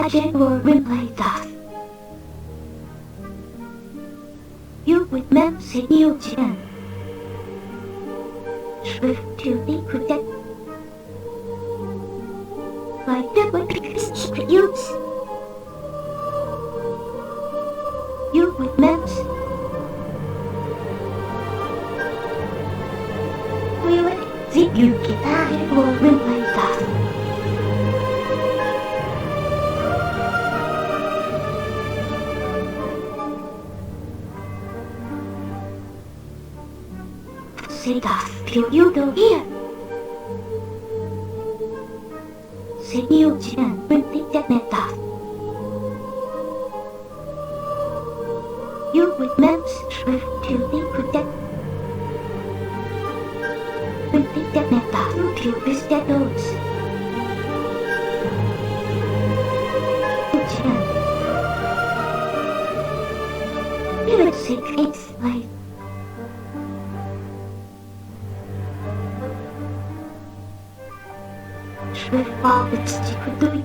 general replay that you with mem sẽ yêu chàng Swift to be protect like the way use you with mems we will zip you kita general replay that say that till you don't hear. Say you can bring that meta. You with mems swift to be protect. Bring that meta. You till this that knows. You can. You would say it's like Wow, it's secretly.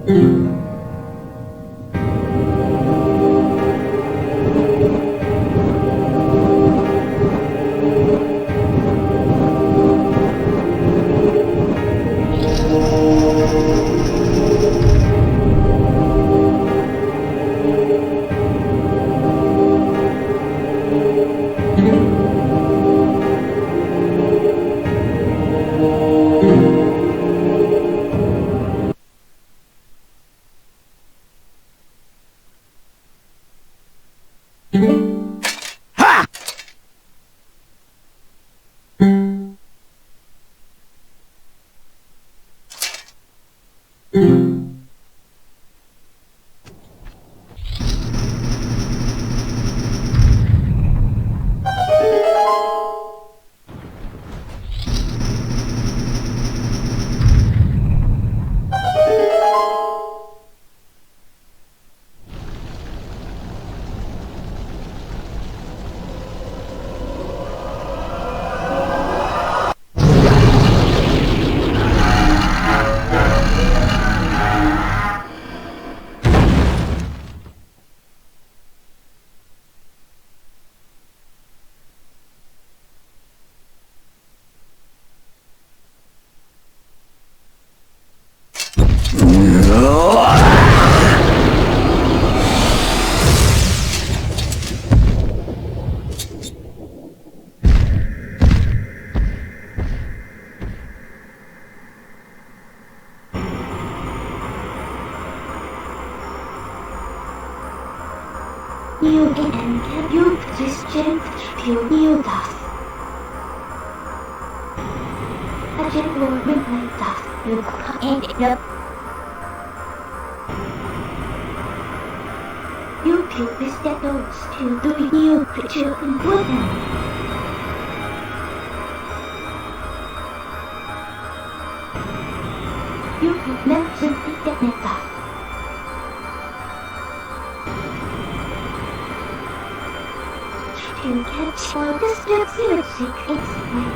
You can use this strength to heal us. A gentle reminder you can't end up. You feel the shadows to the heal creature in woodland. You have mentioned the Midna. You catch all the steps in a secret way.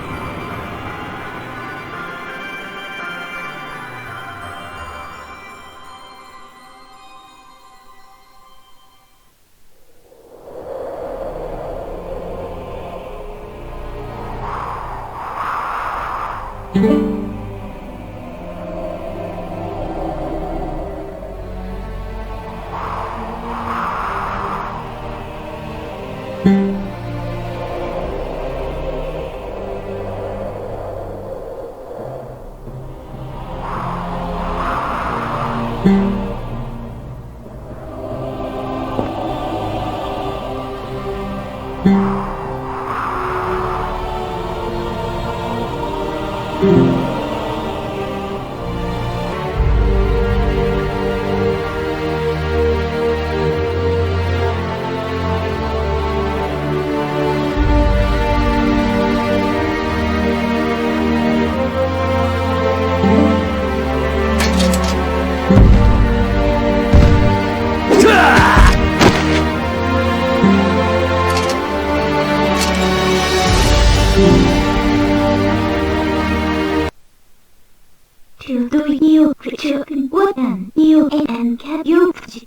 To the you creature in woodland, you and can use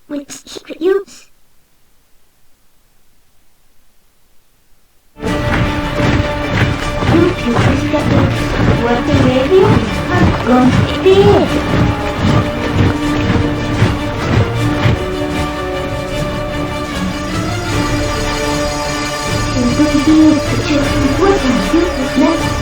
with secret use. You feel this that what the radio is going to be. You creature in woodland, you with next.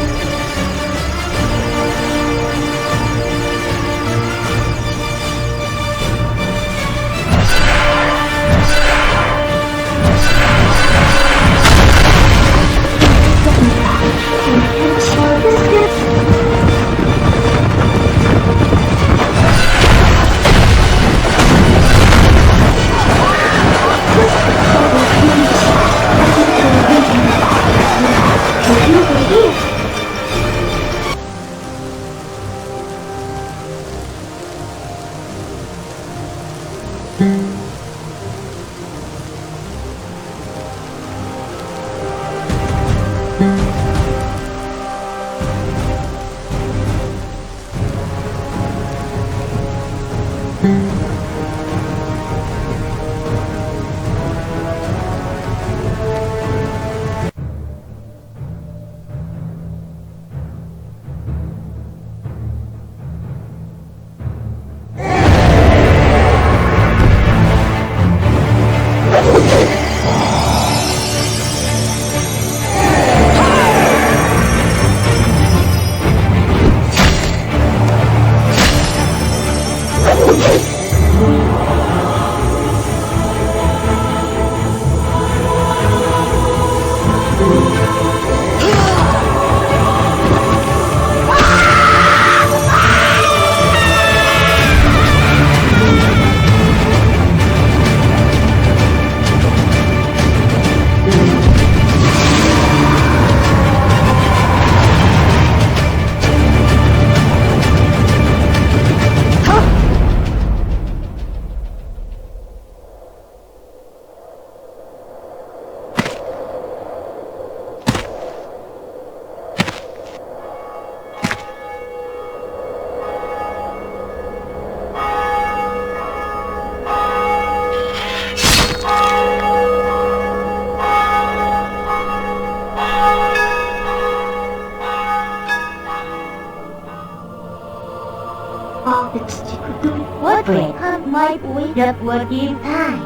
It's doing what break up my boy that what you time.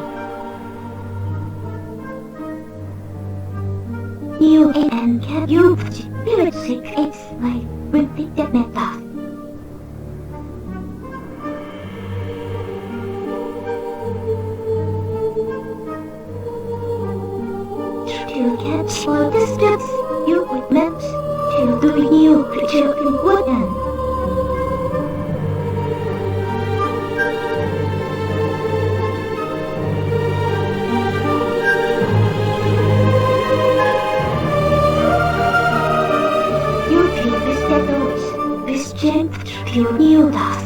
You and can you spirit secrets like printing the meta. To catch all the steps you would meant to do you creature in wooden. You feel the shadows, the strength pure you does.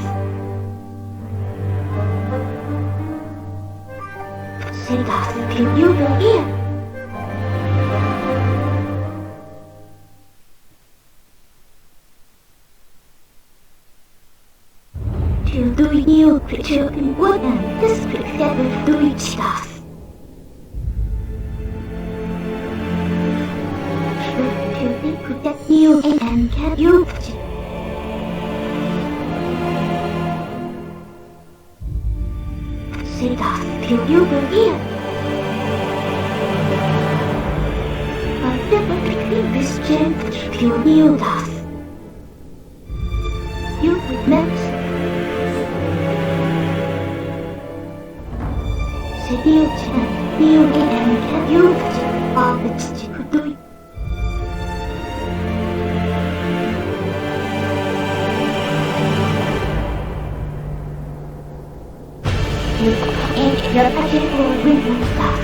Say that pure you will hear. To do you creature in wooden, the spirit that will do it stuff. That you and can you say that till you will hear. But never between this strength till you does. You would meant say you and can you all that you could do it. And your packet will win stuff.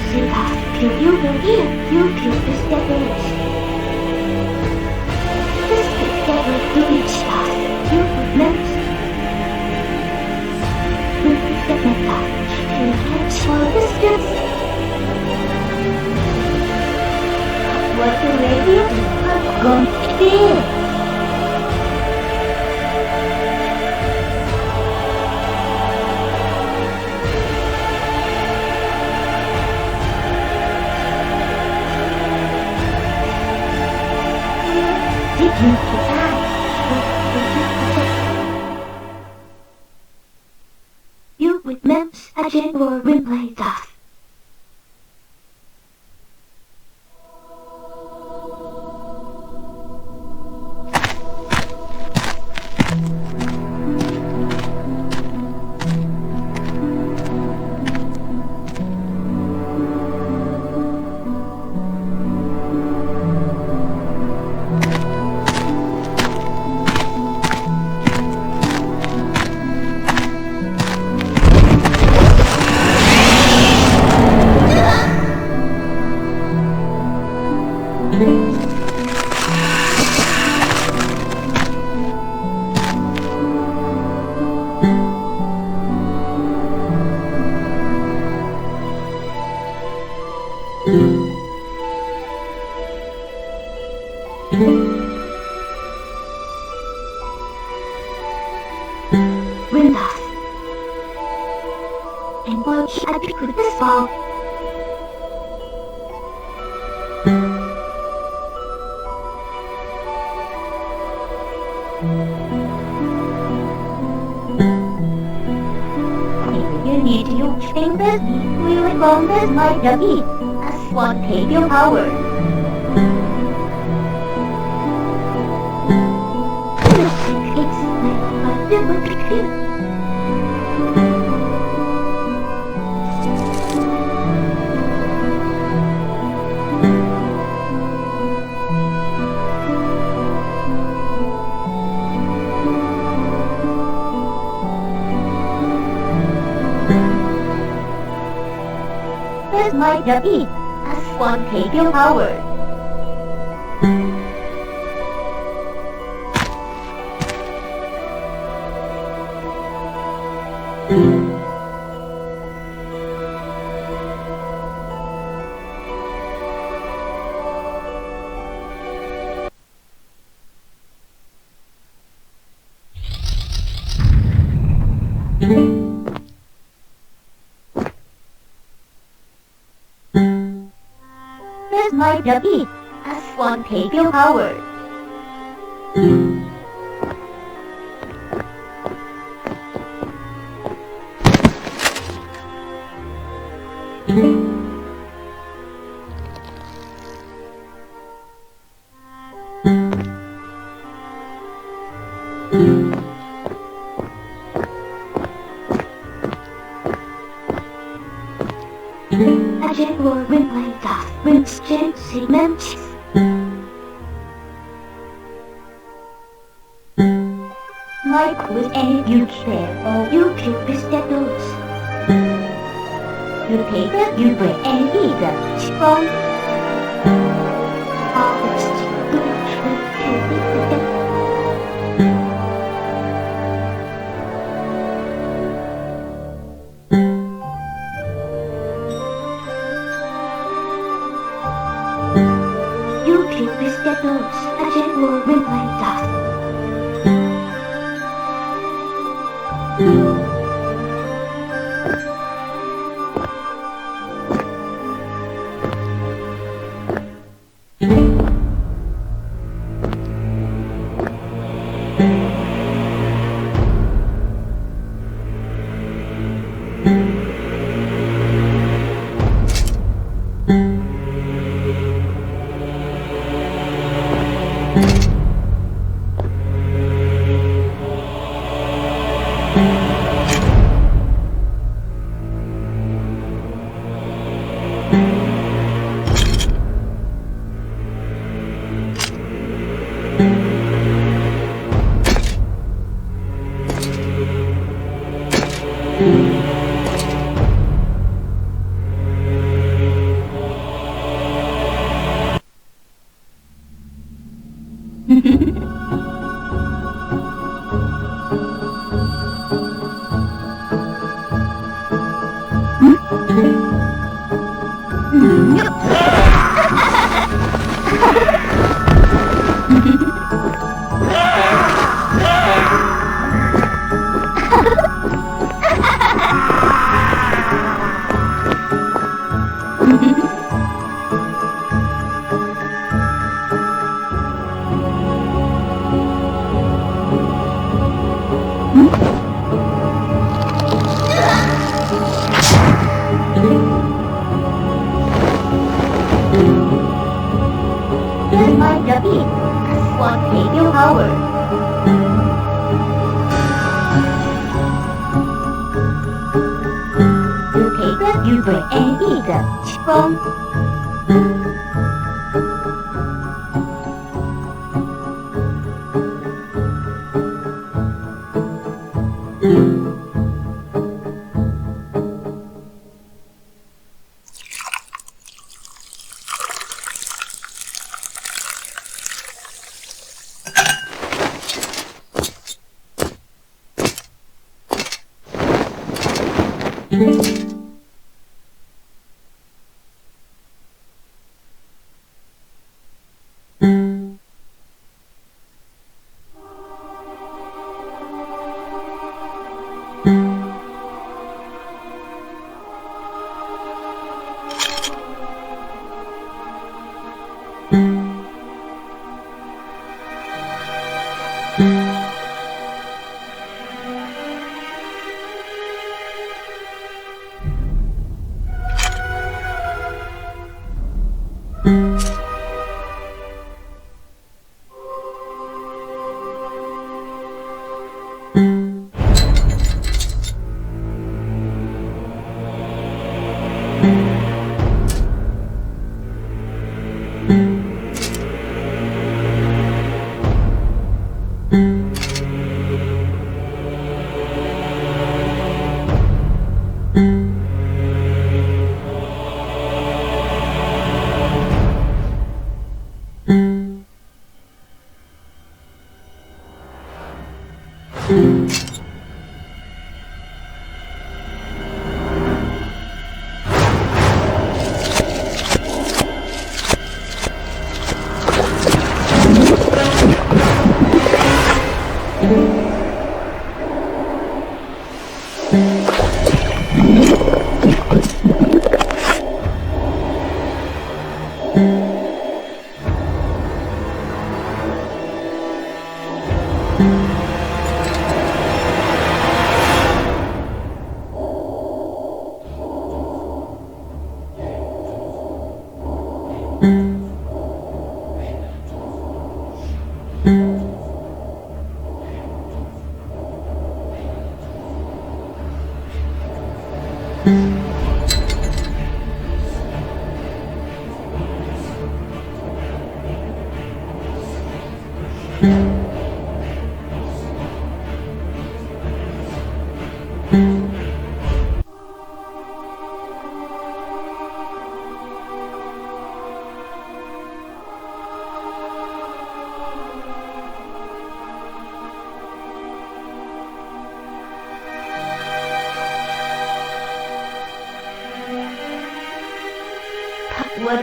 See that till you will hear, you feel the steppers. This big devil do it stuff, you would meant. With the meta, to catch all the steps. What the radio is going to be. You with mems a general replay stuff. Windows. And watch I pick with this ball. You need to use fingers, we will bomb this my dummy. As one take your power. It's like a different picture. This might be as one take your power. This might be as one take your power. achievements. Like with any beauty fair or YouTube status. You take it, you bring and eat it. From YouTube status, a general reminder. What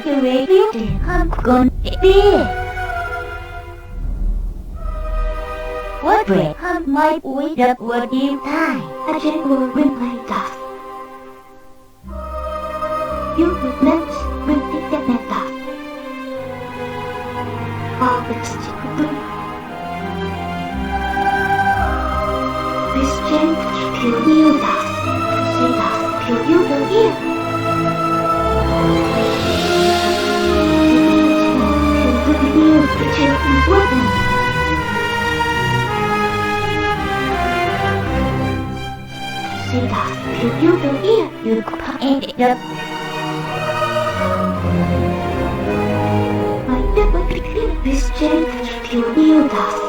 the radio I'm gonna be? What way my way up what you die? I just will bring my dust. You would never bring the dead dust. All the stupid. This change kill you dust. See dust kill you the ear. See that if you don't hear, you could it up. I never begin this change to you dust.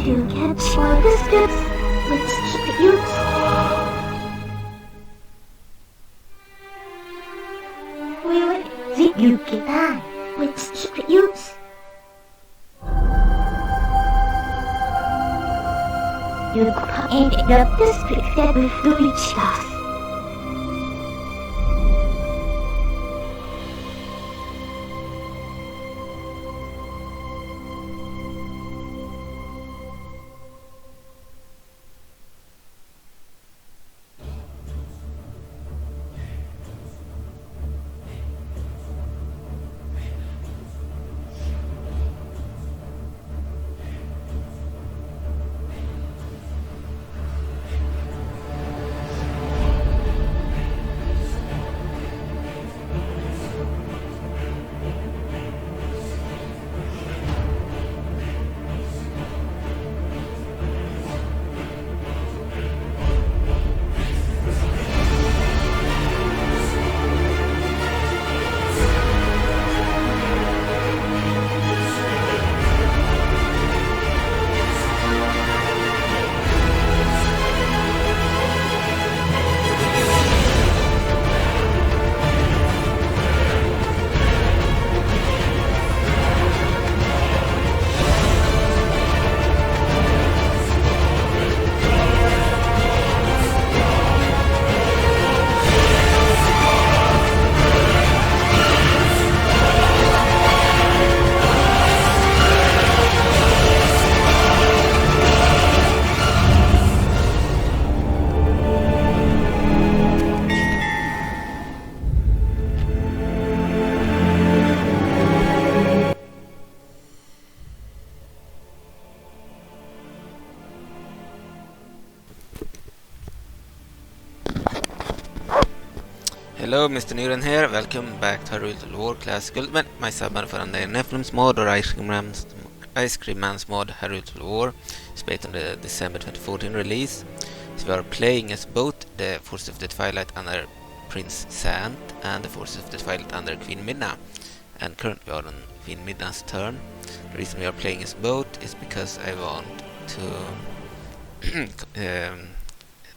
You can't spoil the steps. Let's keep it used. You can die. Let's keep it used. You can end up this trick that will do each task. Hello, Mr. Newren here. Welcome back to Hyrule Total War Classical. Well, my submod for the Nephilim's mod or Ice Cream Man's mod Hyrule Total War. It's based on the December 2014 release. So we are playing as both the Forces of the Twilight under Prince Zant and the Forces of the Twilight under Queen Midna. And currently we are on Queen Midna's turn. The reason we are playing as both is because I want to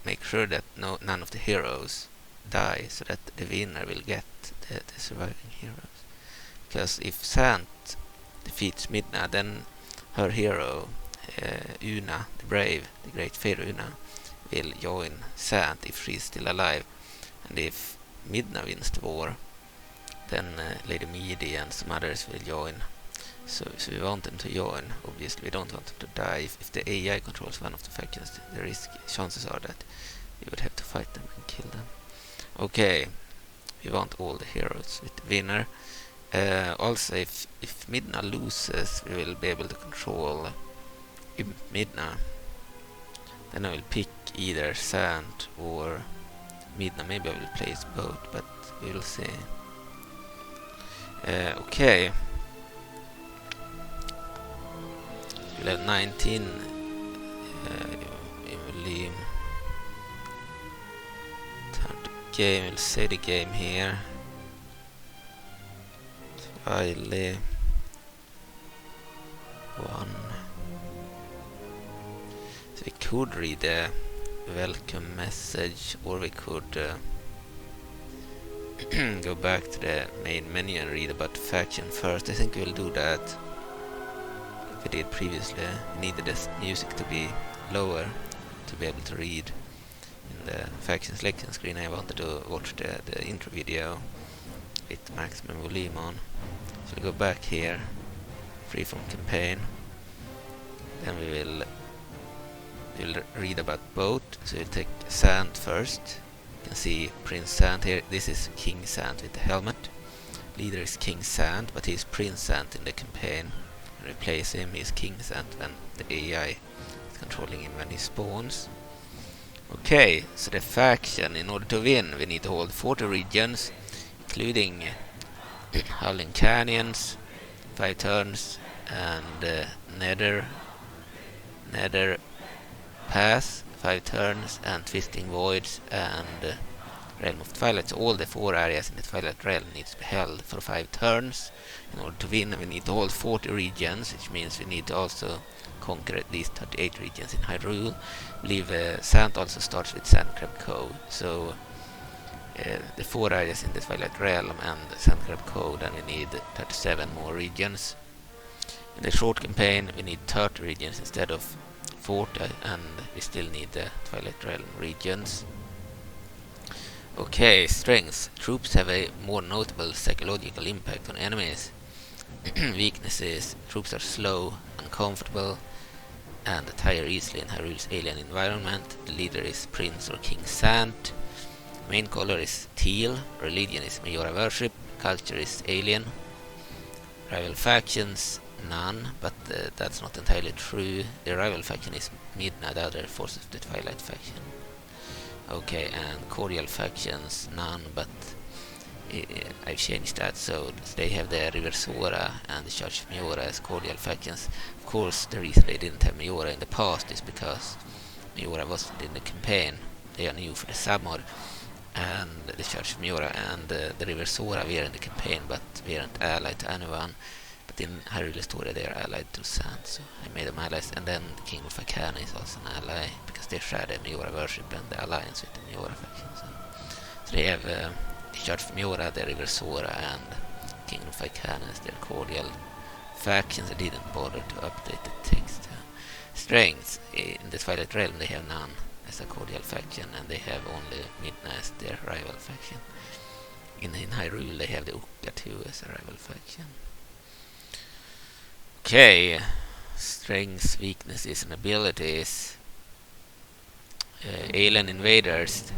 make sure that none of the heroes die, so that the winner will get the surviving heroes. Because if Zant defeats Midna, then her hero Una, the brave, the great Pharaoh Una, will join Zant if she is still alive. And if Midna wins the war, then Lady Midi and some others will join. So we want them to join. Obviously we don't want them to die. If the AI controls one of the factions, the chances are that we would have to fight them and kill them. Okay, we want all the heroes with the winner. Also, if Midna loses, we will be able to control Imp Midna. Then I will pick either Zant or Midna. Maybe I will place both, but we will see. Okay. We'll have 19. We will leave. Turn to game. We'll save the game here. Riley 1. So we could read the welcome message, or we could go back to the main menu and read about the faction first. I think we'll do that. Like we did previously. We needed the music to be lower to be able to read in the faction selection screen. I wanted to watch the intro video with maximum volume on. So we'll go back here, free from campaign. Then we'll read about both. So we'll take Zant first. You can see Prince Zant here. This is King Zant with the helmet. Leader is King Zant, but he's Prince Zant in the campaign. Replace him, he's King Zant when the AI is controlling him when he spawns. Okay, so the faction, in order to win, we need to hold 40 regions, including Howling Canyons, 5 turns, and Nether Pass, 5 turns, and Twisting Voids, and Realm of Twilight. So all the 4 areas in the Twilight Realm needs to be held for 5 turns. In order to win, we need to hold 40 regions, which means we need to also conquer at least 38 regions in Hyrule. I believe Zant also starts with Sandcrab Cove. So the 4 areas in the Twilight Realm and Sandcrab Cove, then we need 37 more regions. In the short campaign, we need 30 regions instead of 40, and we still need the Twilight Realm regions. Okay, strengths. Troops have a more notable psychological impact on enemies. Weaknesses. Troops are slow, uncomfortable, and tire easily in Hyrule's alien environment. The leader is Prince or King Zant. Main color is teal. Religion is Majora worship. Culture is alien. Rival factions, none, but that's not entirely true. The rival faction is Midna, the other forces of the Twilight faction. Okay, and cordial factions, none, but I've changed that, so they have the River Sora and the Church of Majora as cordial factions. Of course, the reason they didn't have Majora in the past is because Majora wasn't in the campaign. They are new for the submod, and the Church of Majora and the River Sora were in the campaign, but we aren't allied to anyone. But in Hyrule story they are allied to Zant, so I made them allies. And then the King of Arcana is also an ally, because they share the Majora worship and the alliance with the Majora faction. So they have the Church of Majora, the River Sora, and King of Arcana as their cordial factions. I didn't bother to update the text. Strengths. In the Twilight Realm they have none as a cordial faction, and they have only Midna as their rival faction. In Hyrule they have the Ukka too as a rival faction. Okay, strengths, weaknesses, and abilities. Alien invaders,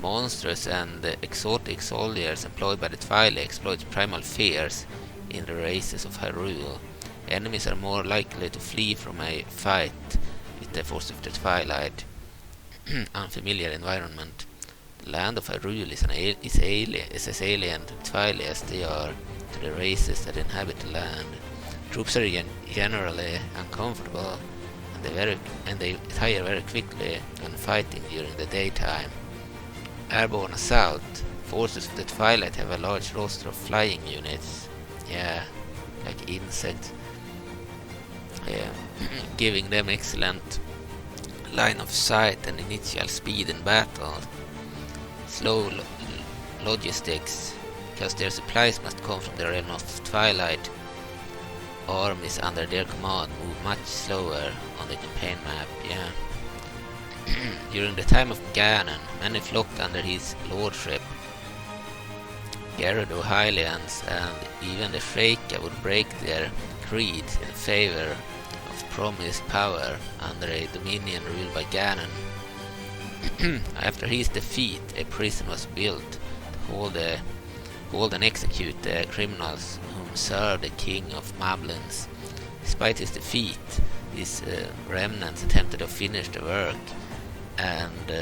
monstrous and exotic soldiers employed by the Twilight exploit primal fears in the races of Hyrule. Enemies are more likely to flee from a fight with the force of the Twilight. Unfamiliar environment. The land of Hyrule is as alien to the Twilight as they are to the races that inhabit the land. Troops are generally uncomfortable, and they tire very quickly when fighting during the daytime. Airborne assault. Forces of the Twilight have a large roster of flying units. Yeah, like insects. Giving them excellent line of sight and initial speed in battle. Slow logistics, because their supplies must come from the realm of Twilight. Armies under their command move much slower on the campaign map, yeah. During the time of Ganon, many flocked under his lordship. Gerudo Highlands and even the Shreka would break their creeds in favor of promised power under a dominion ruled by Ganon. After his defeat, a prison was built to hold and execute the criminals whom served the king of Moblins. Despite his defeat, his remnants attempted to finish the work and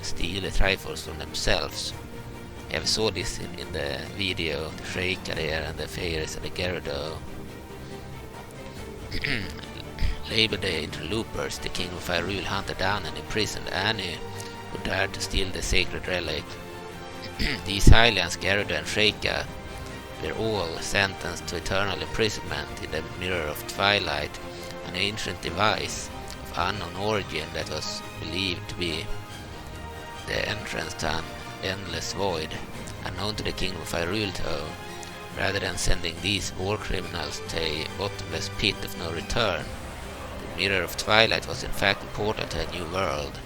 steal the Triforce from themselves. I saw this in the video, the Shreka there and the Fairies and the Gerudo. Labeled the interlopers, the king of Hyrule hunted down and imprisoned any who dared to steal the sacred relic. These Highlands, Gerudo and Shreka, were all sentenced to eternal imprisonment in the Mirror of Twilight, an ancient device of unknown origin that was believed to be the entrance to an endless void, unknown to the Kingdom of Hyrule. Rather than sending these war criminals to a bottomless pit of no return, the Mirror of Twilight was in fact a portal to a new world.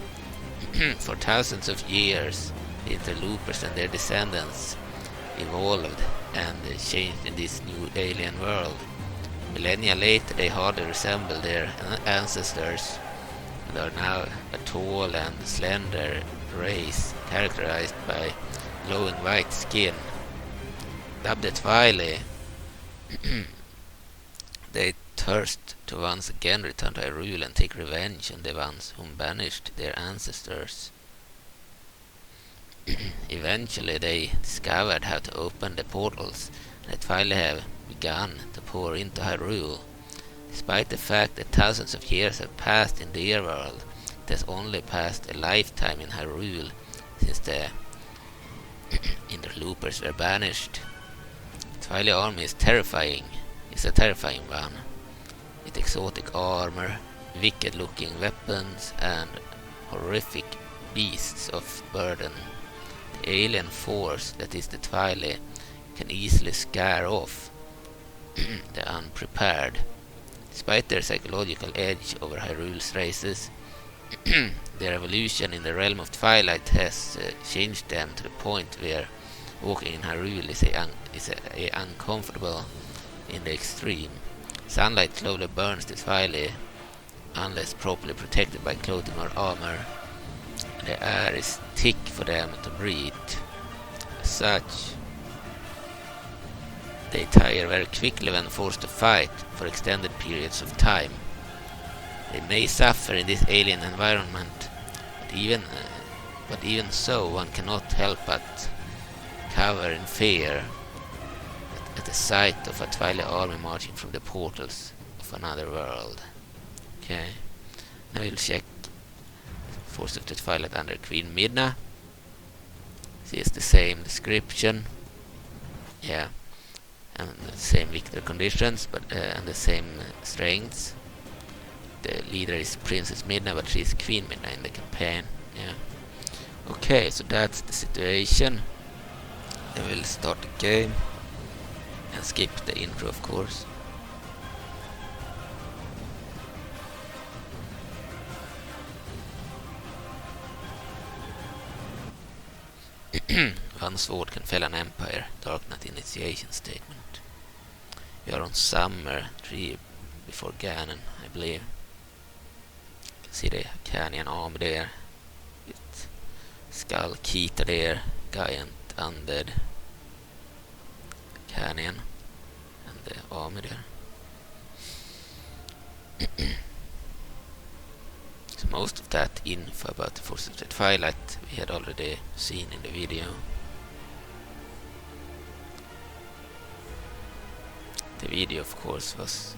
For thousands of years, the interlopers and their descendants evolved and changed in this new alien world. Millennia later, they hardly resemble their ancestors and are now a tall and slender race characterized by glowing white skin. Dubbed the Twilight, they thirst to once again return to Hyrule and take revenge on the ones whom banished their ancestors. Eventually they discovered how to open the portals, and the Twilight have begun to pour into Hyrule. Despite the fact that thousands of years have passed in their world, it has only passed a lifetime in Hyrule since the interlopers were banished. The Twilight army is a terrifying one, with exotic armor, wicked-looking weapons, and horrific beasts of burden. The alien force that is the Twilight can easily scare off the unprepared. Despite their psychological edge over Hyrule's races, their evolution in the realm of Twilight has changed them to the point where walking in Hyrule is uncomfortable in the extreme. Sunlight slowly burns the Twilight unless properly protected by clothing or armor. The air is thick for them to breathe. As such, they tire very quickly when forced to fight for extended periods of time. They may suffer in this alien environment, but even so, one cannot help but cower in fear at the sight of a Twilight army marching from the portals of another world. Okay, now we'll check Force of the Twilight under Queen Midna. She is the same description, yeah, and the same victory conditions, but and the same strengths. The leader is Princess Midna, but she is Queen Midna in the campaign. Yeah. Okay, so that's the situation. I will start the game and skip the intro, of course. One sword can fell an empire. Dark Knight initiation statement. We are on Summer 3 before Ganon, I believe. You can see the Canyon army there. With Skull Keita there. Giant Undead Canyon. And the army there. So most of that info about the Force of the Twilight we had already seen in the video. The video, of course, was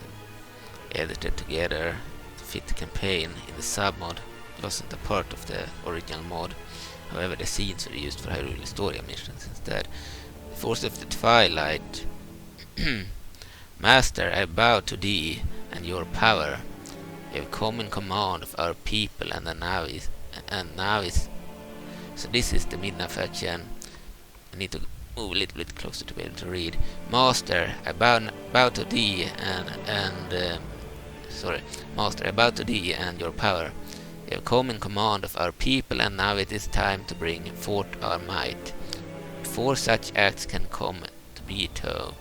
edited together to fit the campaign in the submod. It wasn't a part of the original mod. However, the scenes were used for Hyrule Historia missions instead. The Force of the Twilight. Master, I bow to thee and your power. You have come in command of our people, and now is so this is the Midna faction. I need to move a little bit closer to be able to read. Master, I bow to thee Master, I bow to thee and your power. You have come in command of our people, and now it is time to bring forth our might. Before such acts can come to be so,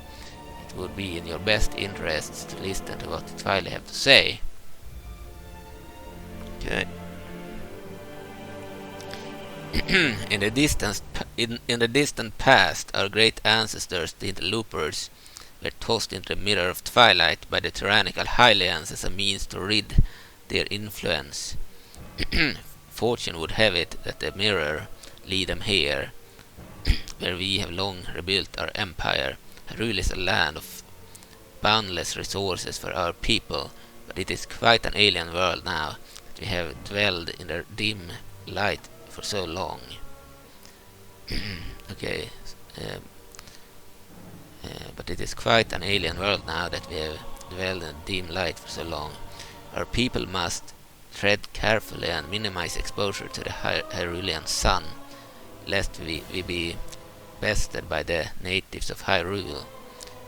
it would be in your best interests to listen to what the Twilight have to say. Okay. In the distant past, our great ancestors, the interlopers, were tossed into the Mirror of Twilight by the tyrannical Hylians as a means to rid their influence. Fortune would have it that the mirror lead them here, where we have long rebuilt our empire. Hyrule is a land of boundless resources for our people, but it is quite an alien world now. We have dwelled in the dim light for so long. but it is quite an alien world now that we have dwelled in dim light for so long. Our people must tread carefully and minimize exposure to the Hyrulean sun, lest we be bested by the natives of Hyrule.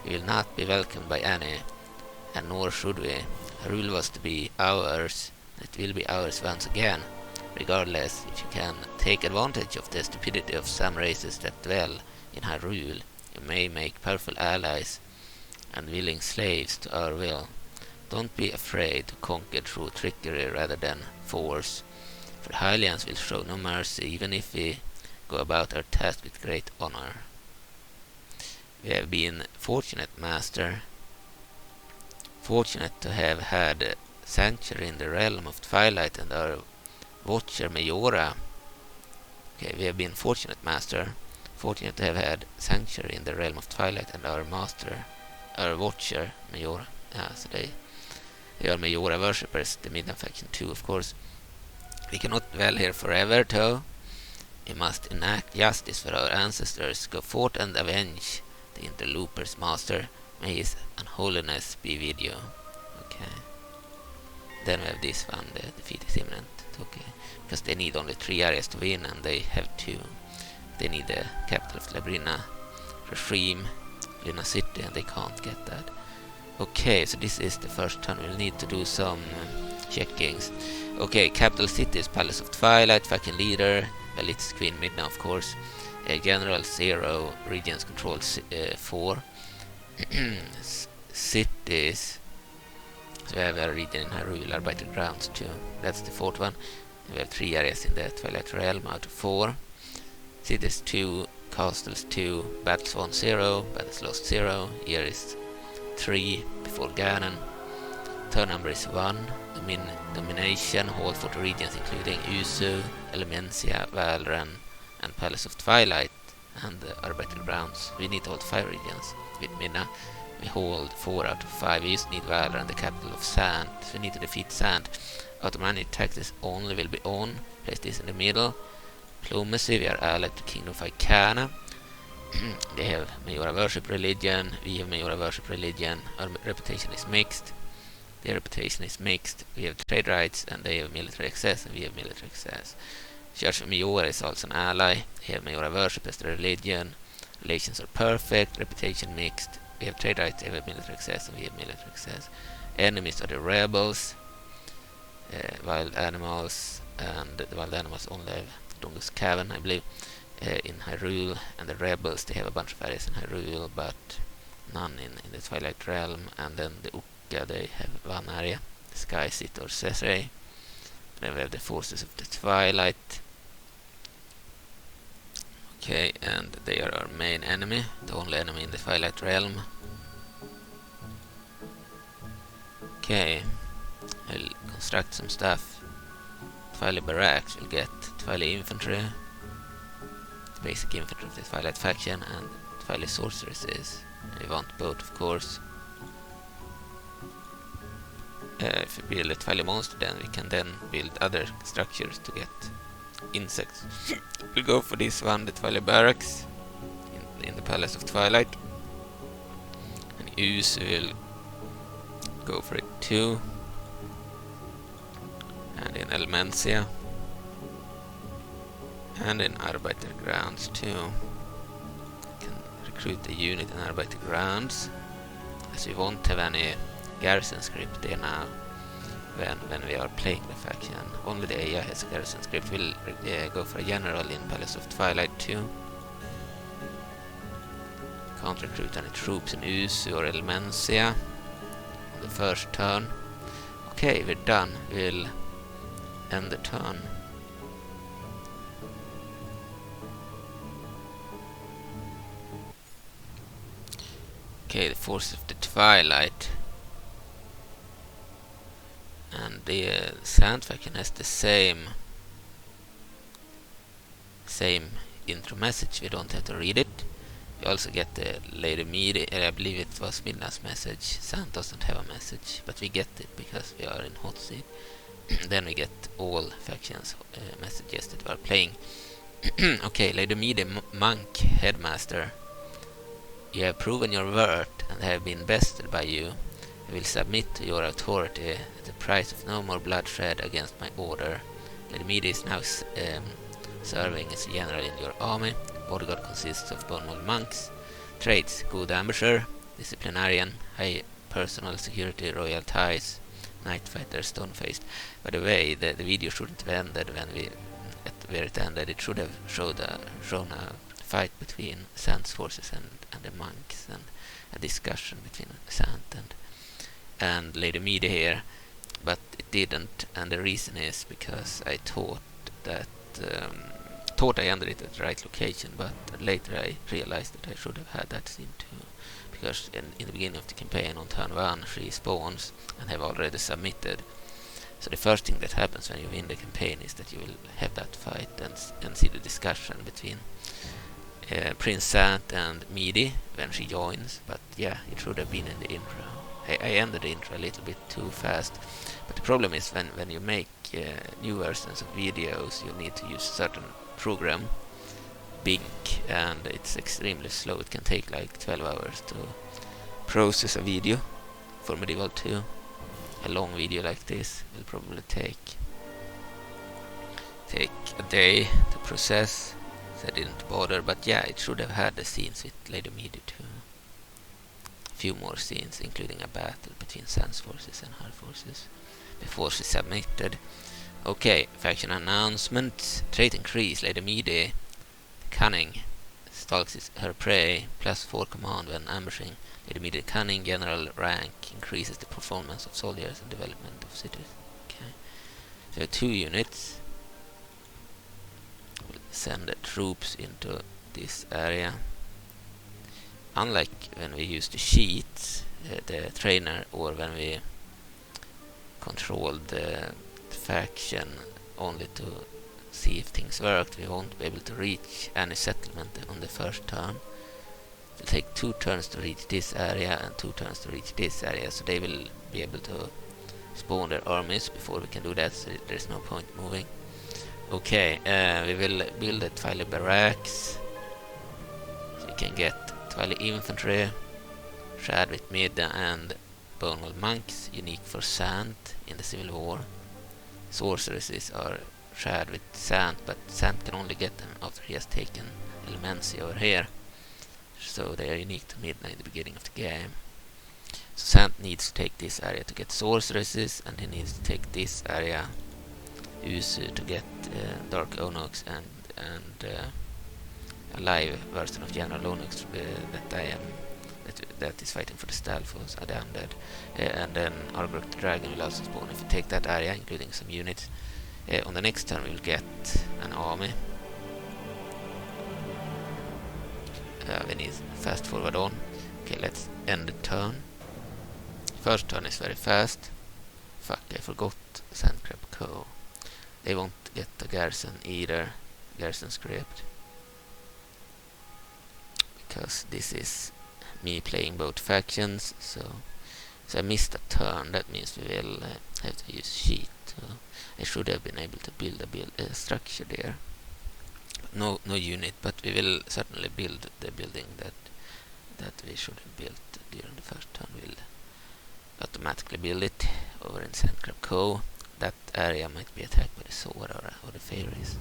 We will not be welcomed by any, and nor should we. Hyrule was to be ours, it will be ours once again. Regardless, if you can take advantage of the stupidity of some races that dwell in Hyrule, you may make powerful allies and willing slaves to our will. Don't be afraid to conquer through trickery rather than force, for the Hylians will show no mercy even if we go about our task with great honor. We have been fortunate, Master. Fortunate to have had sanctuary in the realm of Twilight and our watcher Majora. Okay, we have been fortunate, Master. Fortunate to have had sanctuary in the realm of Twilight and our watcher Majora. So they are Majora worshippers, the Midna faction too, of course. We cannot dwell here forever, though. We must enact justice for our ancestors. Go forth and avenge the interlopers, Master. May his unholiness be with you. Okay. Then we have this one, the defeat is imminent. Okay. Because they need only 3 areas to win, and they have 2. They need the capital of Labrina regime, Luna City, and they can't get that. Okay, so this is the first turn. We'll need to do some checkings. Okay, capital city is Palace of Twilight, faction leader, well, it's Queen Midna, of course. General 0, regions control 4. Cities, so we have a region in Hyrule, Arbiter Grounds 2. That's the 4th one. We have 3 areas in the Twilight Realm out of 4. Cities 2, castles 2, battles won 0, battles lost 0. Here is 3 before Ganon. Turn number is 1. Domination, hold 40 regions including Usu, Elemencia, Valran, and Palace of Twilight, and Arbiter Grounds. We need to hold 5 regions. With Midna, we hold 4 out of 5. We just need Valran, the capital of Zant. So we need to defeat Zant. Automatic taxes only will be on. Place this in the middle. Diplomacy, we are allied to Kingdom of Icana. They have Majora worship religion. We have Majora worship religion. Our reputation is mixed. Their reputation is mixed. We have trade rights, and they have military access, and we have military access. Church of Majora is also an ally. They have Majora worship as their religion. Relations are perfect. Reputation mixed. We have trade rights, they have military access, and we have military access. Enemies are the rebels, wild animals, and the wild animals only have Dungus Cavern, I believe, in Hyrule, and the rebels, they have a bunch of areas in Hyrule, but none in the Twilight Realm, and then the Ukka, they have one area, the Sky City or Cesare. Then we have the forces of the Twilight. Okay, and they are our main enemy, the only enemy in the Twilight Realm. Okay, I'll construct some stuff. Twilight Barracks will get Twilight Infantry, the basic infantry of the Twilight faction, and Twilight Sorceresses. We want both, of course. If we build a Twilight Monster, then we can then build other structures to get insects. We'll go for this one, the Twilight Barracks, in the Palace of Twilight. And Use will go for it too. And in Elemencia. And in Arbiter Grounds too. We can recruit a unit in Arbiter Grounds, as we won't have any garrison script there now when we are playing the faction. Only the AI has a garrison script. We'll go for a general in Palace of Twilight too. Can't recruit any troops in Usu or Elemencia on the first turn. Okay, we're done. We'll end the turn. Okay, the forces of the Twilight. And the Zant faction has the same intro message. We don't have to read it. We also get the Lady Midna. I believe it was Midna's message. Zant doesn't have a message, but we get it because we are in hotseat. Then we get all factions messages that we are playing. Okay, Lady Midna, Monk Headmaster. You have proven your worth and have been bested by you. I will submit to your authority at the price of no more bloodshed against my order. Lady Midna is now serving as general in your army. Bodyguard consists of Bonmol monks. Traits: good ambusher, disciplinarian, high personal security, royal ties, night fighter, stone-faced. By the way, the video shouldn't have ended where it ended. It should have shown a fight between Zant's forces and the monks, and a discussion between Zant and Lady Midna here, but it didn't, and the reason is because I thought I ended it at the right location, but later I realized that I should have had that scene too, because in the beginning of the campaign on turn 1 she spawns and have already submitted. So the first thing that happens when you win the campaign is that you will have that fight and see the discussion between Prince Zant and Midna when she joins. But yeah, it should have been in the intro. I ended the intro a little bit too fast, but the problem is when you make new versions of videos, you need to use a certain program, Bink, and it's extremely slow. It can take like 12 hours to process a video for Medieval 2. A long video like this will probably take a day to process, so I didn't bother. But yeah, it should have had the scenes with Lady Midna too. A few more scenes, including a battle between Zant's forces and her forces before she submitted. Okay, faction announcement. Trait increase: Lady Midna, cunning, stalks her prey, +4 command when ambushing. Lady Midna cunning, general rank, increases the performance of soldiers and development of cities. Okay, so 2 units. We'll send the troops into this area. Unlike when we use the cheat, the trainer, or when we control the faction only to see if things worked, we won't be able to reach any settlement on the first turn. It'll take 2 turns to reach this area and 2 turns to reach this area, so they will be able to spawn their armies before we can do that, so there's no point moving. Okay, we will build a Twilight barracks, so we can get Twilight infantry, shared with Midna and Bonewall monks, unique for Zant in the Civil War. Sorceresses are shared with Zant, but Zant can only get them after he has taken Elemency over here, so they are unique to Midna in the beginning of the game. So Zant needs to take this area to get sorceresses, and he needs to take this area Usu to get Dark Onox and a live version of General Onox that is fighting for the Stalfos, the Undead. And then Argrok the Dragon will also spawn if we take that area, including some units. On the next turn we will get an army. We need fast forward on. Okay, let's end the turn. First turn is very fast. Fuck, I forgot Sandcrab Co. They won't get the garrison either. Garrison script. Because this is me playing both factions, so I missed a turn. That means we will have to use sheet. So I should have been able to build a structure there. No unit, but we will certainly build the building that we should have built during the first turn. We'll automatically build it over in Sandcrab Co. That area might be attacked by the sword or the fairies.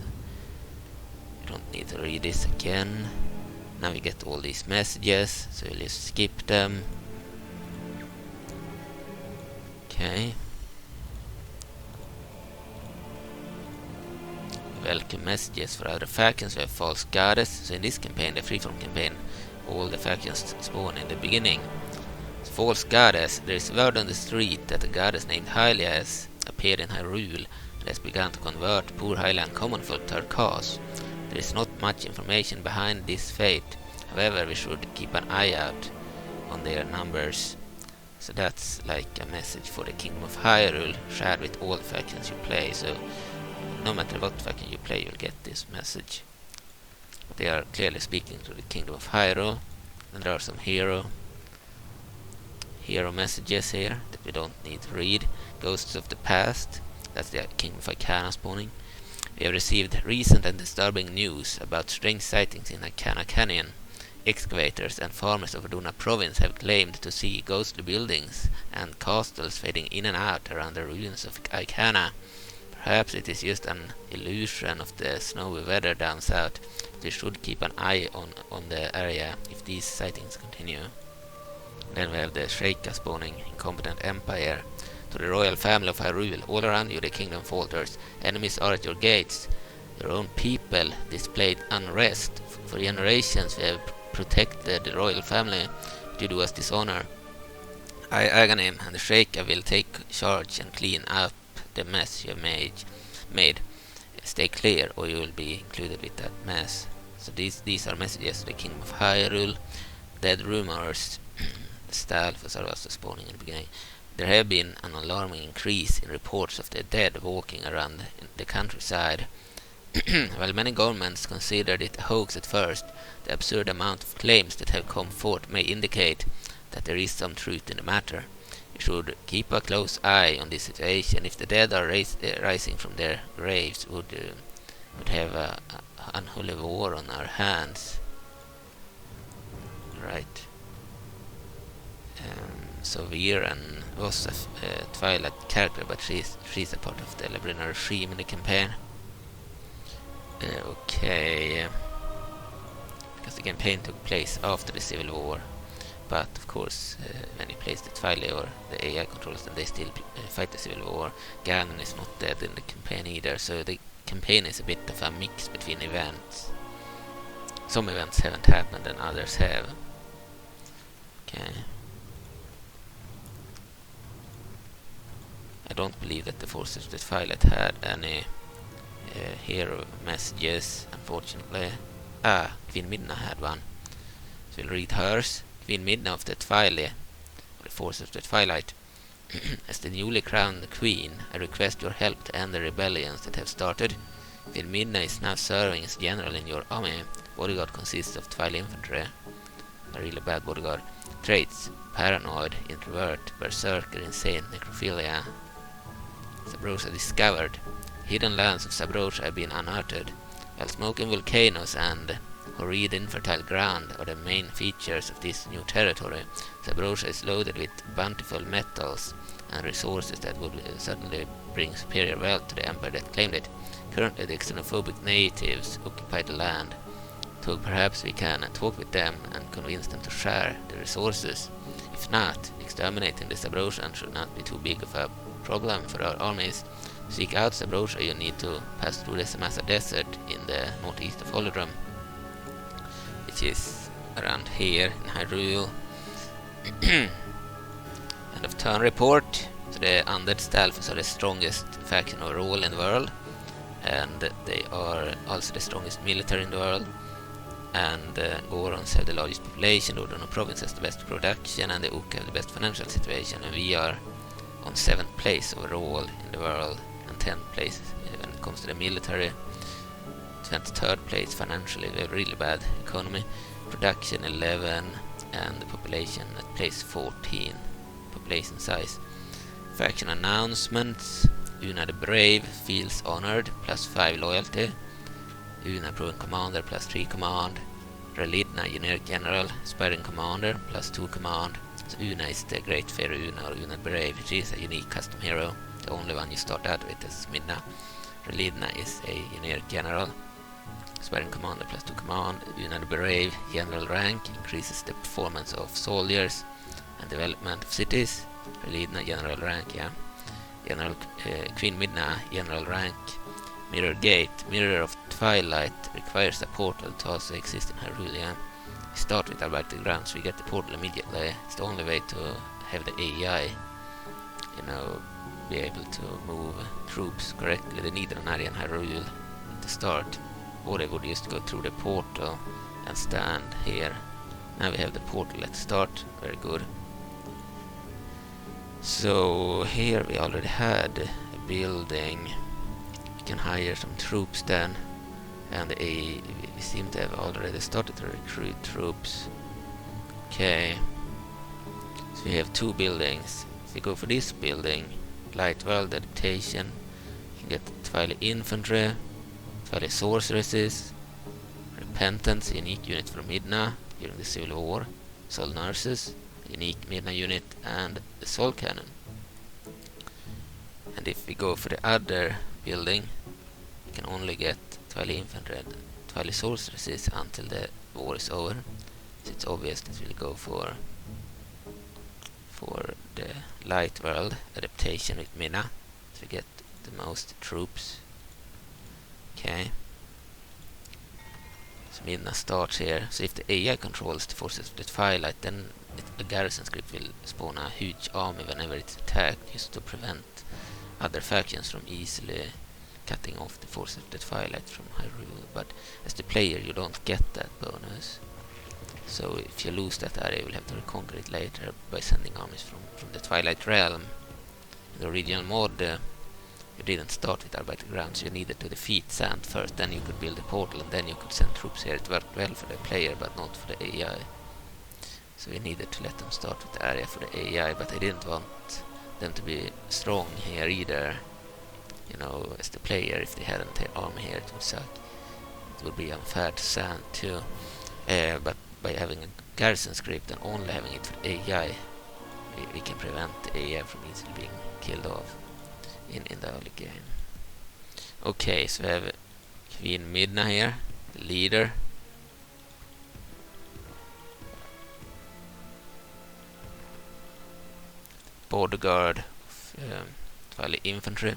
You don't need to read this again. Now we get all these messages, so we'll just skip them. Okay. Welcome messages for other factions. We have False Goddess. So in this campaign, the Freeform campaign, all the factions spawn in the beginning. False Goddess. There is word on the street that a goddess named Hylia has appeared in Hyrule and has begun to convert poor Highland common folk to her cause. There is not much information behind this fate. However, we should keep an eye out on their numbers. So that's like a message for the Kingdom of Hyrule, shared with all factions you play. So no matter what faction you play, you'll get this message. They are clearly speaking to the Kingdom of Hyrule. And there are some hero messages here that we don't need to read. Ghosts of the Past, that's the Kingdom of Icana spawning. We have received recent and disturbing news about strange sightings in Icana Canyon. excavators and farmers of Verduna province have claimed to see ghostly buildings and castles fading in and out around the ruins of Icana. Perhaps it is just an illusion of the snowy weather down south, but we should keep an eye on the area if these sightings continue. Then we have the Sheikah spawning incompetent empire. To the royal family of Hyrule, all around you the kingdom falters. Enemies are at your gates. Your own people displayed unrest. For generations we have protected the royal family, but you do us dishonor. I, Aghanim, and the Sheikah will take charge and clean up the mess you have made. Stay clear, or you will be included with that mess. So these are messages to the kingdom of Hyrule. Dead rumors. The Stalfos are also spawning in the beginning. There have been an alarming increase in reports of the dead walking around in the countryside. While many governments considered it a hoax at first, the absurd amount of claims that have come forth may indicate that there is some truth in the matter. We should keep a close eye on this situation. If the dead are rising from their graves, would have a unholy war on our hands. Right. So Viren was a Twilight character, but she's a part of the Labrina regime in the campaign. Okay. Because the campaign took place after the Civil War. But of course, when you place the Twilight or the AI controls, then they still fight the Civil War. Ganon is not dead in the campaign either, so the campaign is a bit of a mix between events. Some events haven't happened and others have. Okay. I don't believe that the forces of the Twilight had any hero messages, unfortunately. Queen Midna had one. So we'll read hers. Queen Midna of the Twilight, or the forces of the Twilight. As the newly crowned queen, I request your help to end the rebellions that have started. Queen Midna is now serving as general in your army. Bodyguard consists of Twilight infantry. A really bad bodyguard. Traits: paranoid, introvert, berserker, insane, necrophilia. Sabrosa discovered. Hidden lands of Sabrosa have been unearthed, while smoking volcanoes and horrid infertile ground are the main features of this new territory. Sabrosa is loaded with bountiful metals and resources that would certainly bring superior wealth to the empire that claimed it. Currently the xenophobic natives occupy the land. So perhaps we can talk with them and convince them to share the resources. If not, exterminating the Sabrosian should not be too big of a problem for our armies. To seek out Sabrosa, you need to pass through the Samasa Desert in the northeast of Holodrum, which is around here in Hyrule. End of turn report. So the Undead Stalfos are the strongest faction overall in the world, and they are also the strongest military in the world. And Gorons have the largest population, the Ordon province has the best production, and the Ook have the best financial situation, and we are on 7th place overall in the world, and 10th place when it comes to the military, 23rd place financially. We have a really bad economy, production 11, and the population at place 14, population size. Faction announcements: Una the Brave feels honored, +5 loyalty. Una proven commander, +3 command. Relidna generic general, aspiring commander, +2 command. So Una is the Great Fairy Una, or Una the Brave. She is a unique custom hero, the only one you start out with is Midna. Relidna is a generic general, aspiring commander, +2 command. Una the Brave, general rank, increases the performance of soldiers and development of cities. Relidna, general rank, yeah. General Queen Midna, general rank. Mirror Gate, Mirror of Twilight, requires a portal to also exist in Hyrule. Yeah. We start with Alberta Ground, so we get the portal immediately. It's the only way to have the AI, be able to move troops correctly. They need an area in Hyrule at the start, or they would just go through the portal and stand here. Now we have the portal at the start, very good. So here we already had a building. We can hire some troops then, and we seem to have already started to recruit troops. Okay, so we have 2 buildings. If we go for this building, Light World Adaptation, you can get Twilight Infantry, Twilight Sorceresses, Repentance, a unique unit from Midna, during the Civil War, Soul Nurses, unique Midna unit, and the Soul Cannon. And if we go for the other building, we can only get Twilight Infantry and Twilight Sorceresses until the war is over. So it's obvious that we'll go for the Light World adaptation with Midna to get the most troops. Okay. So Midna starts here. So if the AI controls the forces of the Twilight, then a garrison script will spawn a huge army whenever it's attacked, just to prevent other factions from easily cutting off the forces of the Twilight from Hyrule. But as the player, you don't get that bonus. So if you lose that area, you will have to reconquer it later by sending armies from the Twilight Realm. In the original mod, you didn't start with Arbiter Ground, so you needed to defeat Zant first, then you could build a portal, and then you could send troops here. It worked well for the player, but not for the AI. So we needed to let them start with the area for the AI, but I didn't want them to be strong here either. You know, as the player, if they hadn't their army here, it would suck. It would be unfair to Zant too. But by having a garrison script and only having it for AI, we can prevent the AI from easily being killed off in the early game. Okay, so we have Queen Midna here, the leader. Bodyguard of Twilight Infantry.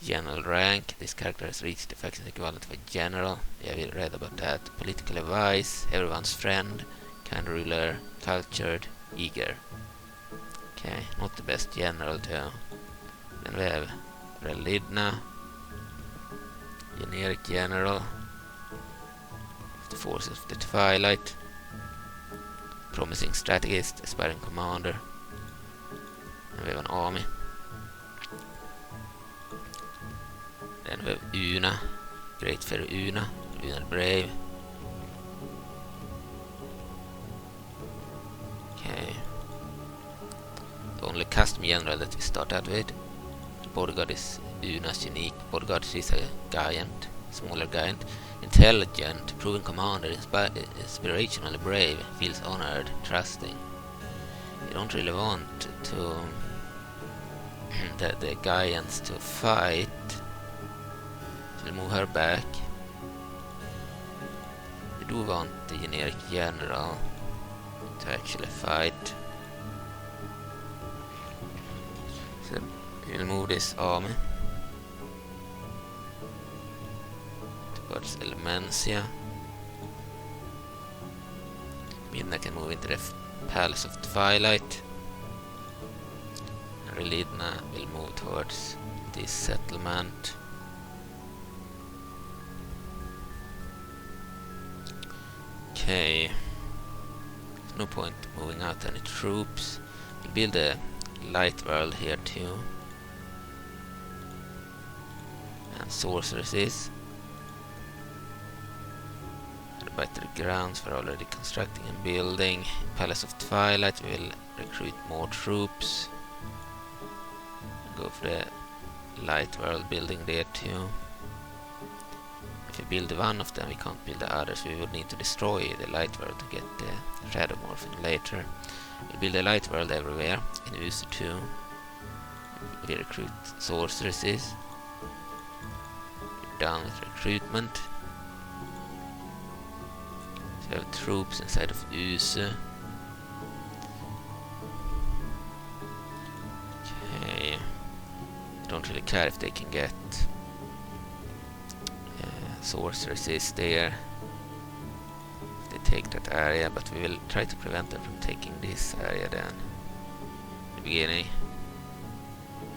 General rank. This character has reached the faction equivalent of a general. Yeah, we read about that. Political advice. Everyone's friend. Kind ruler. Cultured. Eager. Okay, not the best general though. Then we have Relidna. Generic general of the forces of the Twilight. Promising strategist. Aspiring commander. And we have an army. Then we have Una, Great Fair Una, Una the Brave. Okay. The only custom general that we start out with. The bodyguard is Una's unique bodyguard. She's a giant, smaller giant. Intelligent, proven commander, inspirationally brave, feels honored, trusting. You don't really want to the giants to fight. We'll move her back. We do want the generic general to actually fight. So we'll move this army towards Elemencia. Midna can move into the Palace of Twilight. And Relidna will move towards this settlement. Okay, there's no point moving out any troops. We'll build a light world here too. And sorceresses. Better grounds, we're already constructing and building. Palace of Twilight, we will recruit more troops. Go for the light world building there too. If we build one of them, we can't build the others. We would need to destroy the light world to get the shadow morphing later. We build a light world everywhere. In User 2, we recruit sorceresses. We're done with recruitment. So we have troops inside of User. Okay. I don't really care if they can get sorceresses there if they take that area, but we will try to prevent them from taking this area then. In the beginning,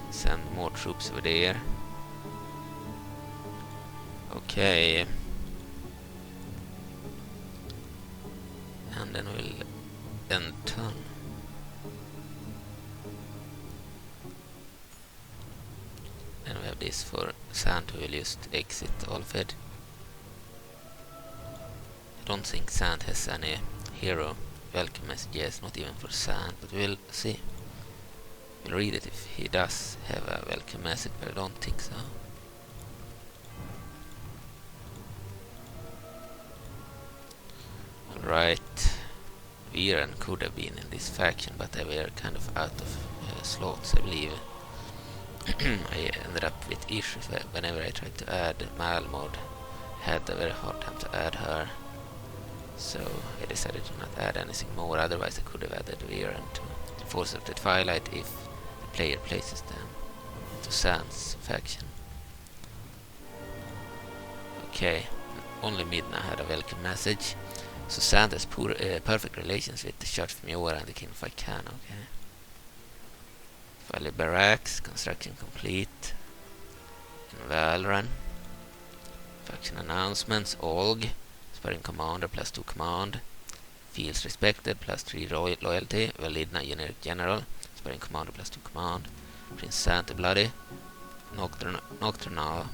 send more troops over there. Okay, and then we'll end turn. Then we have this for Zant, who will just exit Alfred. I don't think Zant has any hero welcome messages, not even for Zant, but we'll see. We'll read it if he does have a welcome message, but I don't think so. Alright. Viren could have been in this faction, but they were kind of out of slots, I believe. I ended up with issues whenever I tried to add Malmod. I had a very hard time to add her, so I decided to not add anything more. Otherwise I could have added Viren to the Force of the Twilight if the player places them to Zant's faction. Okay, only Midna had a welcome message. So Zant has perfect relations with the Church of Miora and the King of Icana, okay. Valley Barracks, construction complete. In Valran. Faction announcements, Olg, Sparring Commander +2 command. Feels respected, +3 loyalty. Validna generic general, Sparring Commander +2 command. Prince Zant the Bloody, Nocturnal,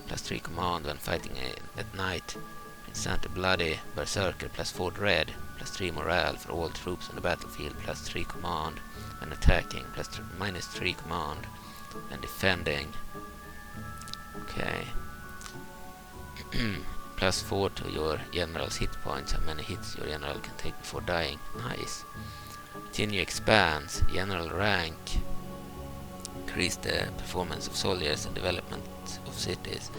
+3 command when fighting at night. Prince Zant the Bloody, Berserker +4 dread, +3 morale for all troops on the battlefield, +3 command when attacking, -3 command when defending. Okay. +4 to your general's hit points, how many hits your general can take before dying. Nice. Continue expands, general rank. Increase the performance of soldiers and development of cities.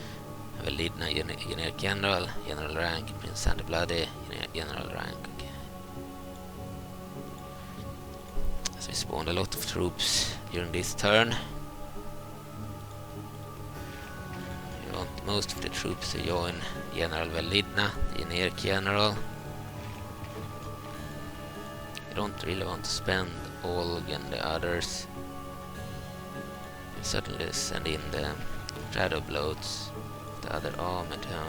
Validna generic general, general rank. Prince Zant the Bloody, general rank. Okay. So we spawned a lot of troops during this turn. We want most of the troops to join General Validna, the generic general. I don't really want to spend Olg and the others. We'll certainly send in the Shadow Bloats, the other army too.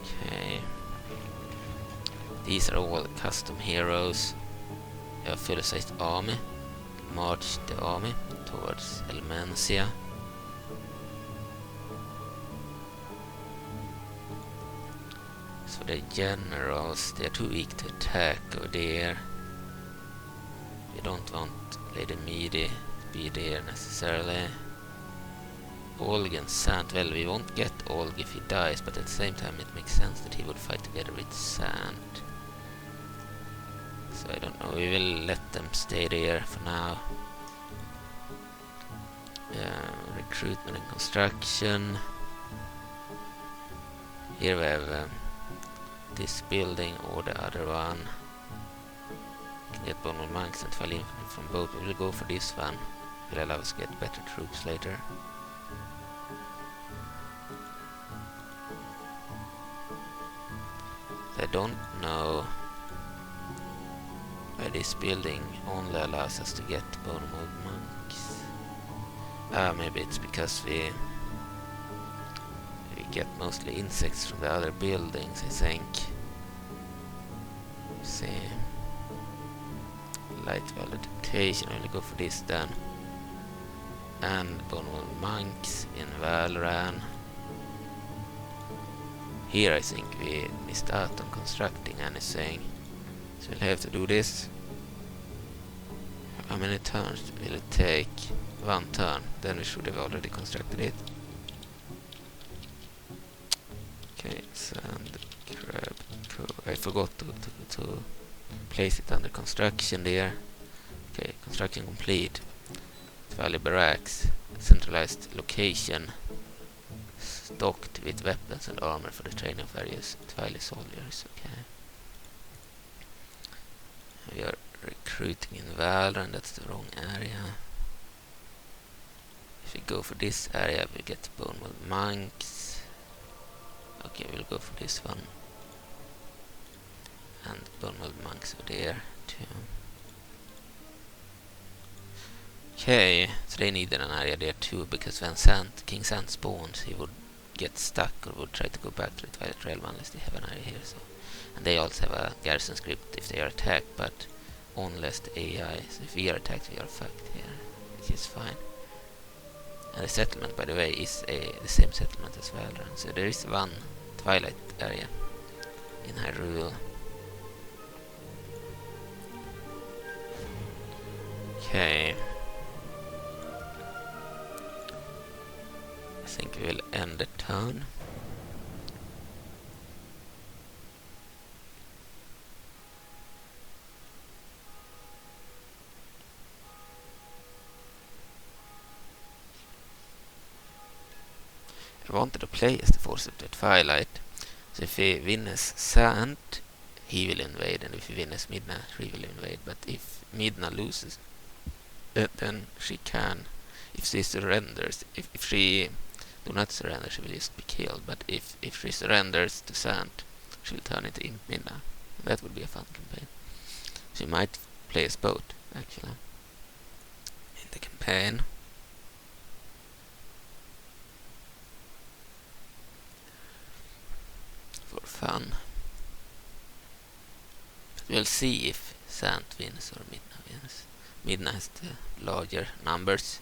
Okay. These are all custom heroes. We have full-sized army. March the army towards Elmencia. So the generals, they are too weak to attack over there. We don't want Lady Midi to be there necessarily. Olg and Zant, well, we won't get Olg if he dies, but at the same time it makes sense that he would fight together with Zant. So I don't know, we will let them stay there for now. Recruitment and construction. Here we have this building or the other one. Can get Bonal Monks and Fall Infantry from both. We will go for this one. It will allow us to get better troops later. I don't know why this building only allows us to get Bonal Monks. Maybe it's because we get mostly insects from the other buildings, I think. See. Light validation, I will go for this then. And Bonal Monks in Valran. Here I think we missed out on constructing anything. So we'll have to do this. How many turns will it take? 1 turn. Then we should have already constructed it. Okay, sand, crab, I forgot to place it under construction there. Okay, construction complete. Valley Barracks, centralized location. Stocked with weapons and armor for the training of various Twilight soldiers. Okay. We are recruiting in Valor, and that's the wrong area. If we go for this area, we get Bonal Monks. Okay, we'll go for this one. And Bonal Monks over there too. Okay, so they needed an area there too, because when King Zant spawns, he would get stuck or would try to go back to the Twilight Realm unless they have an area here. So, and they also have a garrison script if they are attacked, but unless the AI. So if we are attacked, we are fucked here, which is fine. And the settlement, by the way, is the same settlement as well. So there is one Twilight area in Hyrule. Okay. I think we will end the turn. I wanted to play as the force of the Twilight. So if he wins Zant, he will invade, and if he wins Midna, she will invade. But if Midna loses, then she can. If she surrenders, if she do not surrender, she will just be killed. But if she surrenders to Zant, she will turn into Imp Midna. That would be a fun campaign. She might play as both, actually, in the campaign. For fun. But we'll see if Zant wins or Midna wins. Midna has the larger numbers.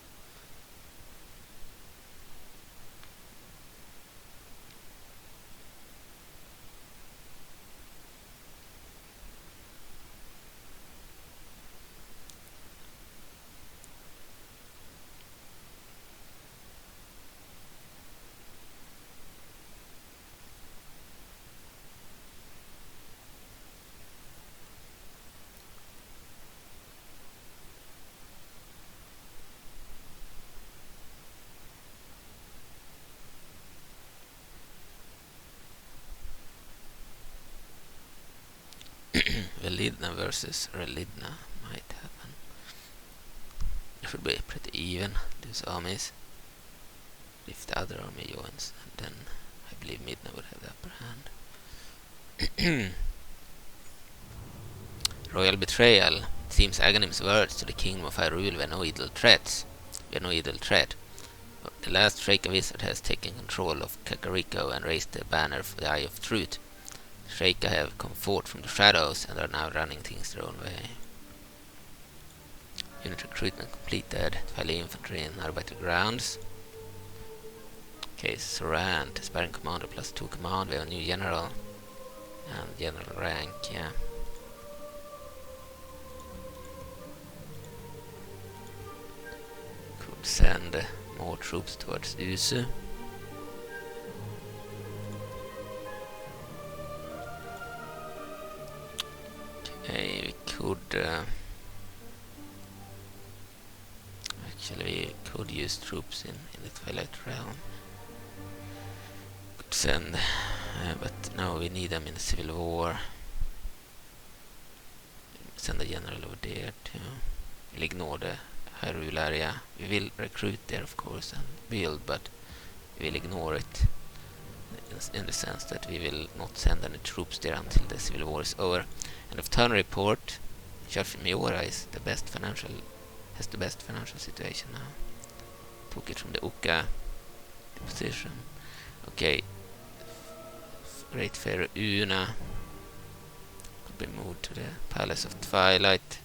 Velidna versus Relidna might happen. It should be pretty even, these armies. If the other army joins, and then I believe Midna would have the upper hand. Royal betrayal. It seems Aghanim's words to the kingdom of Hyrule were no idle threats. The last Shreka wizard has taken control of Kakariko and raised the banner for the Eye of Truth. Shreka have come forth from the shadows and are now running things their own way. Unit recruitment completed. Twilight infantry in Arbiter grounds. Okay, Zant, aspiring commander +2 command. We have a new general and general rank, yeah. Could send more troops towards Usu. Okay, we could actually we could use troops in the Twilight realm. Could send, but no, we need them in the Civil War. Send a general over there too. We'll ignore the Hyrule area. We will recruit there, of course, and build, but we will ignore it in the sense that we will not send any troops there until the Civil War is over. End of turn report. Sheriff Miura is has the best financial situation now. Took it from the Uka position. Okay. Great Pharaoh Una could be moved to the Palace of Twilight.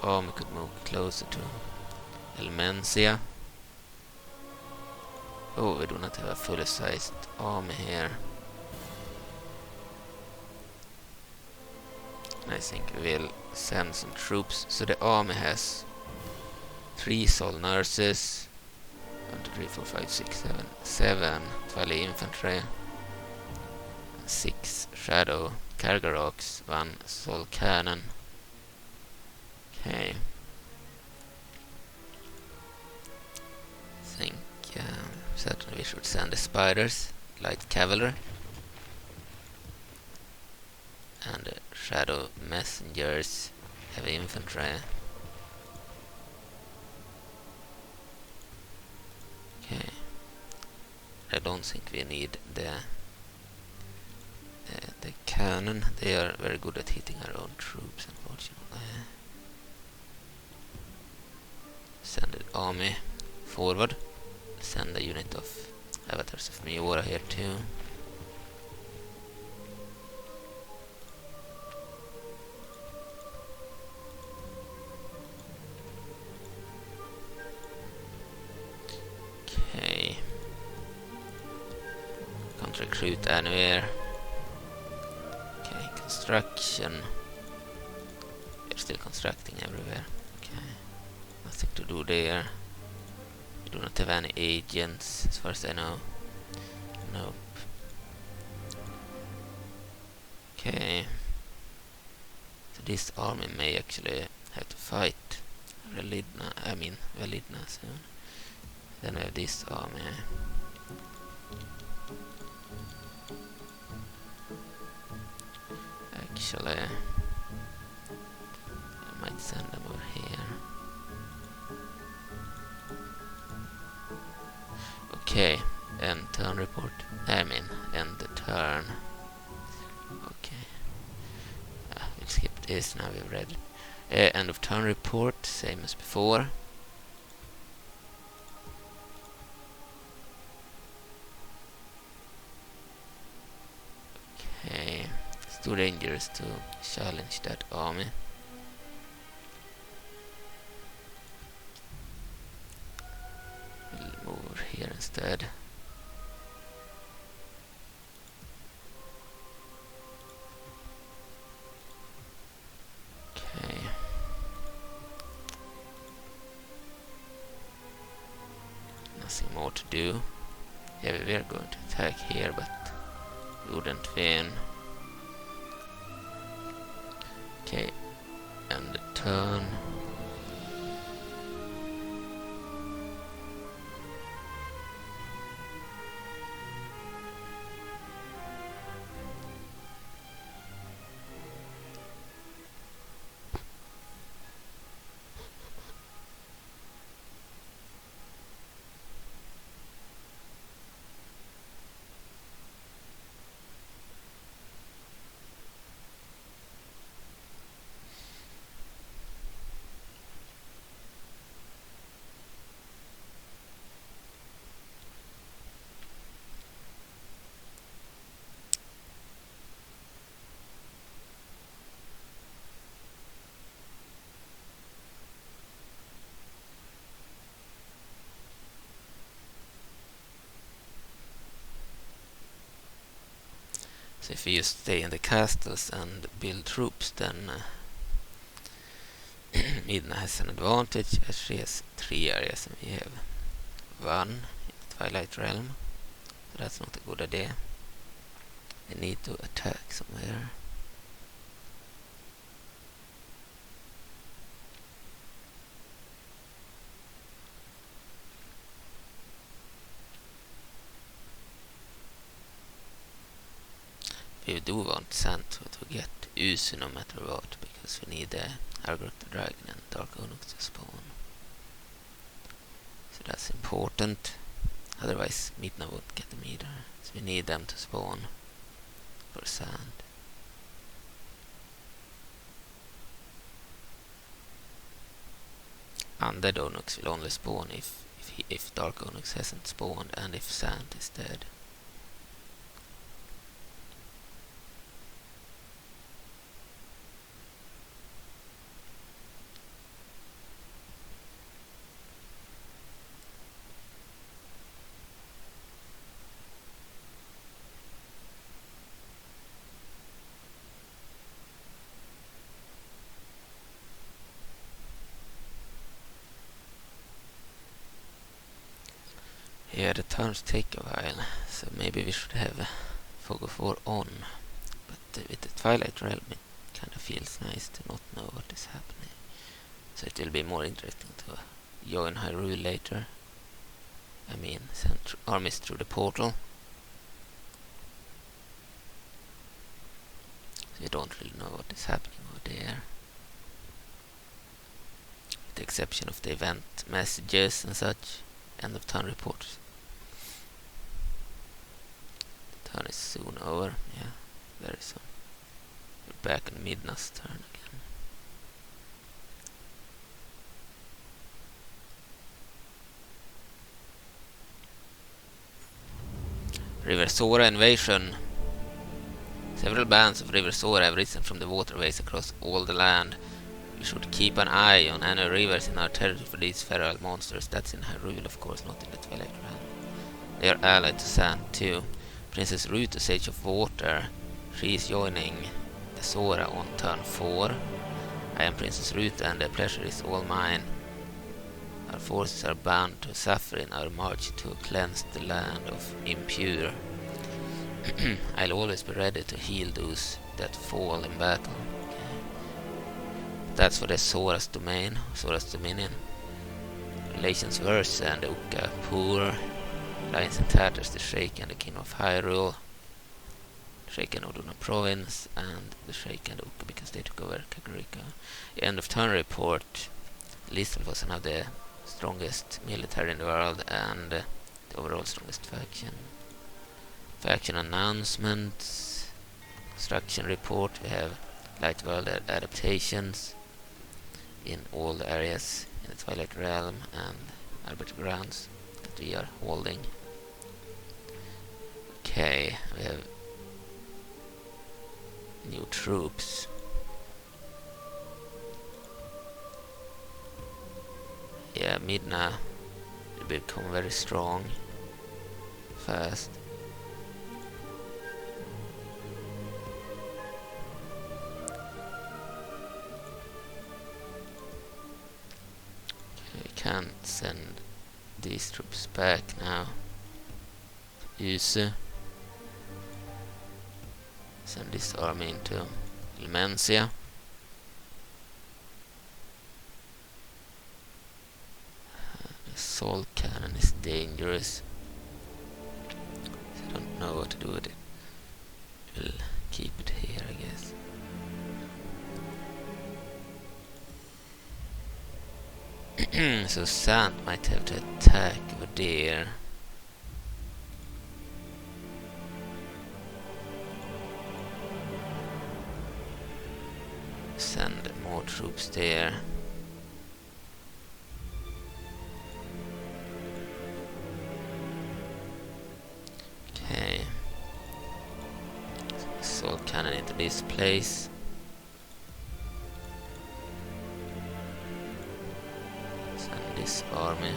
We could move closer to Elmencia. Oh, we do not have a fully sized army here. I think we will send some troops. So the army has 3 soul nurses, 1, 2, 3, 4, 5, 6, 7, 7 Twilight infantry, 6 shadow Kargaroks, 1 soul cannon. Okay. I think certainly we should send the spiders, light cavalry, and the shadow messengers, heavy infantry. Okay. I don't think we need the cannon. They are very good at hitting our own troops, unfortunately. Send the army forward. Send a unit of avatars of Miura here too. Okay. Can't recruit anywhere. Okay, construction. We're still constructing everywhere. Okay. Nothing to do there. We do not have any agents, as far as I know. Nope. Okay. So this army may actually have to fight Velidna soon. Then we have this army. Actually, I might send them over here. Okay, end turn report. I mean, end the turn. Okay. We'll skip this, now we've read it. End of turn report, same as before. Okay, it's too dangerous to challenge that army. We'll move over here instead. Okay. Nothing more to do. Yeah, we are going to attack here, but we wouldn't win. Okay, and the turn. So if we just stay in the castles and build troops, then Midna has an advantage as she has 3 areas and we have 1 in the Twilight Realm. So that's not a good idea. We need to attack somewhere. We do want Zant to get Usu no matter what, because we need Hyrule the Dragon and Dark Onyx to spawn. So that's important. Otherwise Midna won't get them either. So we need them to spawn for Zant. Undead Onyx will only spawn if Dark Onyx hasn't spawned and if Zant is dead. Yeah, the turns take a while, so maybe we should have Fog of War on. But with the Twilight Realm it kind of feels nice to not know what is happening. So it will be more interesting to join Hyrule later. I mean, send armies through the portal. So you don't really know what is happening over there. With the exception of the event messages and such. End of turn reports. The turn is soon over. Yeah, very soon. We're back in Midna's turn again. River Sora invasion. Several bands of River Sora have risen from the waterways across all the land. We should keep an eye on any rivers in our territory for these feral monsters. That's in Hyrule, of course, not in the Twilight Realm. They are allied to Zant too. Princess Ruth, the Sage of Water. She is joining the Sora on turn 4. I am Princess Ruth and the pleasure is all mine. Our forces are bound to suffer in our march to cleanse the land of impure. I'll always be ready to heal those that fall in battle. Okay. That's for the Sora's domain, Sora's dominion. Relations worse and the Uka poor. Alliance in tatters, the Sheikh and the King of Hyrule. Sheikh and Oduna province, and the Sheikh and the Uka because they took over Kakariko. The end of turn report. Listel was one of the strongest military in the world and the overall strongest faction. Faction announcements. Construction report. We have Light World adaptations in all the areas in the Twilight Realm and Arbiter Grounds that we are holding. Okay, we have new troops. Yeah, Midna will become very strong fast. Okay, we can't send these troops back now. Use send this army into Ilmencia. The assault cannon is dangerous. So I don't know what to do with it. We'll keep it here, I guess. So Zant might have to attack over there. Send more troops there. Okay. Assault cannon into this place. Send this army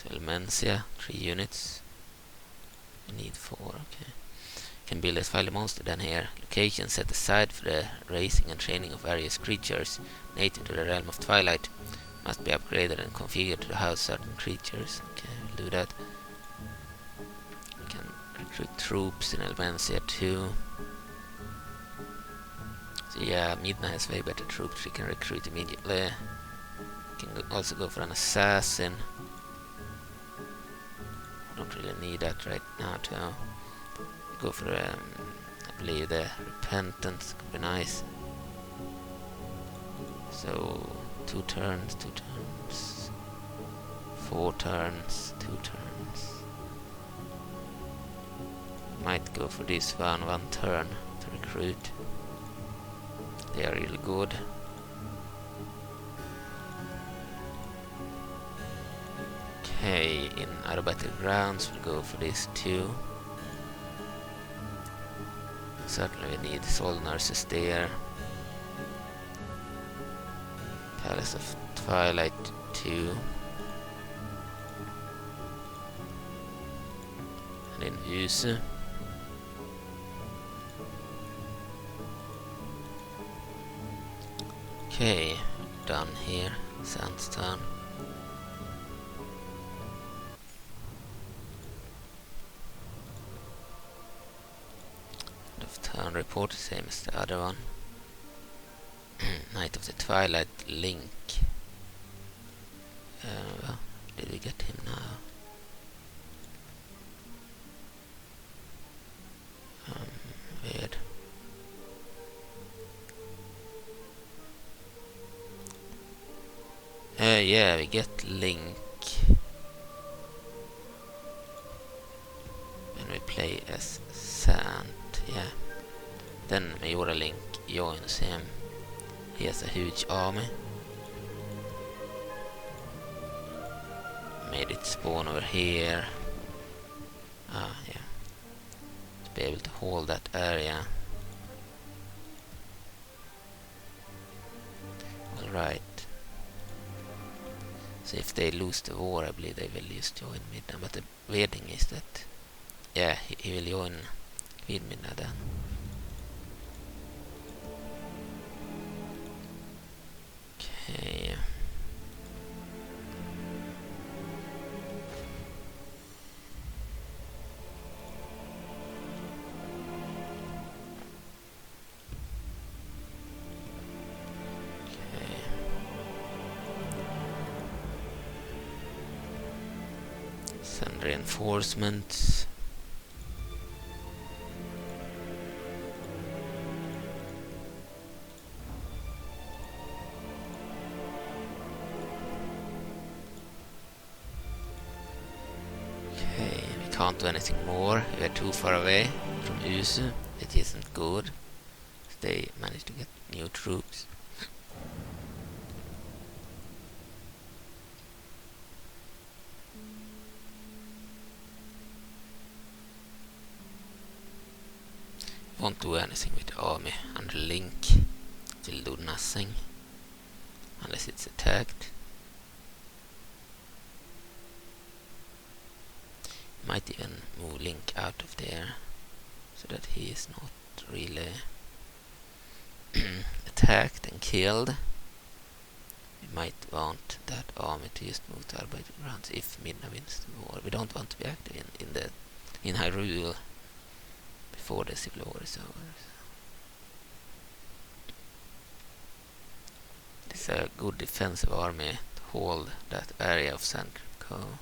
to Ilmencia, 3 units. We need 4, okay. Can build a file monster down here. Location set aside for the raising and training of various creatures native to the realm of Twilight. Must be upgraded and configured to house certain creatures. Okay, we'll do that. We can recruit troops in Ilmencia too. So yeah, Midna has way better troops we can recruit immediately. We can also go for an assassin. Don't really need that right now too. Go for I believe the repentance could be nice. So 2 turns, 4 turns, 2 turns. Might go for this one turn to recruit. They are really good. Okay, in Arbiter Grounds we'll go for this too. Certainly we need soul nurses there. Palace of Twilight 2. And in Use. Okay, done here. Sandstone. Turn report, same as the other one. Knight of the Twilight Link. Well, did we get him now? Weird. Yeah, we get Link when we play as Zant. Yeah. Then Majora Link joins him. He has a huge army. Made it spawn over here. Ah, yeah. To be able to hold that area. Alright. So if they lose the war, I believe they will just join Midna. But the weird thing is that, yeah, he will join Queen Midna then. Okay. Send reinforcements. Okay, we can't do anything more. We are too far away from Usu. It isn't good. They managed to get new troops. Won't do anything with the army under Link. It will do nothing unless it's attacked. Might even move Link out of there so that he is not really attacked and killed. We might want that army to just move to Arbiter grounds if Midna wins the war. We don't want to be active in Hyrule before the Civil War is over. It's a good defensive army to hold that area of Sand Cove.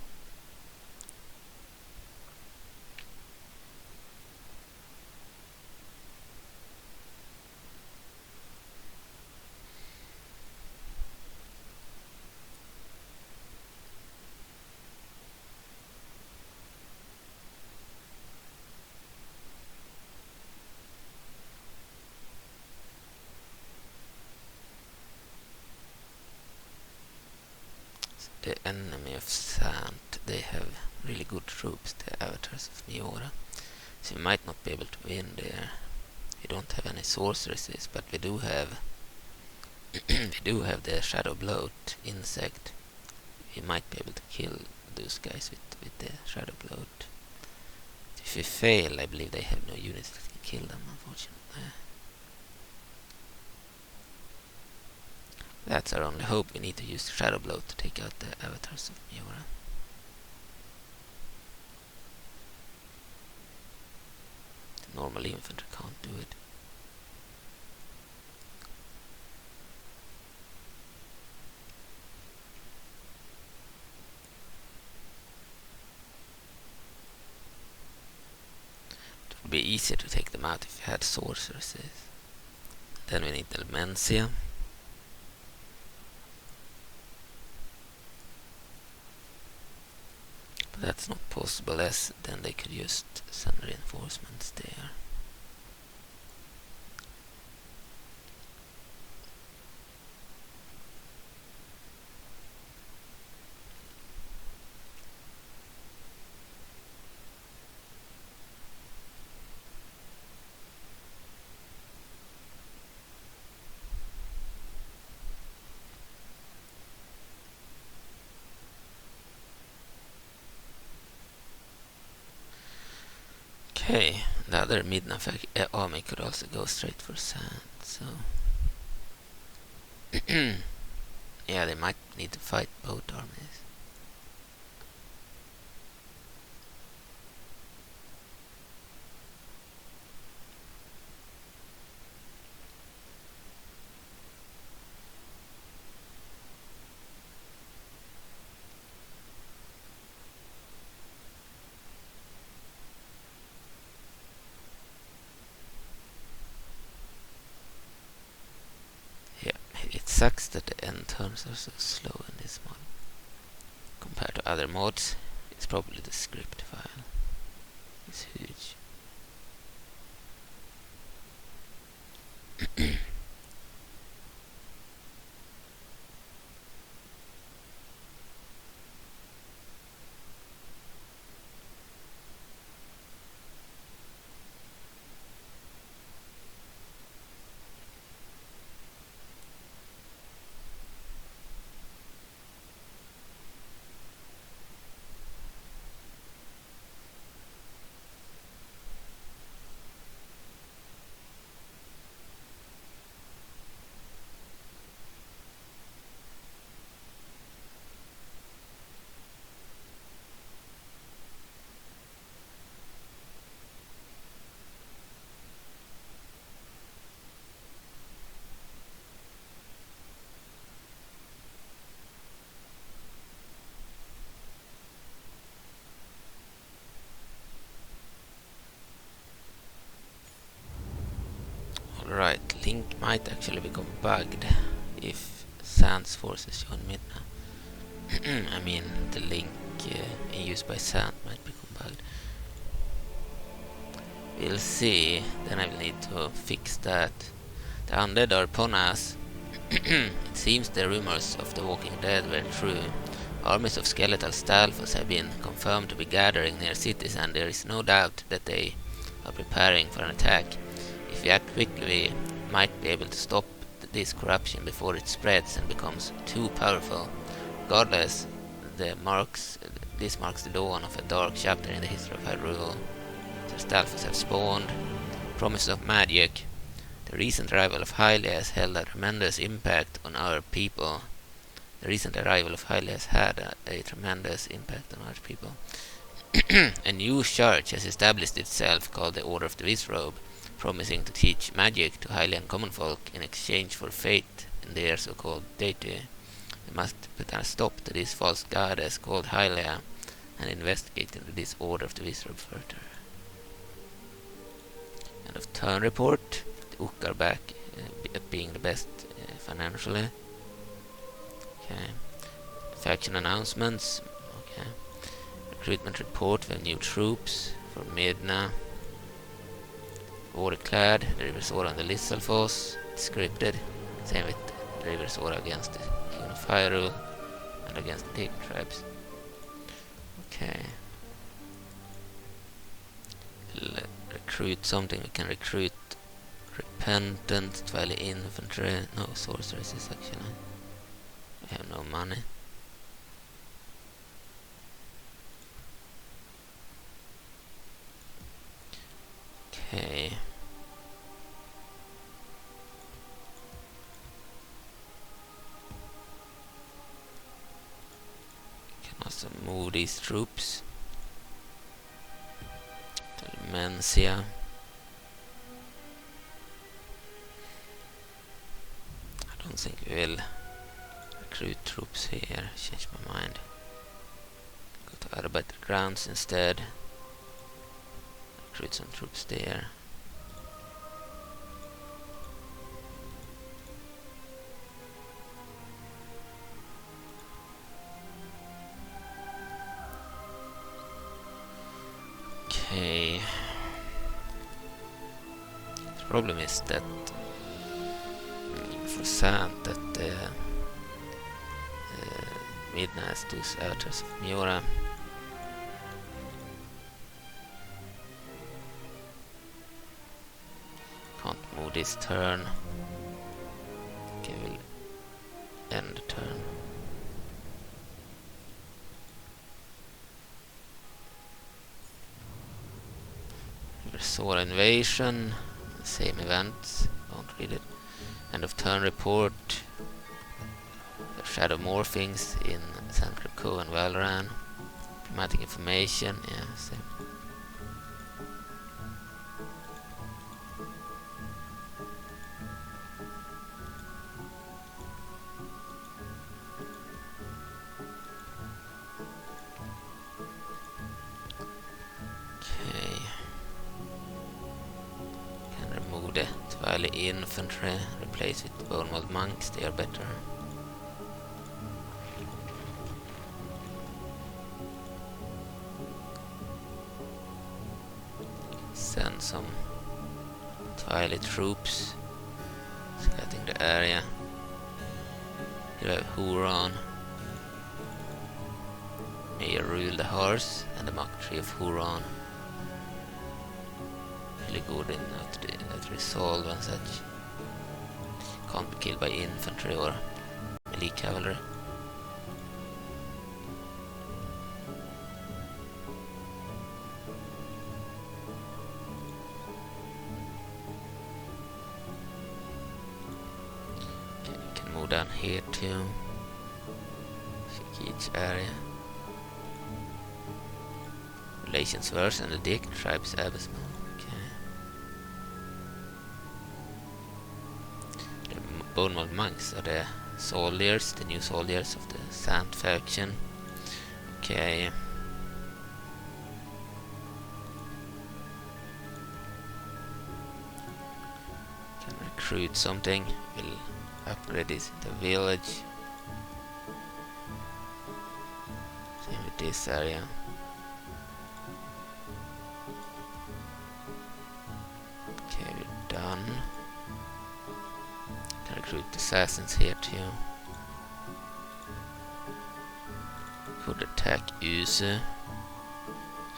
The enemy of Zant, they have really good troops, the avatars of Miura. So we might not be able to win there. We don't have any sorceresses, but we do have the Shadow Bloat insect. We might be able to kill those guys with the Shadow Bloat. If we fail, I believe they have no units that can kill them, unfortunately. That's our only hope. We need to use the Shadow Blow to take out the avatars of Miura. The normal infantry can't do it. It would be easier to take them out if we had sorceresses. Then we need Delmencia. That's not possible, as then they could just send reinforcements there. Okay, the other Midna army could also go straight for Zant, so yeah, they might need to fight both armies. It sucks that the end turns are so slow in this mod. Compared to other mods, it's probably the script file. It's huge. Right, Link might actually become bugged if Zant's forces join Midna. I mean, the Link in use by Zant might become bugged. We'll see. Then I will need to fix that. The undead are upon us. It seems the rumors of the Walking Dead were true. Armies of skeletal stalfos have been confirmed to be gathering near cities, and there is no doubt that they are preparing for an attack. If we act quickly, we might be able to stop this corruption before it spreads and becomes too powerful. Regardless, this marks the dawn of a dark chapter in the history of Hyrule. The Stalfos have spawned, promises of magic. The recent arrival of Hylia has held a tremendous impact on our people. A tremendous impact on our people. A new church has established itself called the Order of the Wizrobe, promising to teach magic to Hylian common folk in exchange for faith in their so-called deity. We must put a stop to this false goddess called Hylia and investigate into this Order of the Wizrobe further. End of turn report. The Ook are back at being the best financially. Okay. Faction announcements. Okay. Recruitment report with new troops for Midna. Clad, the River Sora on the Lissalfos, scripted. Same with the River Sora against the King of Hyrule and against the Demon Tribes. Okay. Recruit something. We can recruit Repentant, Twilight Infantry. No, Sorcerers is actually. We have no money. Okay. Can also move these troops to Mencia. I don't think we will recruit troops here. Change my mind. Go to Arbiter Grounds instead. Recruit some troops there. Okay. The problem is that for Zant that Midna has two outers of Miura. Can't move this turn. Okay, we'll end the turn. Sora invasion, same events, don't read it. End of turn report. The shadow morphings in Sancrypto and Valran. Dramatic information, yeah, same. Twilight Infantry, replace with Bone Mold Monks, they are better. Send some Twilight troops, scouting the area. Here we have Huron. May rule the horse and the Mach Tree of Huron. Really good in at resolve and such. Can't be killed by infantry or melee cavalry. Okay, we can move down here too. Check each area. Relations verse and the Dick tribes abysmal. Bone Mold Monks are the soldiers, the new soldiers of the Zant faction. Okay. Can recruit something. We'll upgrade this in the village. Same with this area. Okay, we're done. Can recruit assassins here too. Could attack Use. I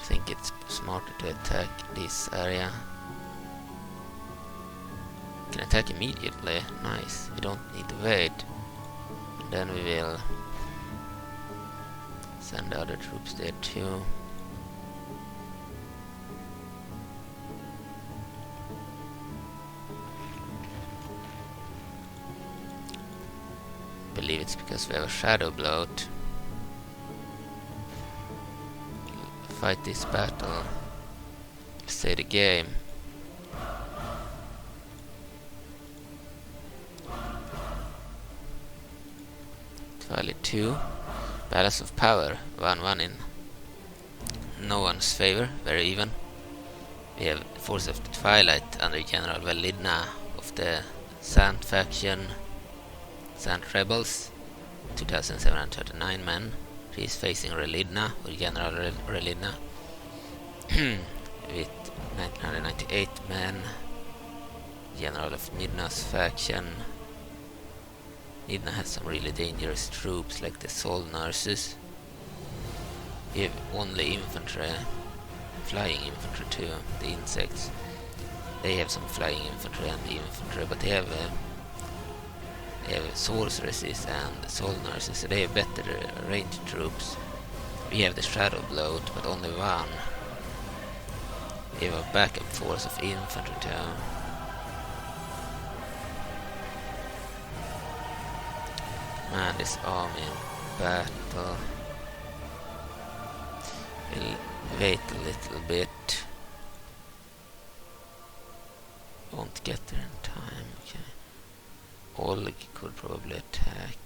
think it's smarter to attack this area. Can attack immediately. Nice. We don't need to wait. And then we will send other troops there too. I believe it's because we have a shadow bloat. We'll fight this battle. Stay the game. Twilight 2. Balance of power. 1-1 in no one's favor. Very even. We have Force of the Twilight under General Midna of the Zant faction. Zant rebels. 2,739 men. He is facing Relidna, or General Relidna. With 1998 men. General of Midna's faction. Midna has some really dangerous troops like the soul nurses. We have only infantry, flying infantry too, the insects. They have some flying infantry and the infantry, but they have sorceresses and soul nurses, so they have better ranged troops. We have the shadow bloat, but only one. We have a backup force of infantry too. Man, this army in battle. We'll wait a little bit. Won't get there in time. Okay. Oleg could probably attack.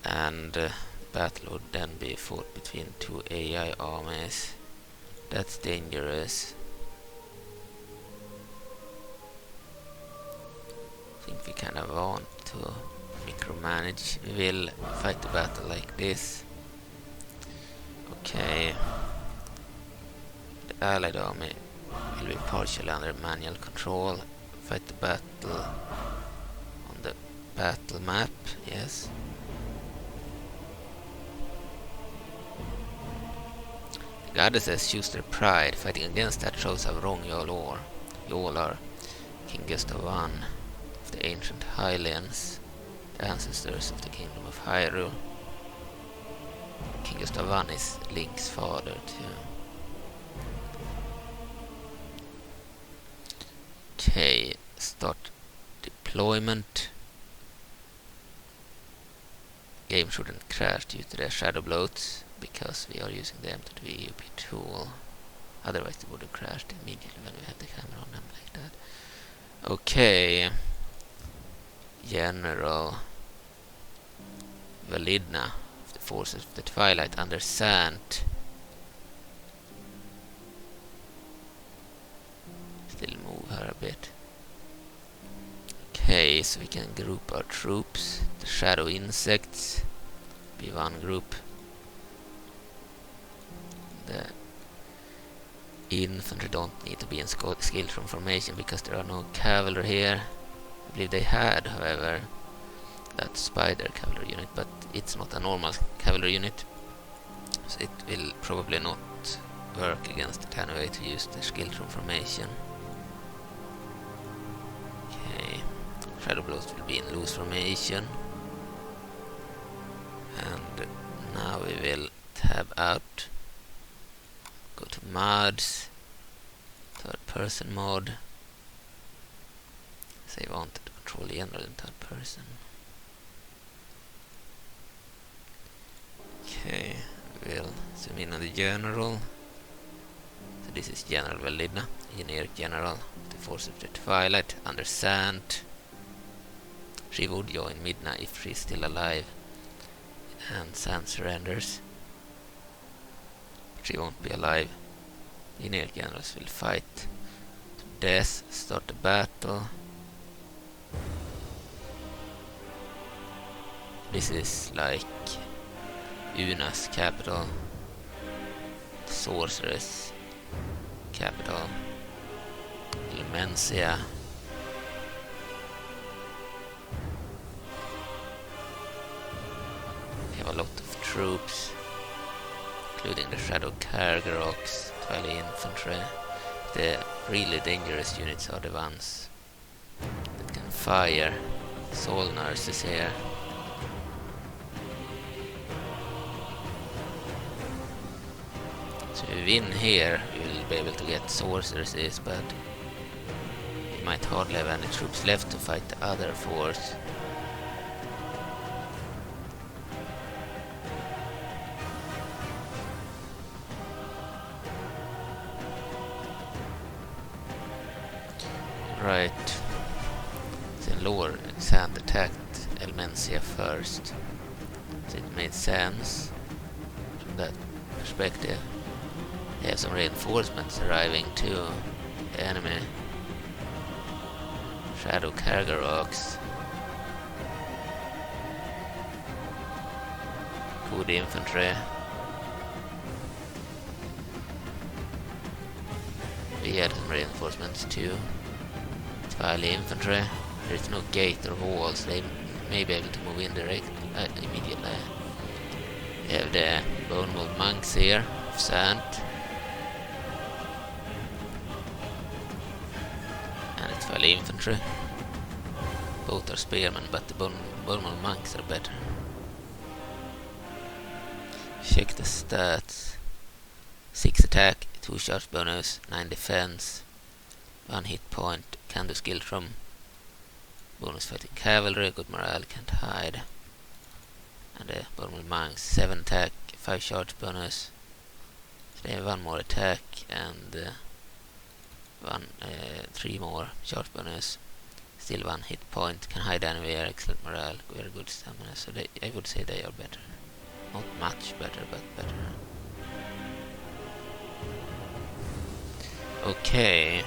And battle would then be fought between two AI armies. That's dangerous. I think we kind of want to micromanage. We will fight the battle like this. Okay. The allied army will be partially under manual control. Fight the battle on the battle map, yes. The goddesses choose their pride. Fighting against that shows how wrong you all are. You all are. King Gustav I of the ancient Highlands, the ancestors of the kingdom of Hyrule. King Gustav I is Link's father too. Okay, start deployment. Game shouldn't crash due to the shadow bloats, because we are using the M.VUP tool. Otherwise it would have crashed immediately when we had the camera on them like that. Okay. General Validna of the forces of the Twilight under Zant. Still move her a bit. Okay, so we can group our troops. The shadow insects be one group. The infantry don't need to be in skill transformation because there are no cavalry here. I believe they had, however, that spider cavalry unit, but it's not a normal cavalry unit, so it will probably not work against it anyway to use the skill transformation. Okay, shadow blows will be in loose formation, and now we will tab out. Go to mods, third person mode. Say I wanted to control the general in third person. Okay, we'll zoom in on the general. So this is General Validna, generic general of the force of the Twilight under Zant. She would join Midna if she's still alive. and Zant surrenders. But she won't be alive. The Lineal generals will fight to death, start the battle. This is like Una's capital, the sorceress capital, Ilmencia. We have a lot of troops, including the Shadow Kargaroks, Twilight infantry. The really dangerous units are the ones that can fire. Soul nurses here. So if we win here, we will be able to get sorceresses, but we might hardly have any troops left to fight the other force. Right. Then Lord Zant attacked Ilmencia first, so it made sense from that perspective. They have some reinforcements arriving too. The enemy Shadow Kargaroks, good infantry. We had some reinforcements too. Twilight infantry. There is no gate or walls. They may be able to move in immediately. We have the Bone Mold monks here of Zant. And the Twilight infantry. Both are spearmen, but the Bone Mold monks are better. Check the stats. 6 attack, 2 charge bonus, 9 defense, 1 hit point, can do skill from bonus fighting cavalry, good morale, can't hide. And the Bormal monks, 7 attack, 5 charge bonus. So they have 1 more attack and 3 more charge bonus. Still 1 hit point, can hide anywhere, excellent morale, very good stamina. So I would say they are better. Not much better, but better. Okay.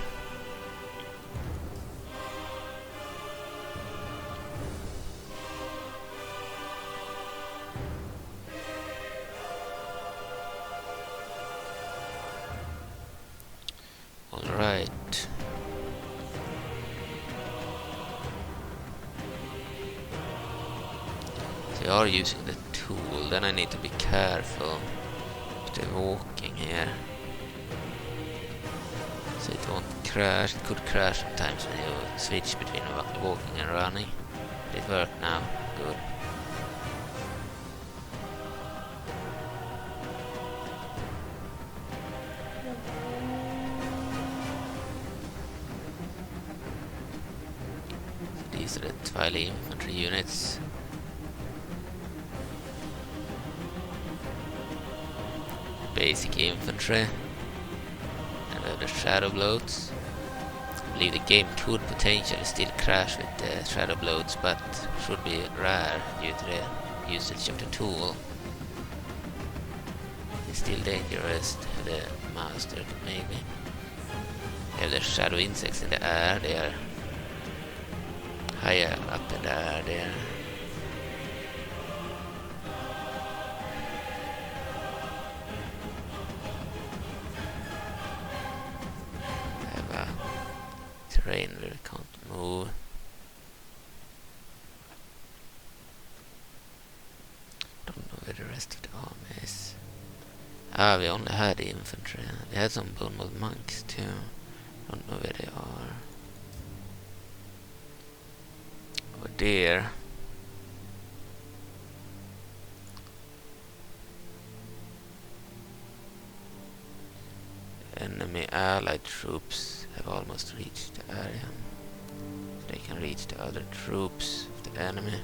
Alright. They are using the tool, then I need to be careful with the walking here. So it won't crash. It could crash sometimes when you switch between walking and running. It worked now. Good. So these are the Twilight infantry units. Basic infantry. The shadow bloats. I believe the game could potentially still crash with the shadow bloats, but should be rare due to the usage of the tool. It's still dangerous to have the master, maybe. They have the shadow insects in the air, they are higher up in the air there. Terrain where we can't move. Don't know where the rest of the army is. Ah, we only had the infantry. We had some Bone Mold monks too. Don't know where they are. Oh dear. Enemy allied troops have almost reached the area. They can reach the other troops of the enemy.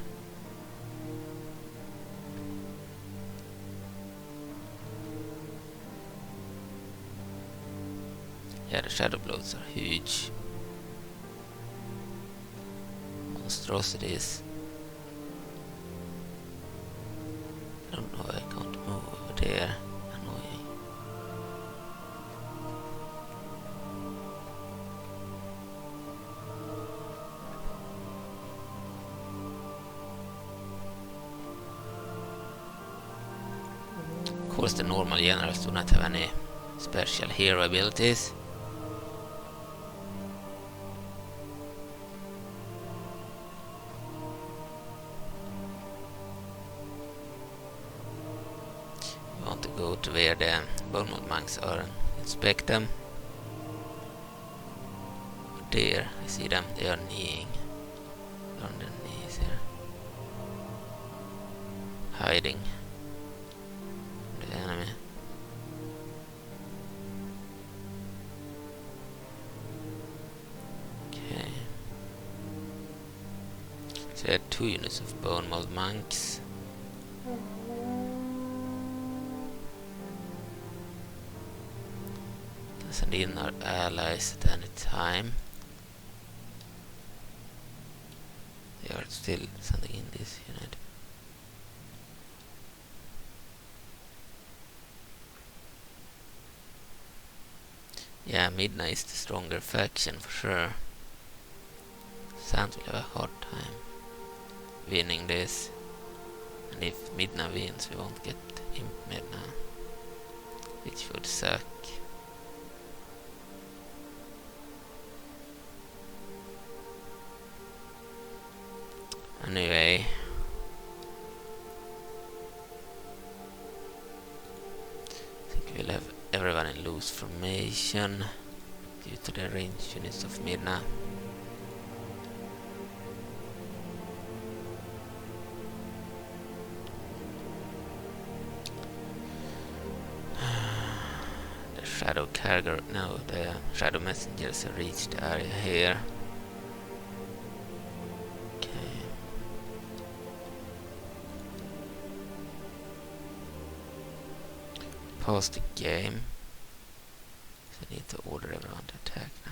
Yeah, the shadow bloats are huge. Monstrosities. course, the normal generals do not have any special hero abilities. We want to go to where the Bournemouth monks are and inspect them. There, I see them, they are kneeling on their knees here. Hiding from the enemy. Okay. So we had 2 units of bone mold monks. Can send in our allies at any time. They are still sending in this unit. Yeah, Midna is the stronger faction for sure. Zant will have a hard time winning this. And if Midna wins, we won't get Imp Midna, which would suck. Anyway, I think we'll have everyone in loose formation due to the range units of Midna. The shadow carrier, no, the shadow messengers have reached the area here. Pause the game. So I need to order everyone to attack now.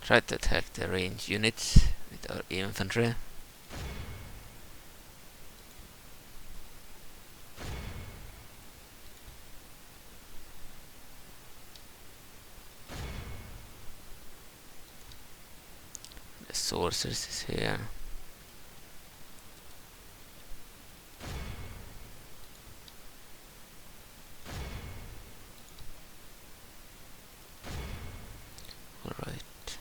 Try to attack the range units with our infantry. Sorcerers is here. All right.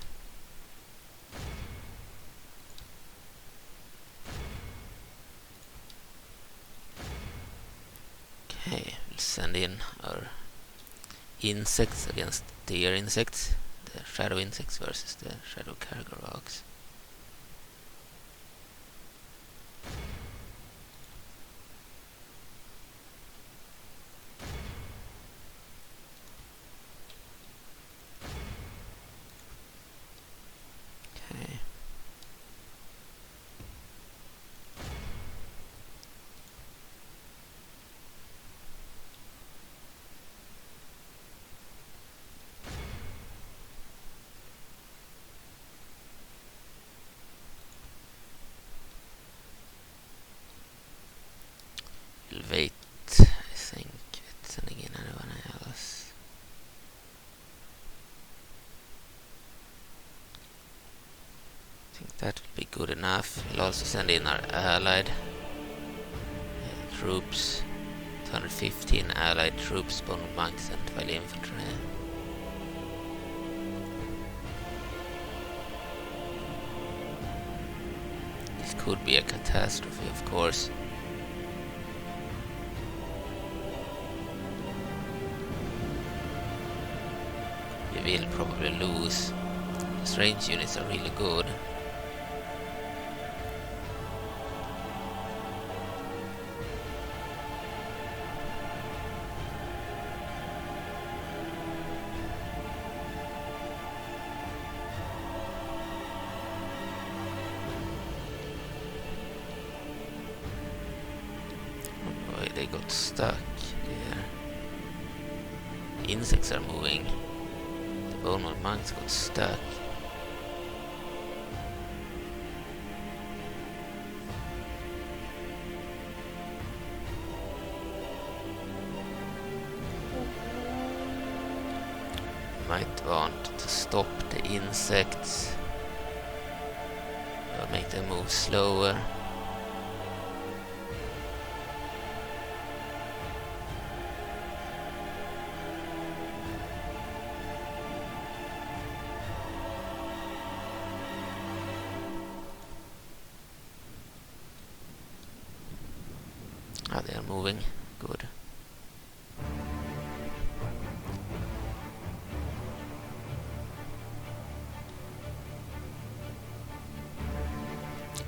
Okay, we'll send in our insects against their insects. The shadow insects versus the shadow cargo rocks. Okay. We'll wait, I think, with sending in anyone else. I think that will be good enough. We'll also send in our allied troops. 215 allied troops, bone monks and Twilight infantry. This could be a catastrophe, of course. We will probably lose. These range units are really good. Oh boy, they got stuck there. Insects are moving. All my monks got stuck. might want to stop the insects or make them move slower. Ah, they are moving. Good.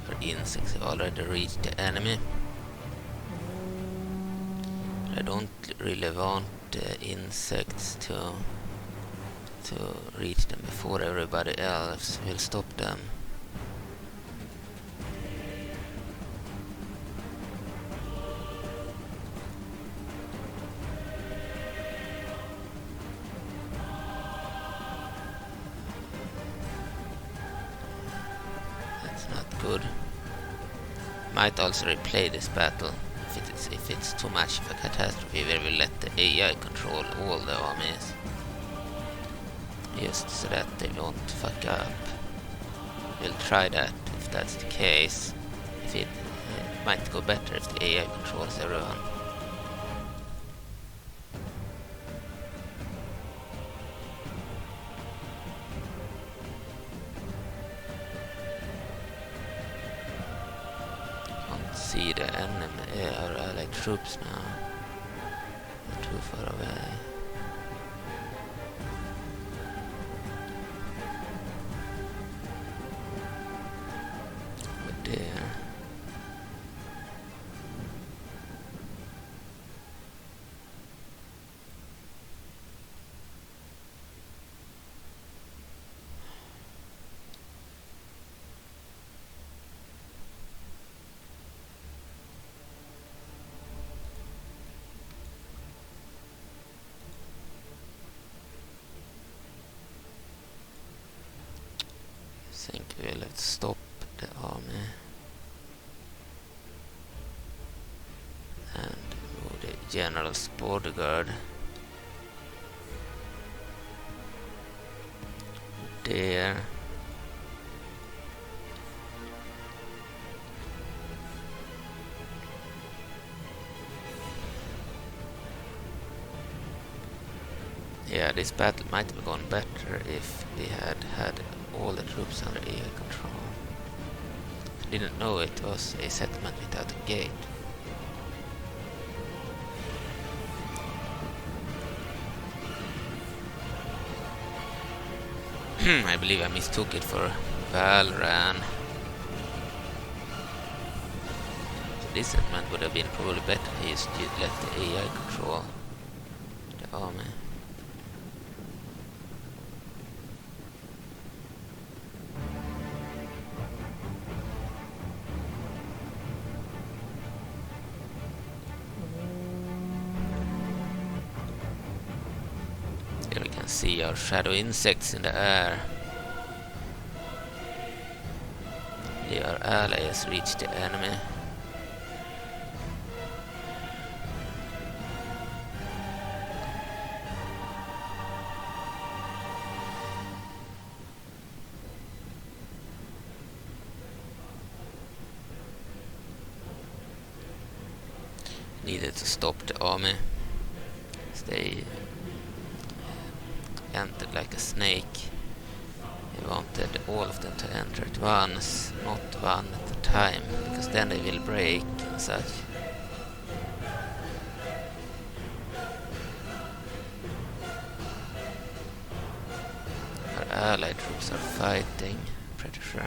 Our insects have already reached the enemy. I don't really want the insects to reach them before everybody else will stop them. Good. Might also replay this battle if it's too much of a catastrophe, where we let the AI control all the armies, just so that they won't fuck up. We'll try that if that's the case. If it might go better if the AI controls everyone. See the enemy, our allied troops now. They're too far away. Oh dear. I think we'll have to stop the army and move the general's border guard there. Yeah, this battle might have gone better if we had had all the troops under AI control. I didn't know it was a settlement without a gate. I believe I mistook it for Valran. So this settlement would have been probably better if you let the AI control the army. Here we can see our shadow insects in the air. Our ally has reached the enemy. Needed to stop the army. They entered like a snake. We wanted all of them to enter at once, not one at a time, because then they will break and such. Our allied troops are fighting, pretty sure.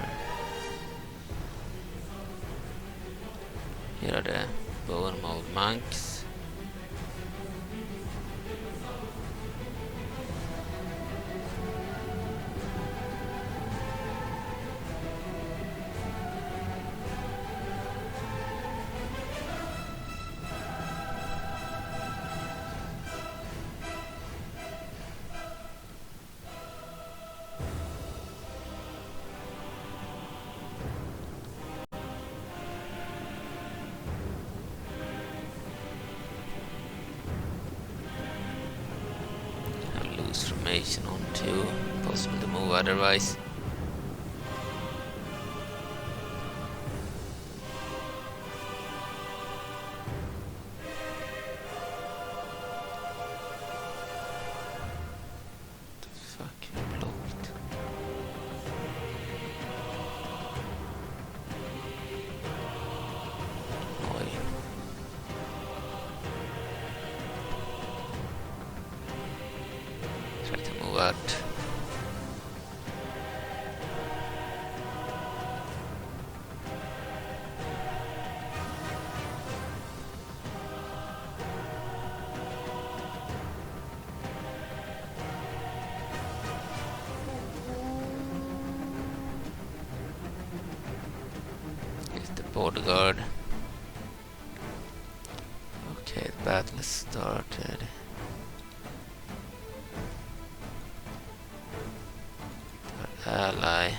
Here are the bone mold monks. too impossible to move otherwise. Fucking blocked. Oj. Try to move out. Here's the border guard. Okay, the battle has started. Our ally.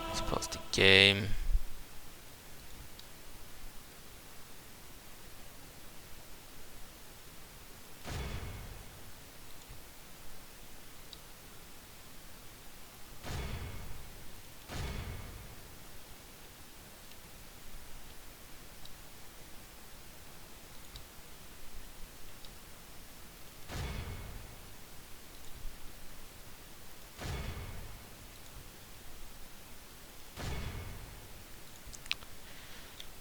Let's pause the game.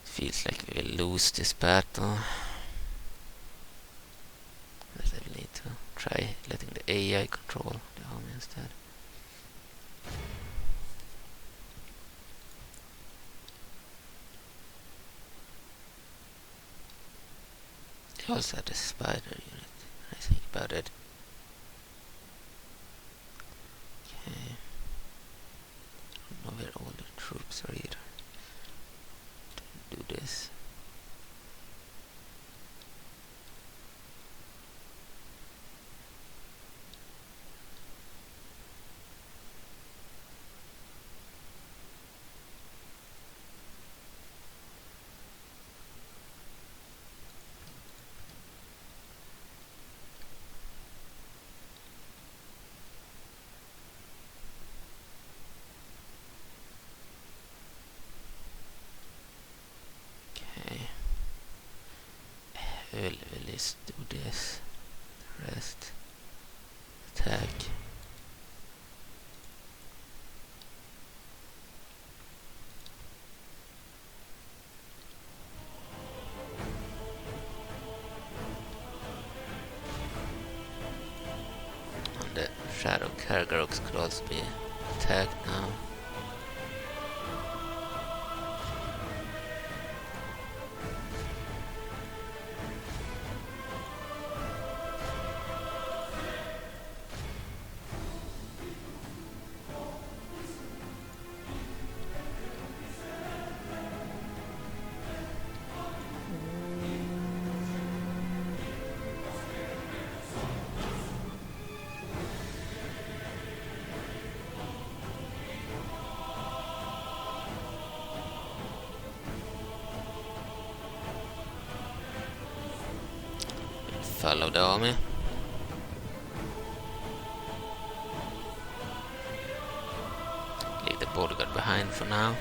Feels like we will lose this battle. But I will need to try letting the AI control the army instead. They also had a spider unit, I think about it. Okay. I don't know where all the troops are either. Do this. We'll just do this. The rest. Attack. And the Shadow Kargaroks could also be attacked now. Follow the army. Leave the border guard behind for now.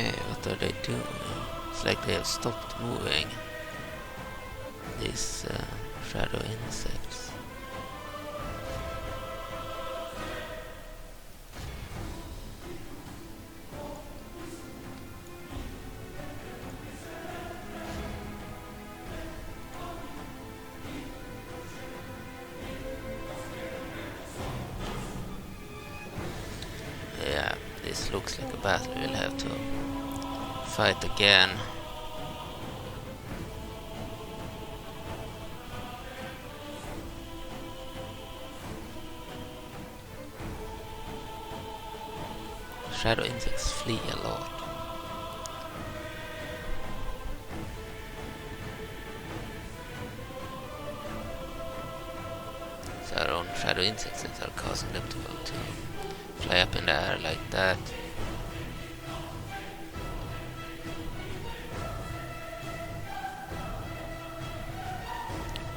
Okay, what are they doing? It's like they have stopped moving. These shadow insects. Yeah, this looks like a battle we'll have to fight again. Shadow insects flee a lot. So our own shadow insects that are causing them to fly up in the air like that.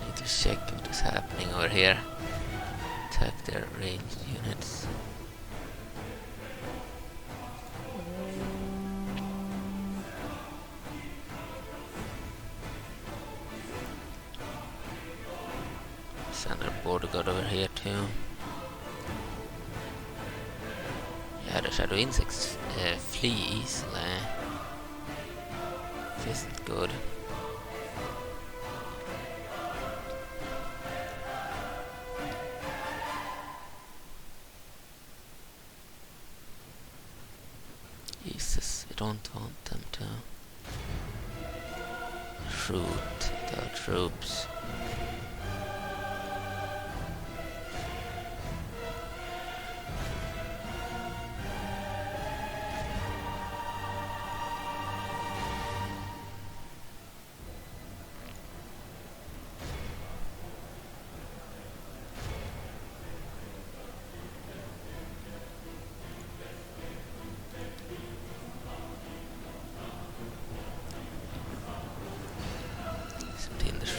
Need to check what is happening over here. Attack their ranged units. Send our border guard over here too. Yeah, the shadow insects flee easily. This isn't good. Jesus, we don't want them to shoot at our troops.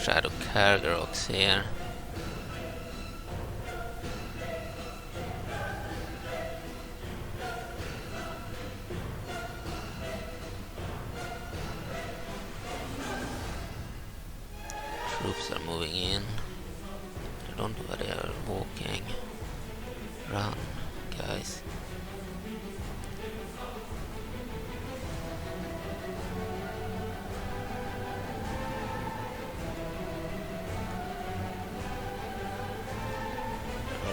Shadow Cargarox here. Troops are moving in. I don't know where they are walking. Run, guys.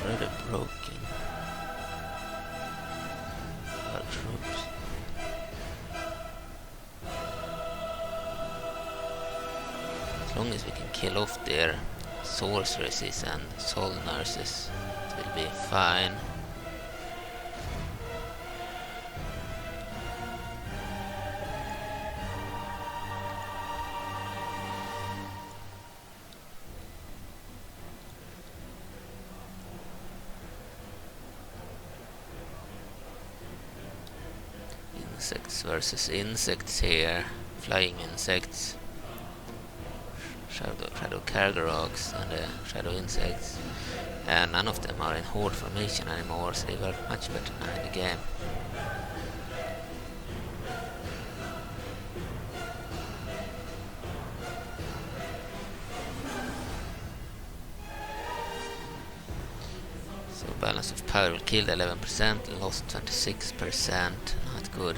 Already broken. Our troops. As long as we can kill off their sorceresses and soul nurses, it will be fine. Insects versus insects here. Flying insects. Shadow Cargarox and shadow insects. And none of them are in horde formation anymore, so they work much better now in the game. So balance of power will kill 11%, lost 26%, not good.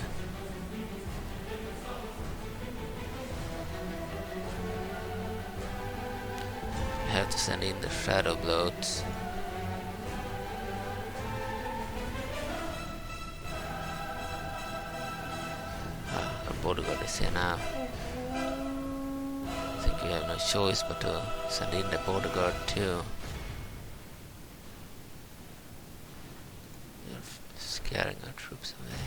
We have to send in the shadow bloats. Our bodyguard is here now. I think we have no choice but to send in the bodyguard too. We are scaring our troops away.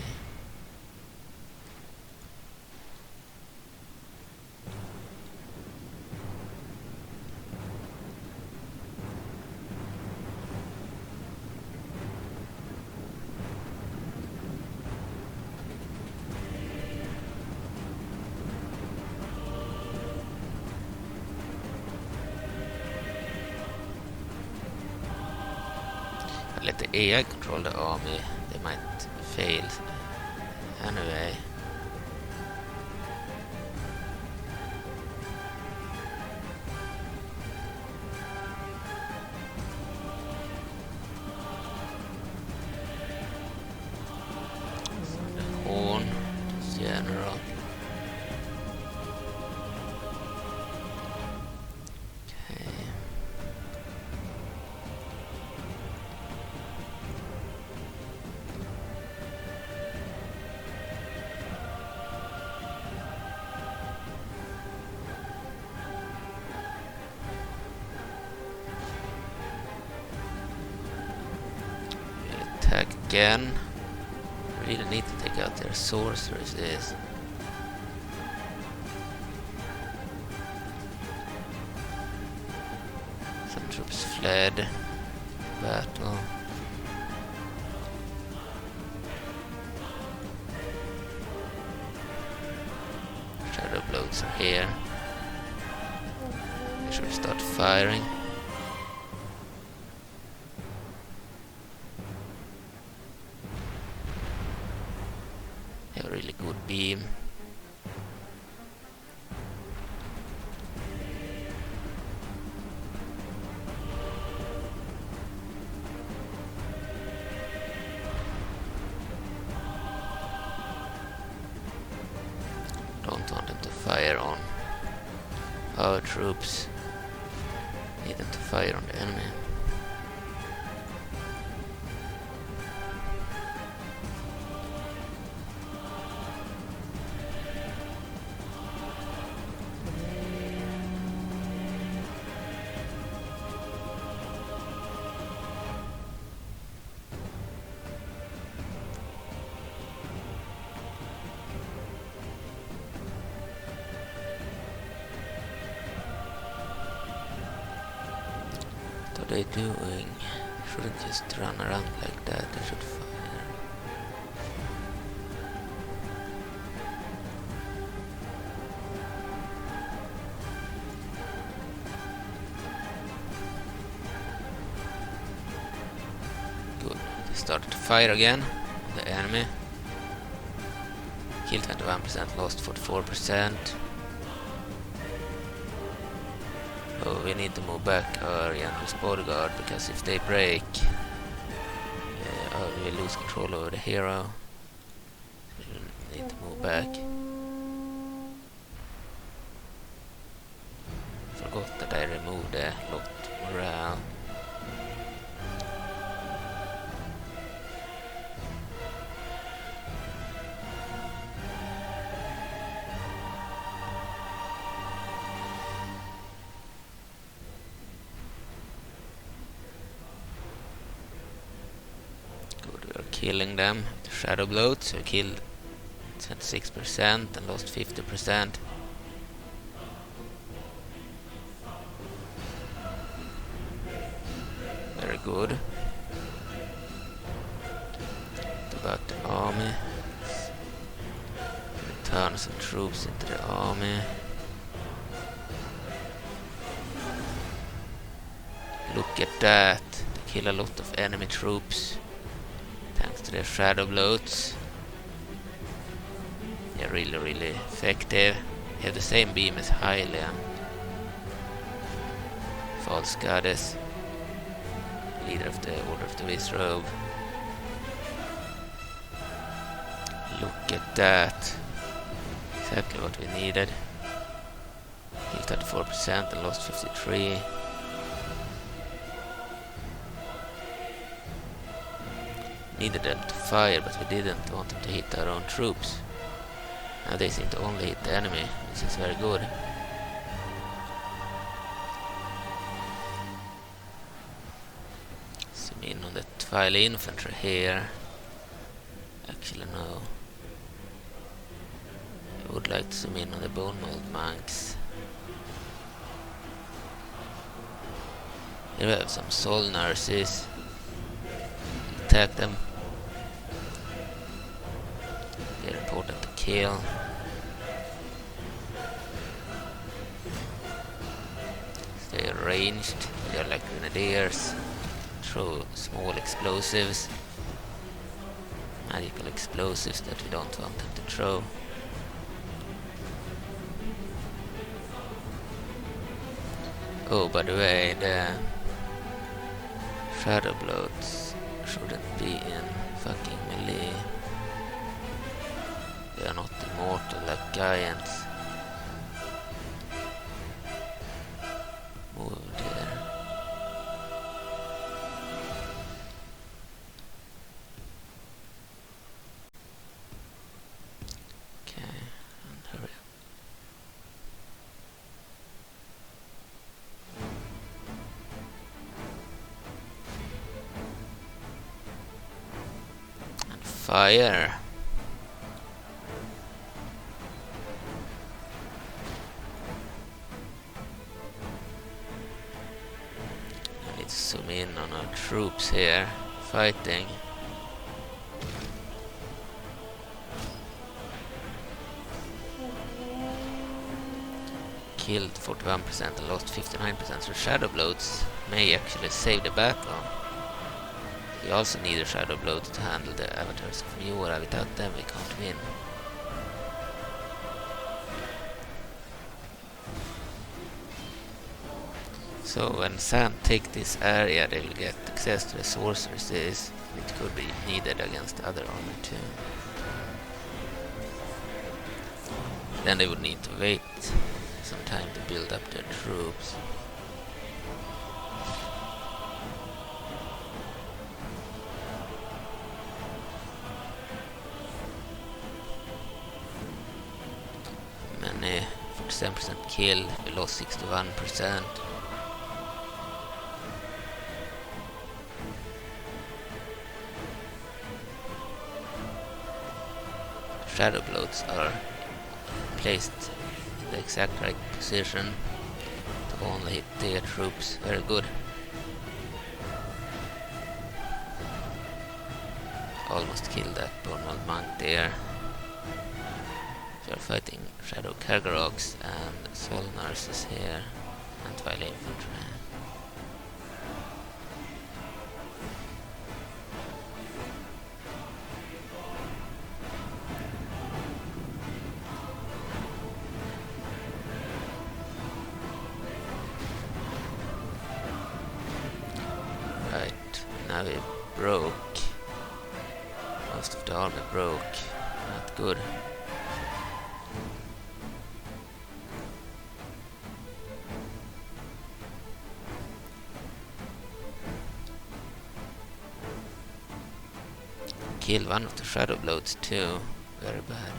Let the AI control the army, they might fail anyway. general. Okay. We'll attack again. Really need to take out their sorcerers. This. Some troops fled battle. Shadow bloats are here. I should start firing. Have a really good beam. Don't want them to fire on our troops. Need them to fire on the enemy. What are they doing? Shouldn't just run around like that. They should fire. Good. They started to fire again on the enemy. Killed 21%, lost 44%. Oh, we need to move back our general's bodyguard, because if they break, we will lose control over the hero. So we need to move back. Forgot that I removed the lot morale. Killing them with the shadow bloat, so we killed 26% and lost 50%. Very good. What about the army? Return some troops into the army. Look at that, they kill a lot of enemy troops. Thanks to their shadow bloats. They're really effective. They have the same beam as Hylian. False Goddess. Leader of the Order of the Wizrobe. Look at that. Exactly what we needed. Healed 34% and lost 53%. Needed them to fire, but we didn't want them to hit our own troops. Now they seem to only hit the enemy, which is very good. Zoom in on the Twilight infantry here. Actually no. I would like to zoom in on the bone mold monks. Here we have some soul nurses. Attack them. They're important to kill. They're ranged. They're like grenadiers. Throw small explosives. Magical explosives that we don't want them to throw. Oh, by the way, the shadow bloats shouldn't be in fucking melee. They are not immortal like giants. Move there. Okay, and hurry up. And fire. Zoom in on our troops here fighting. Killed 41% and lost 59%, so shadow blows may actually save the battle. We also need a shadow blow to handle the avatars of Miura. Without them we can't win. So when Zant take this area, they will get access to the sorceresses, which could be needed against other armor too. Then they would need to wait some time to build up their troops. Many 47% kill, we lost 61%. Shadow bloats are placed in the exact right position to only hit their troops. Very good. Almost killed that Bornwald monk there. We are fighting Shadow Kargaroks and Soul Nurses here, and Twilight Infantry. Now we broke. Most of the army broke. Not good. Kill one of the shadow bloats too. Very bad.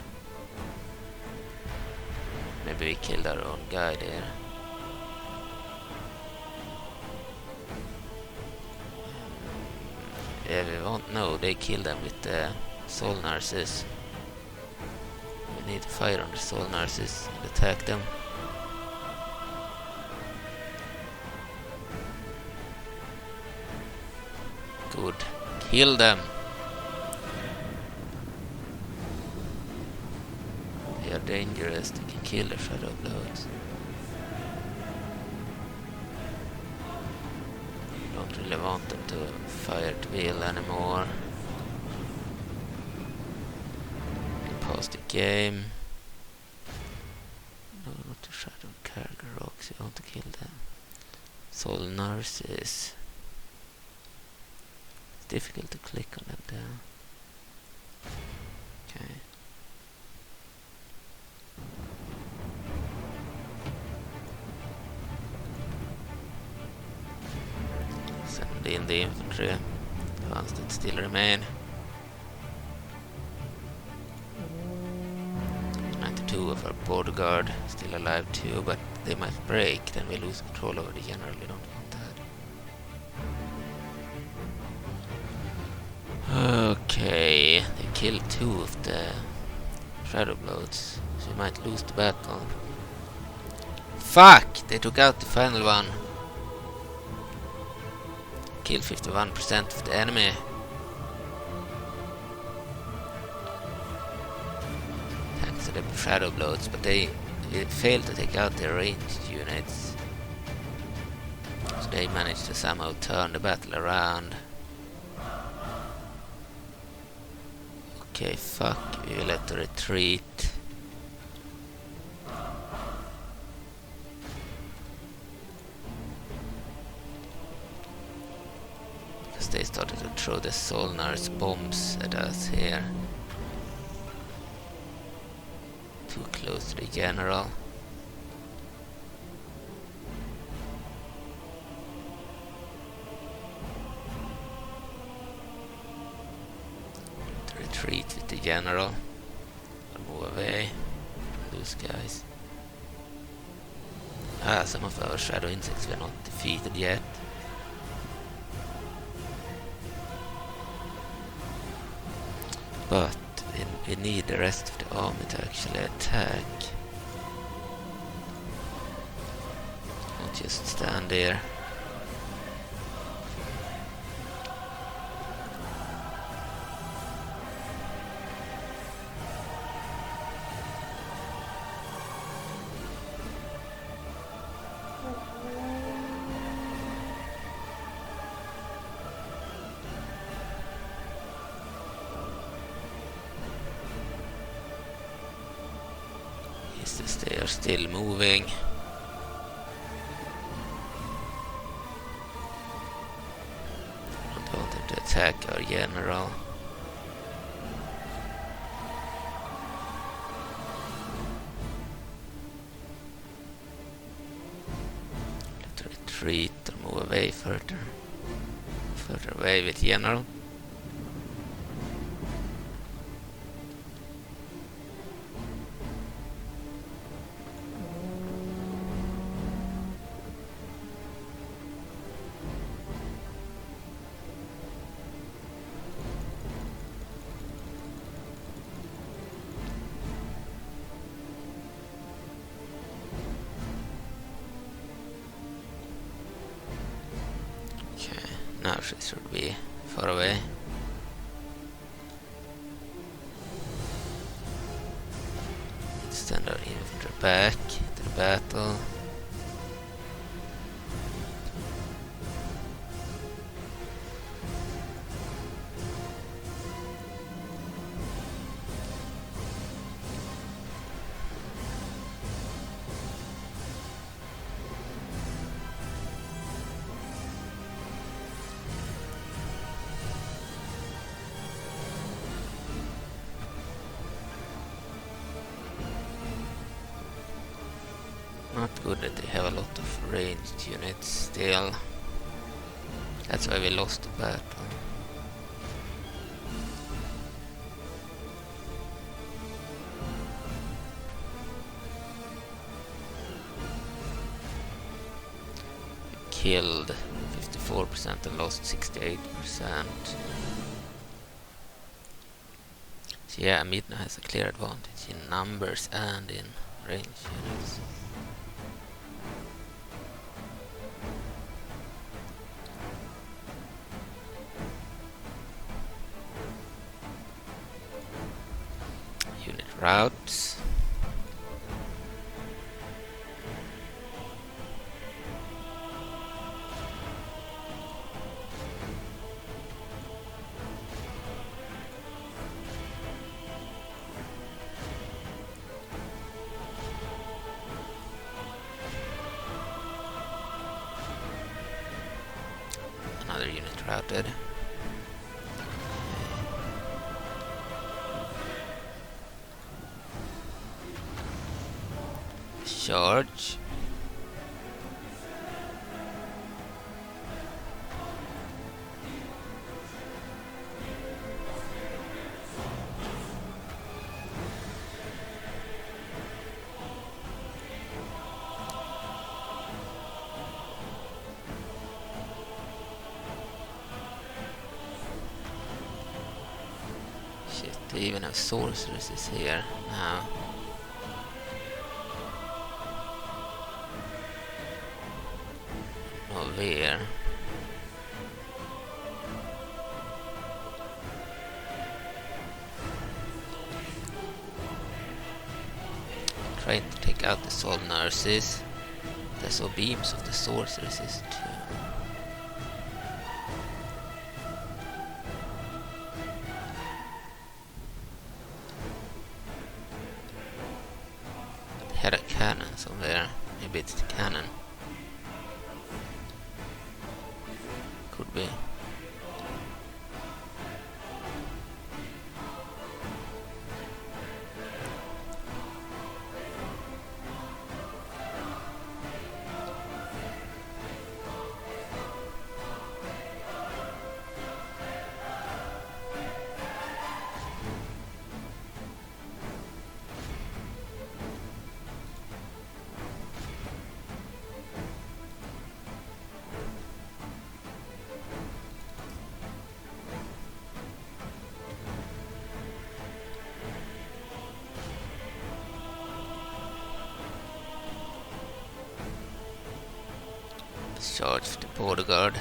Maybe we killed our own guy there. Yeah, we won't know. They killed them with the soul nurses. We need to fire on the soul nurses and attack them. Good. Kill them. They are dangerous. They can kill the shadow bloats. Don't really want them to fire at will anymore. We pause the game. No, not the shadow Kargaroks. You want to kill them. Soul nurses. It's difficult to click on them there. Okay. Send in the infantry, the ones that still remain. 92 of our border guard still alive too, but they might break, then we lose control over the general. We don't want that. Okay, they killed 2 of the shadow bloats, so we might lose the battle. Fuck! They took out the final one. Killed 51% of the enemy. Thanks to the shadow bloats, but they failed to take out their ranged units. So they managed to somehow turn the battle around. Okay, fuck, we will have to retreat. They started to throw the soul nurse bombs at us here. too close to the general. To retreat with the general. Or move away from those guys. Some of our shadow insects were not defeated yet. But we need the rest of the army to actually attack. Not just stand there. They are still moving. I don't want them to attack our general. Let's retreat or move away further away with general. Now she should be far away. Let's send our infantry back to the battle. Not good that they have a lot of ranged units still. That's why we lost the battle. We killed 54% and lost 68%. So yeah, Midna has a clear advantage in numbers and in range units. Unit routes. Another unit routed. Charge. Shit, they even have sorceresses here now. Where? Trying to take out the soul nurses. I saw beams of the sorceresses too. They had a cannon somewhere. Maybe it's the cannon. Could be. charge the border guard.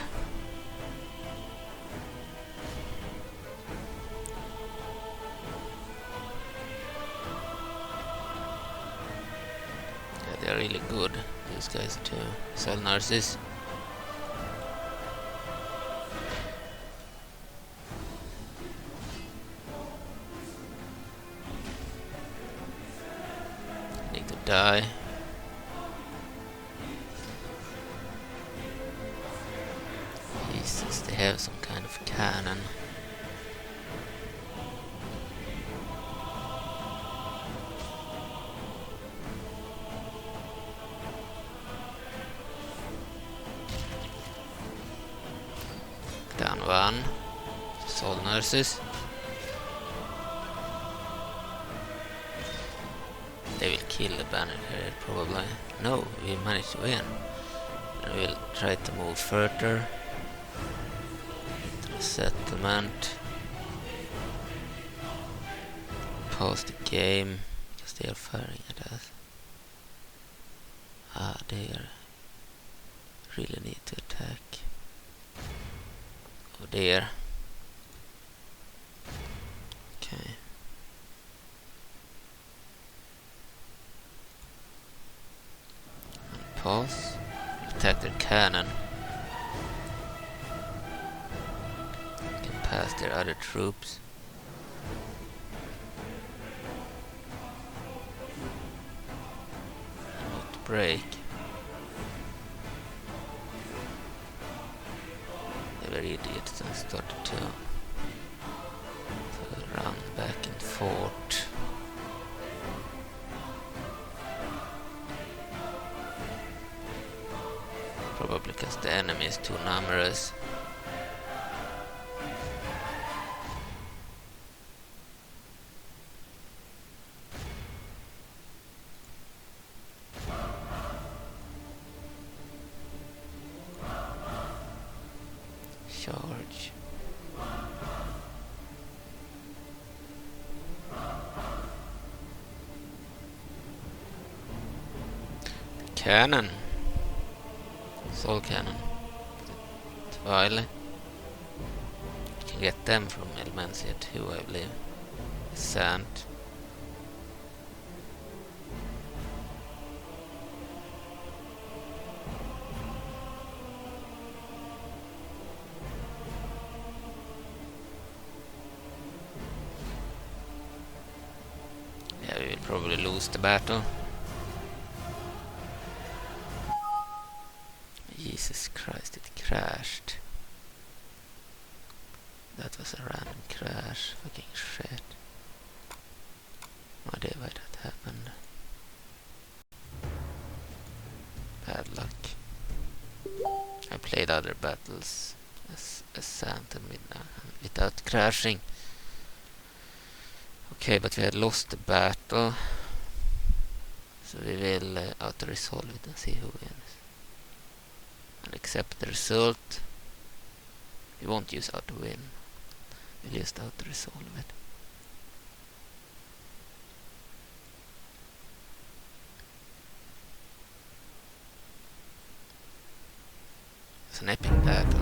Yeah, they're really good, these guys too. Cell nurses. Need to die. Jesus, they have some kind of cannon. Down one. Soul nurses. They will kill the banner here probably. No, we managed to win. And we'll try to move further to the settlement. Pause the game because they are firing at us. Ah, they are really need to attack. Oh dear. Okay. And pause. Attack their cannon. Can pass their other troops. And not break. They were idiots and started to run back and forth. Probably because the enemy is too numerous. Charge. The cannon. Soul cannon. Twilight. You can get them from Elmensia too, I believe. Zant. Yeah, we will probably lose the battle. Jesus Christ, it crashed. That was a random crash. Fucking shit. No idea why that happened. Bad luck. I played other battles as Zant and Midna without crashing. Okay, but we had lost the battle. So we will auto-resolve it and see who wins. And accept the result. We won't use auto-win. We'll just auto-resolve it. It's an epic battle.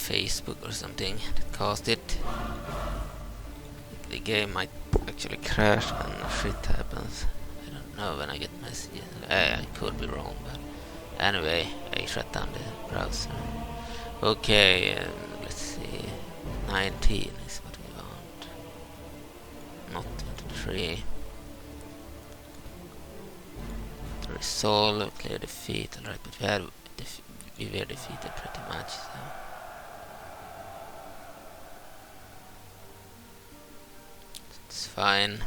Facebook or something that caused it. The game might actually crash when shit happens. I don't know when I get messages. I could be wrong, but anyway, I shut down the browser. Okay, let's see. 19 is what we want. Not 23. To resolve, clear defeat, alright, but we were defeated pretty much, so. It's fine.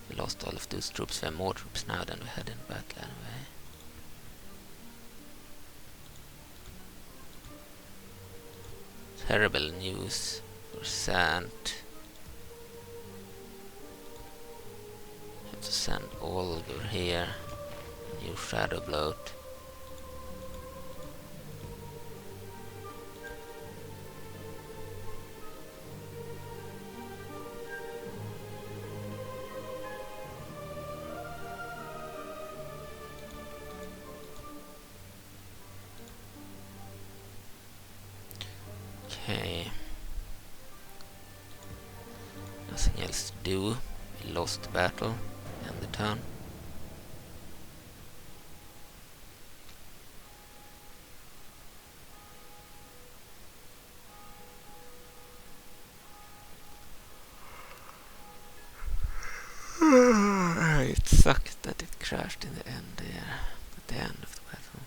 We lost all of those troops. We have more troops now than we had in the battle anyway. Terrible news for Zant. Have to send all over here. New shadow bloat. Okay. Nothing else to do. We lost the battle and the turn. It sucked that it crashed in the end there, at the end of the battle.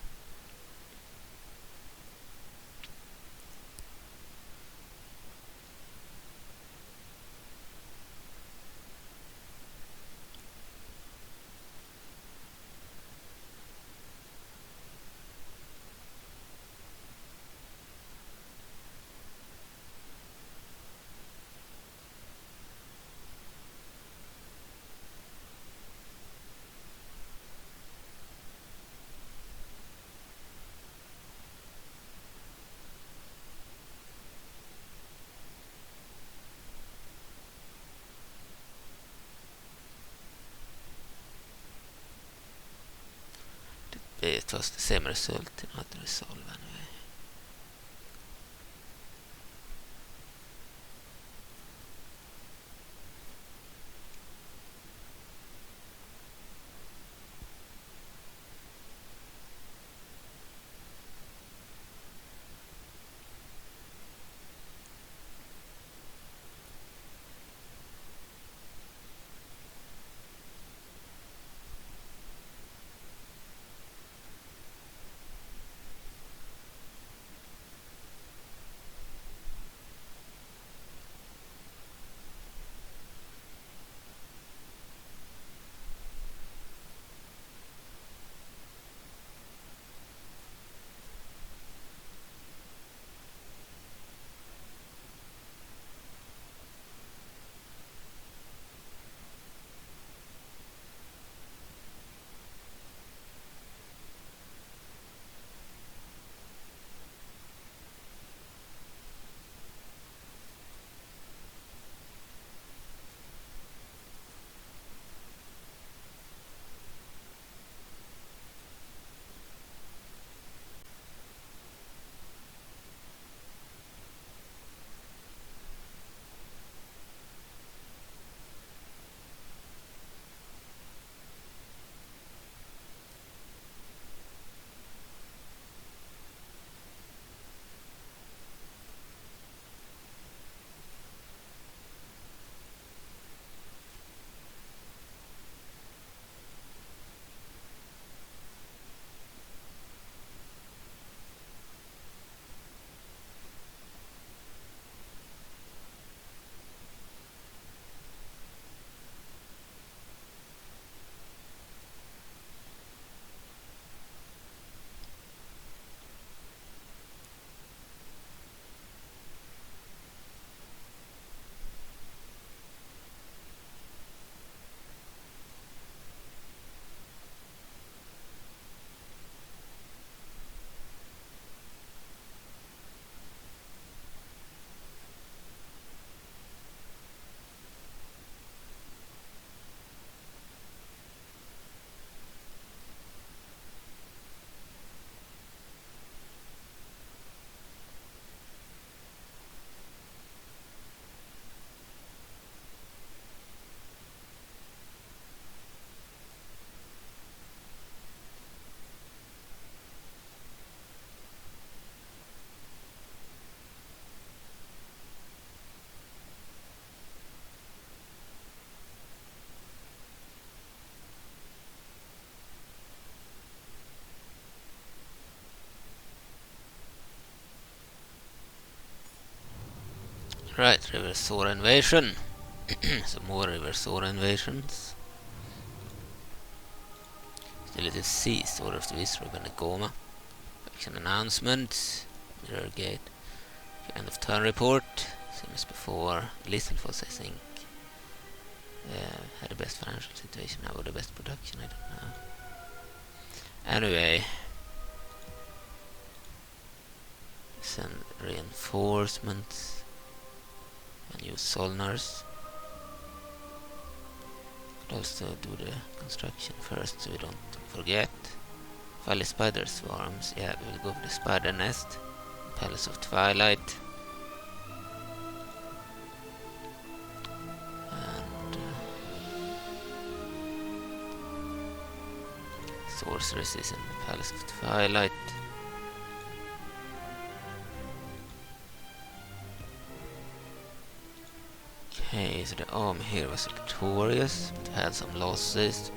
It was the same result in other resolve anyway. Right, reverse Sora invasion. Some more reverse Sora invasions. Still it is C, Sword of the Wizard of Benegoma. Faction announcements. Mirror Gate. End of turn report. Same as before. Littlefoss, I think, had the best financial situation now, or the best production, I don't know. Anyway. Send reinforcements. And use Solnars. Could also do the construction first so we don't forget. Valley Spider Swarms. Yeah, we will go for the Spider Nest. Palace of Twilight. And Sorceress is in the Palace of Twilight. Okay, so the army here was victorious, but had some losses.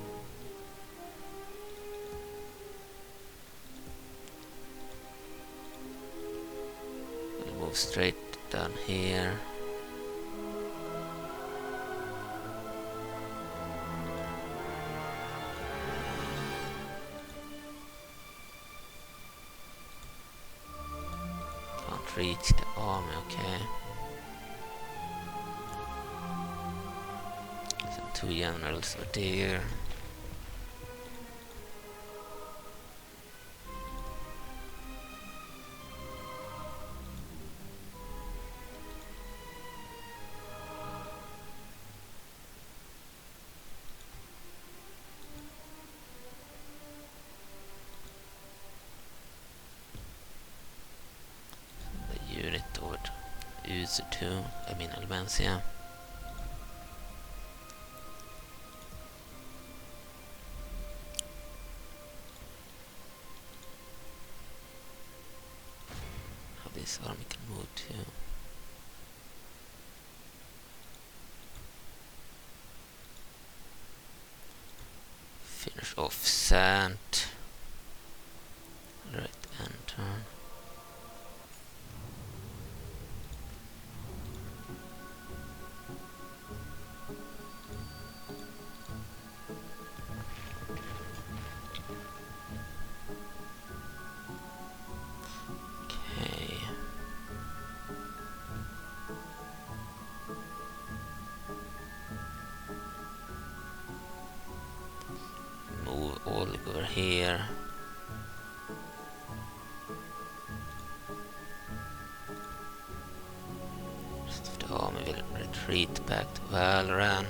We'll move straight down here. Can't reach the army, okay. Two generals are there. The unit over to Uzu2, I mean Albansia. This army can move to. Finish off Zant. Right, and turn. Over here. Rest of the army will retreat back to Valran.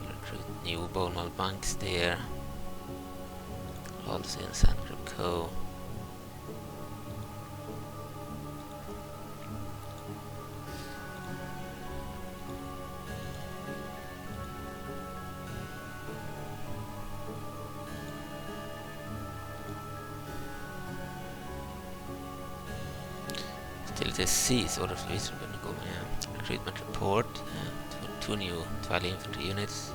Recruit new Bonal banks there. Also in Sandgrove Co. Still it is C, Sword of the Wizard of Benegoma, yeah. Recruitment report. Two new Twilight infantry units.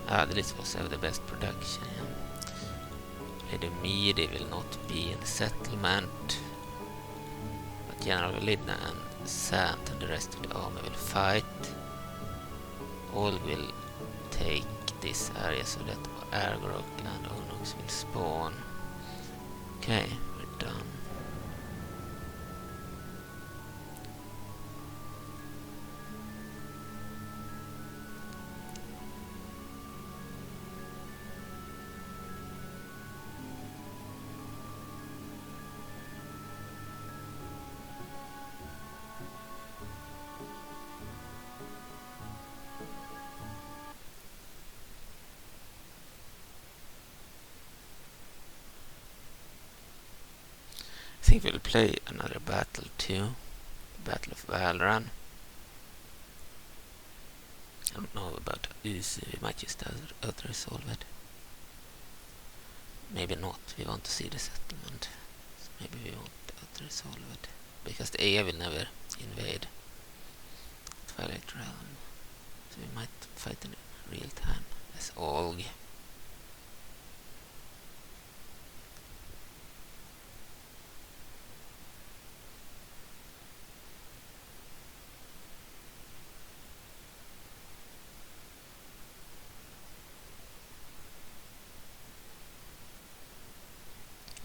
The list was have the best production, yeah. Lady Midi will not be in the settlement. But General Midna and Zant and the rest of the army will fight. All will take this area so that Argorok and Onox will spawn. Okay, we're done. I think we'll play another battle too. Battle of Valran. I don't know about this. We might just auto-resolve it. Maybe not. We want to see the settlement. So maybe we won't auto-resolve it. Because the AI will never invade Twilight Realm. So we might fight in real time as Olg.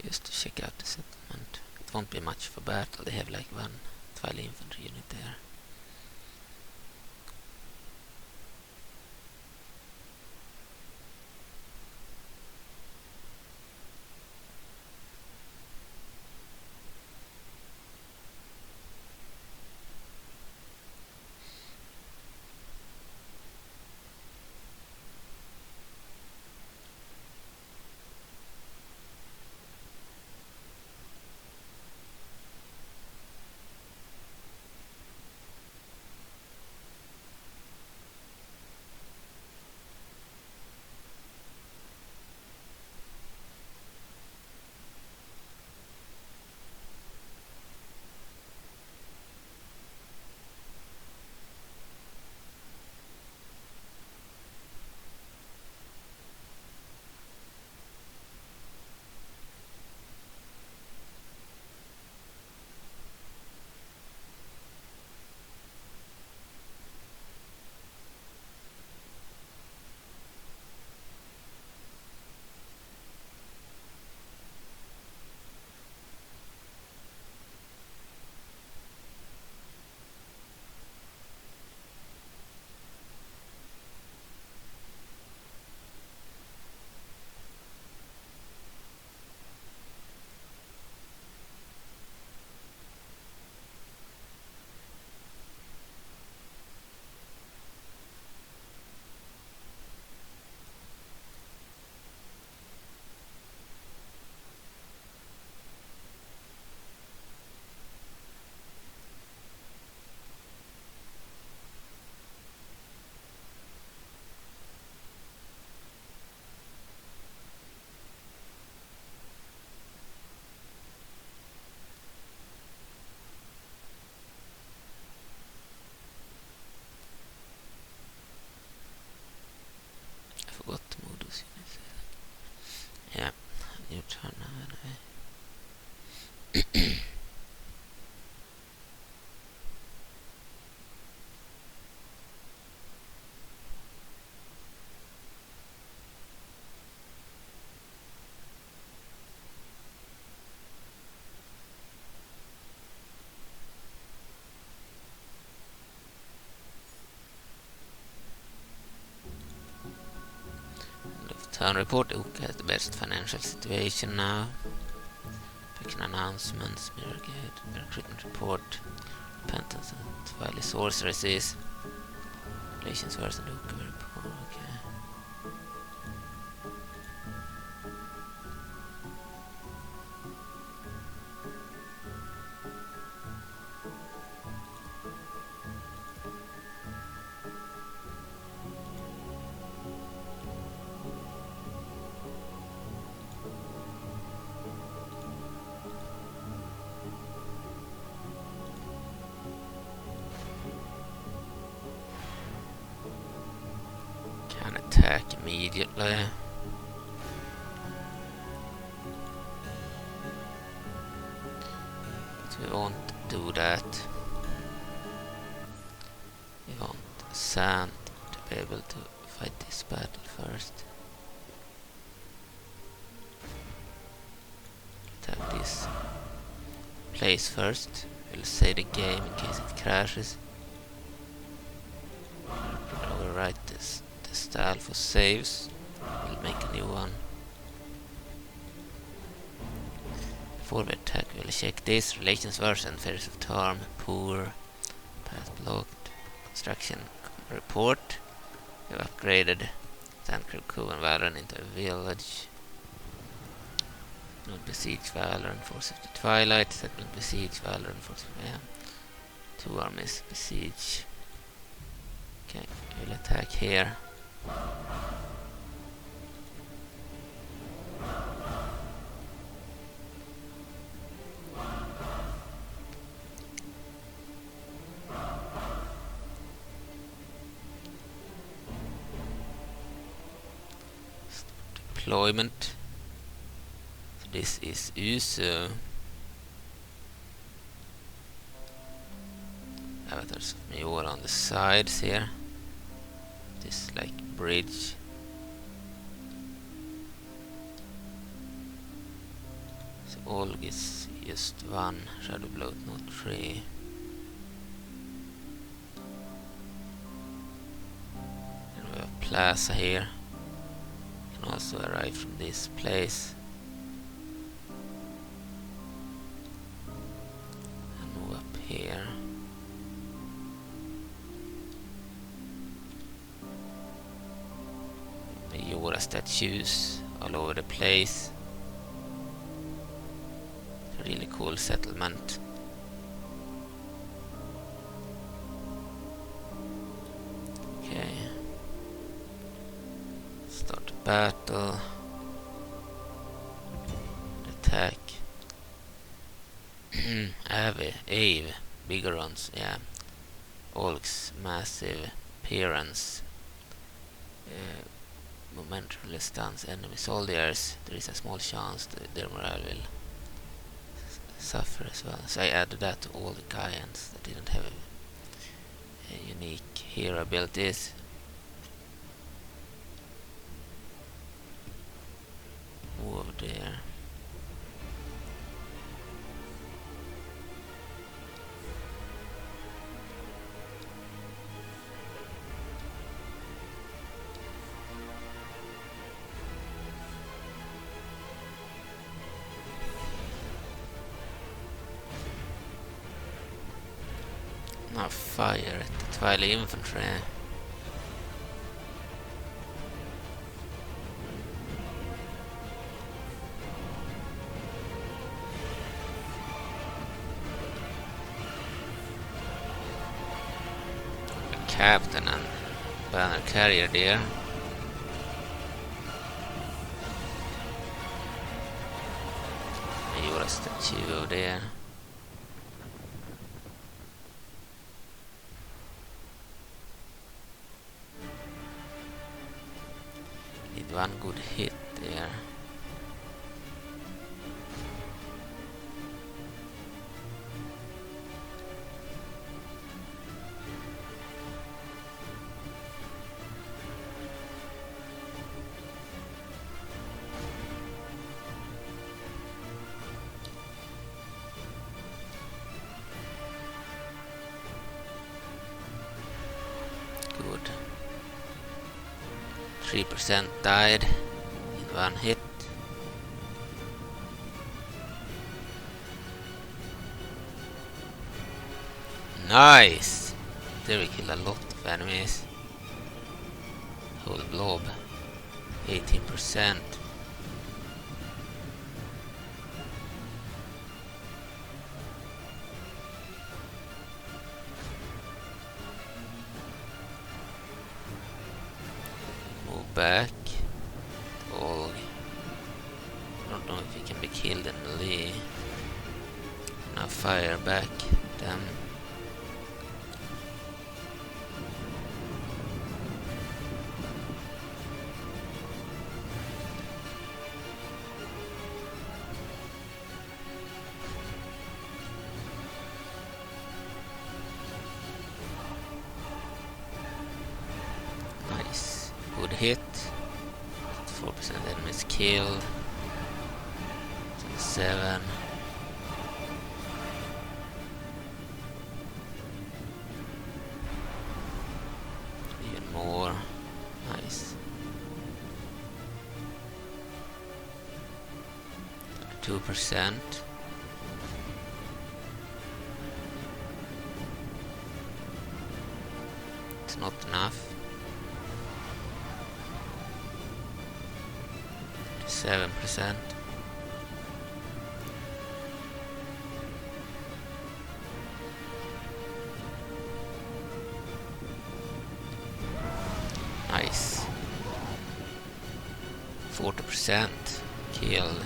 just to check out the settlement. It won't be much for battle. They have like one Twilight infantry unit there. I forgot the modus unit. Yeah, new turn now anyway. Town report. Ook has the best financial situation now. Faction announcements, mirror gate, recruitment report, repentance, and Twilight sorceresses. Relations worse than Ook report. Okay. Attack immediately. But we won't do that. We want Zant to be able to fight this battle first. Let's have this place first. We'll save the game in case it crashes. We'll overwrite this style for saves. We'll make a new one. Before we attack, we'll check this. Relations version, Fairies of Tarm, poor, path blocked, construction report. We've upgraded Sandcrew and Valorant into a village. Not besiege Valorant, forces the Twilight, settlement besiege Valorant, forces two armies besiege. Okay, we'll attack here. Deployment. So this is Uso. Avatars of Mior on the sides here. This like bridge. Olg is just 1, Shadow Bloat not 3. And we have Plaza here. You can also arrive from this place. And move up here. The Yora statues all over the place. Really cool settlement. Okay. Start the battle. Attack. Ave. Bigger ones, yeah. Olg's massive appearance. Momentarily stuns enemy soldiers. There is a small chance that their morale will suffer as well. So I added that to all the giants that didn't have a unique hero abilities. Move over there. Now fire at the Twilight infantry. A captain and banner carrier there. A Yora statue over there. One good hit there. Good. 3% died in one hit. Nice! There we kill a lot of enemies. Whole blob. 18%. Back. Olg. I don't know if he can be killed in melee. Now fire back them. Nice. Good hit. 4% enemies killed. 7. Even more. Nice. 2%. It's not enough. 7%. Nice. 40% killed.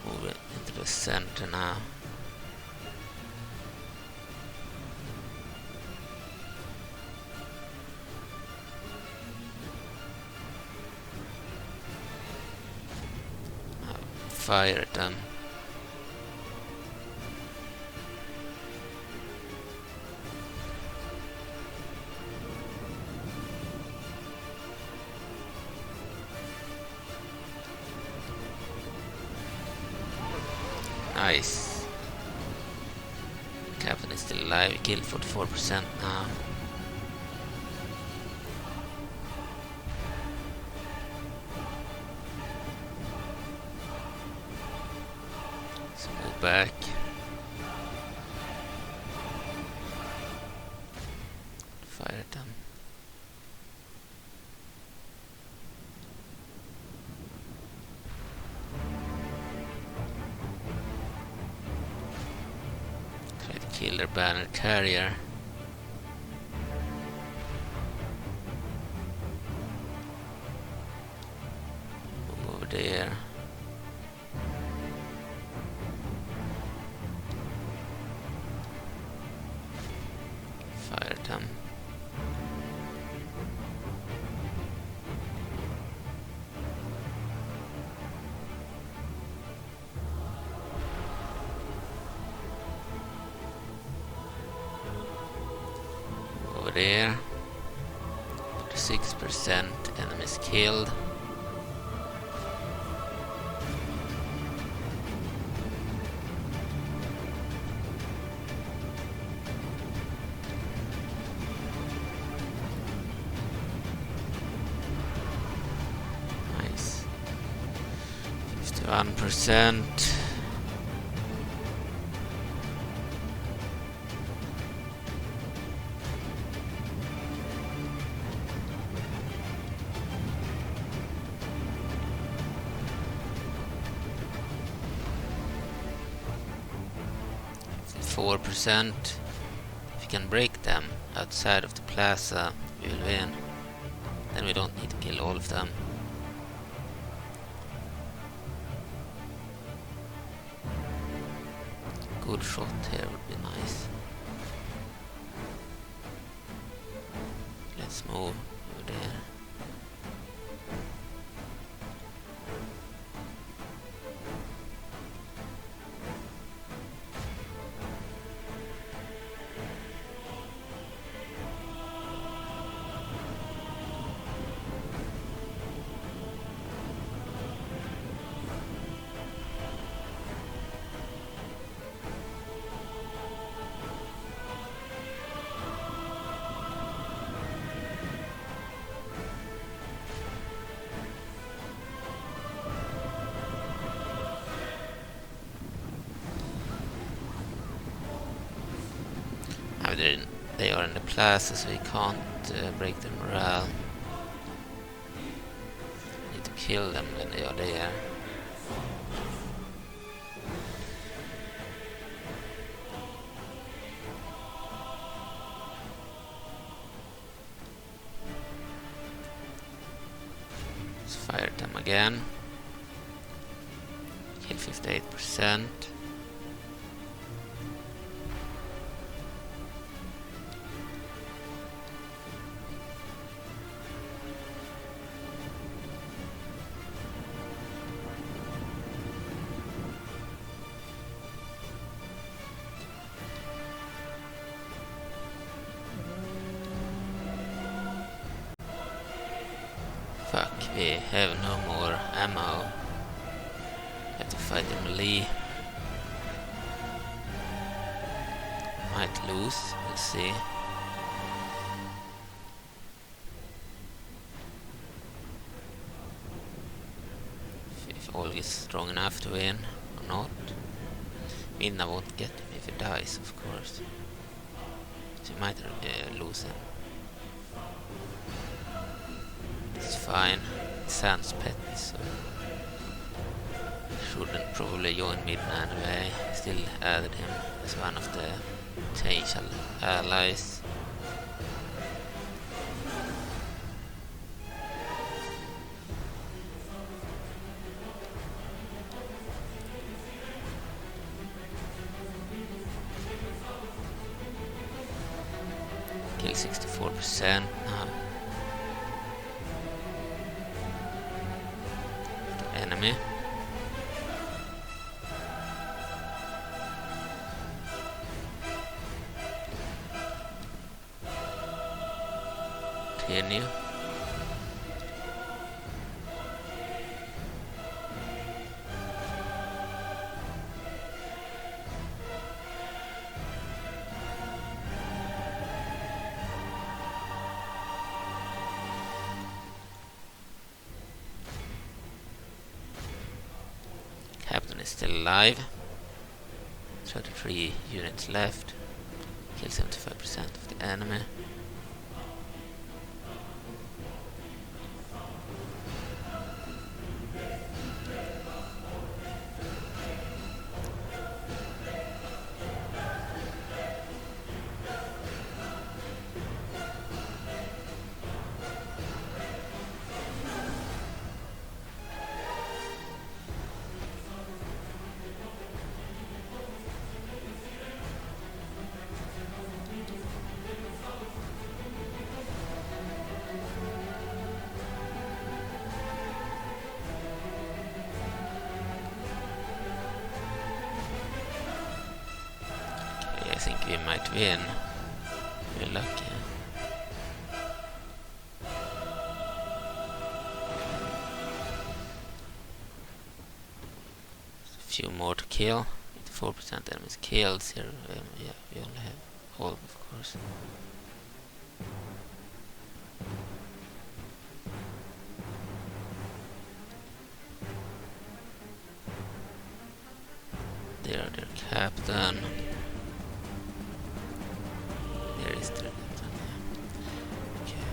Move it into the center now. Fire at them. Nice. Captain is still alive. We killed 44% now. So move back. Fire at them. Try to kill their banner carrier. Move over there. Fire at them. Over there. 36% enemies killed. Nice. 51%. If you can break them outside of the plaza, we will win. Then we don't need to kill all of them. Good shot here would be nice. Let's move over there. They are in the plaza, so we can't break the morale. Need to kill them when they are there. Let's fire at them again. Kill 58%. Fuck, we have no more ammo. Have to fight the melee. Might lose, we'll see. If Olga is strong enough to win or not. Midna won't get him if he dies, of course. She might lose him. It's fine. Zant's pet, so shouldn't probably join Midna anyway. Still added him as one of the potential allies. Kill 64% now. Enemy. Continue. is still alive. 33 units left. Kill 75% of the enemy. I think we might win. We're lucky. A few more to kill. 84% enemies killed. Zero. Yeah, we only have all, of course. They are their captain. There is their captain. Okay.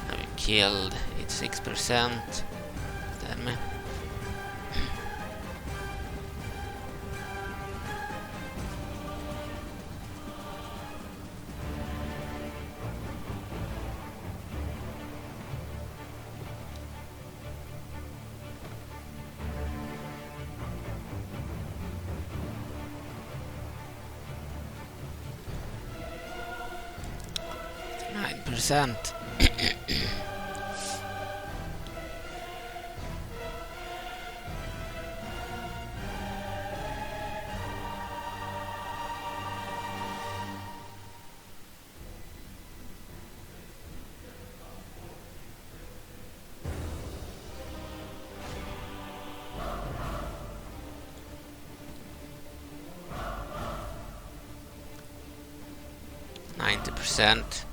Now we killed 86% of the enemy. %. %.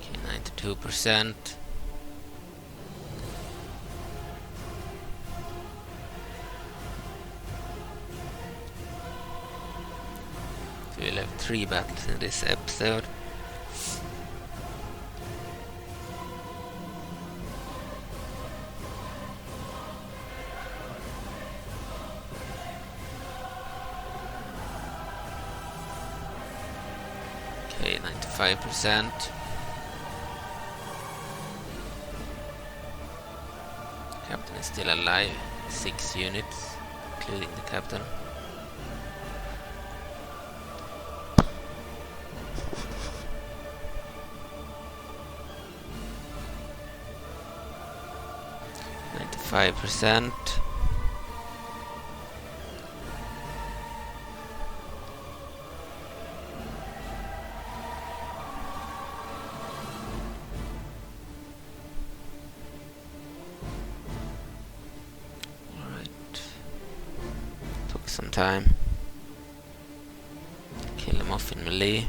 Okay, 92%. We'll have 3 battles in this episode. Okay, 95%. Captain is still alive. 6 units, including the captain. %. Alright. Took some time. Kill them off in melee.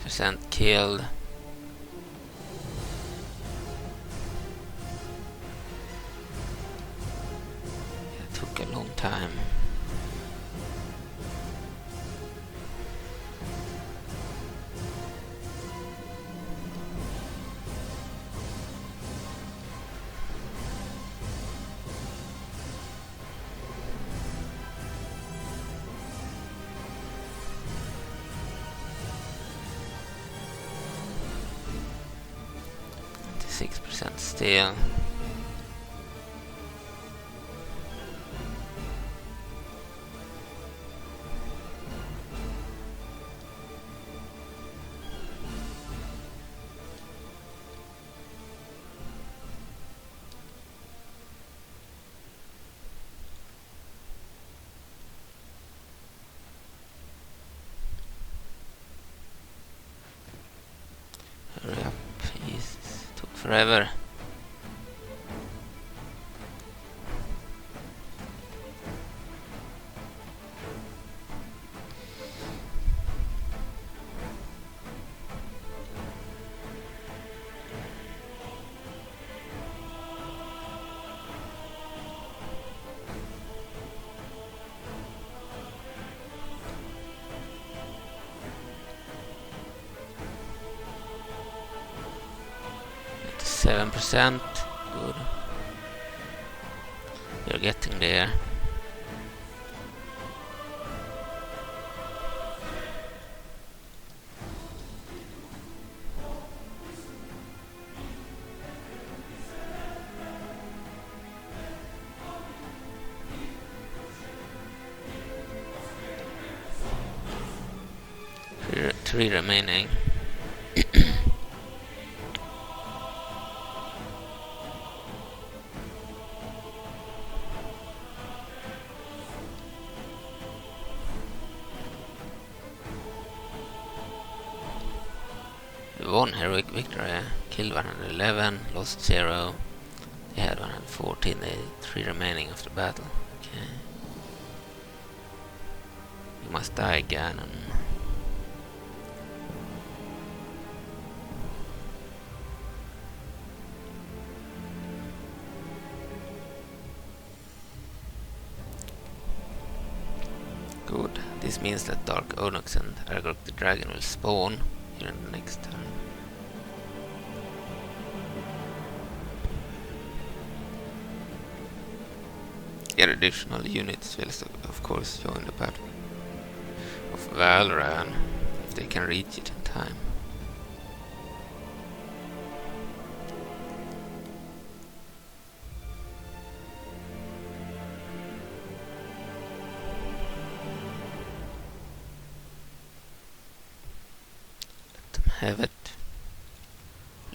%, killed. It took a long time. 26% still. Hurry up, Jesus, took forever. At 7%, good. You're getting there. Three remaining. We won heroic victory. Killed 111, lost 0. They had 114. They 3 remaining after battle. Okay. You must die again. And good. This means that Dark Onyx and Aragorn the Dragon will spawn here in the next turn. Get additional units will of course join the battle of Valran if they can reach it in time. Have it.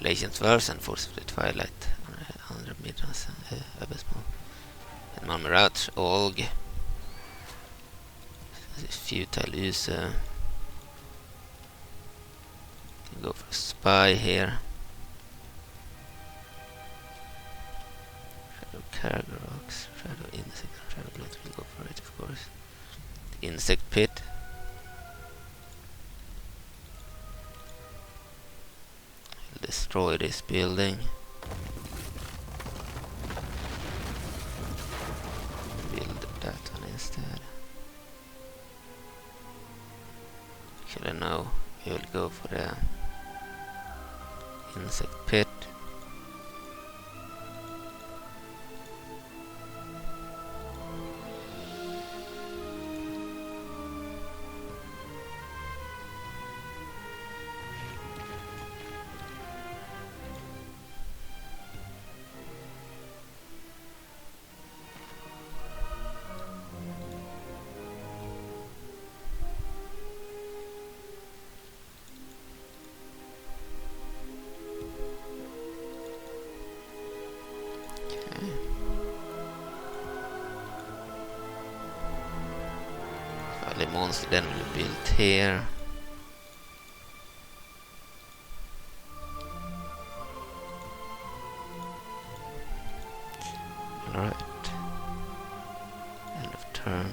Legends version Force of the Twilight under Midna's Abyssal. And Marmarat Olg. Futile use. Can go for a spy here. Shadow Caragorox, Shadow Insect, Shadow Let will go for it of course. The Insect Pit. Destroy this building. Build that one instead. Actually no, we will go for the insect pit. The monster then will be built here. Alright. End of turn.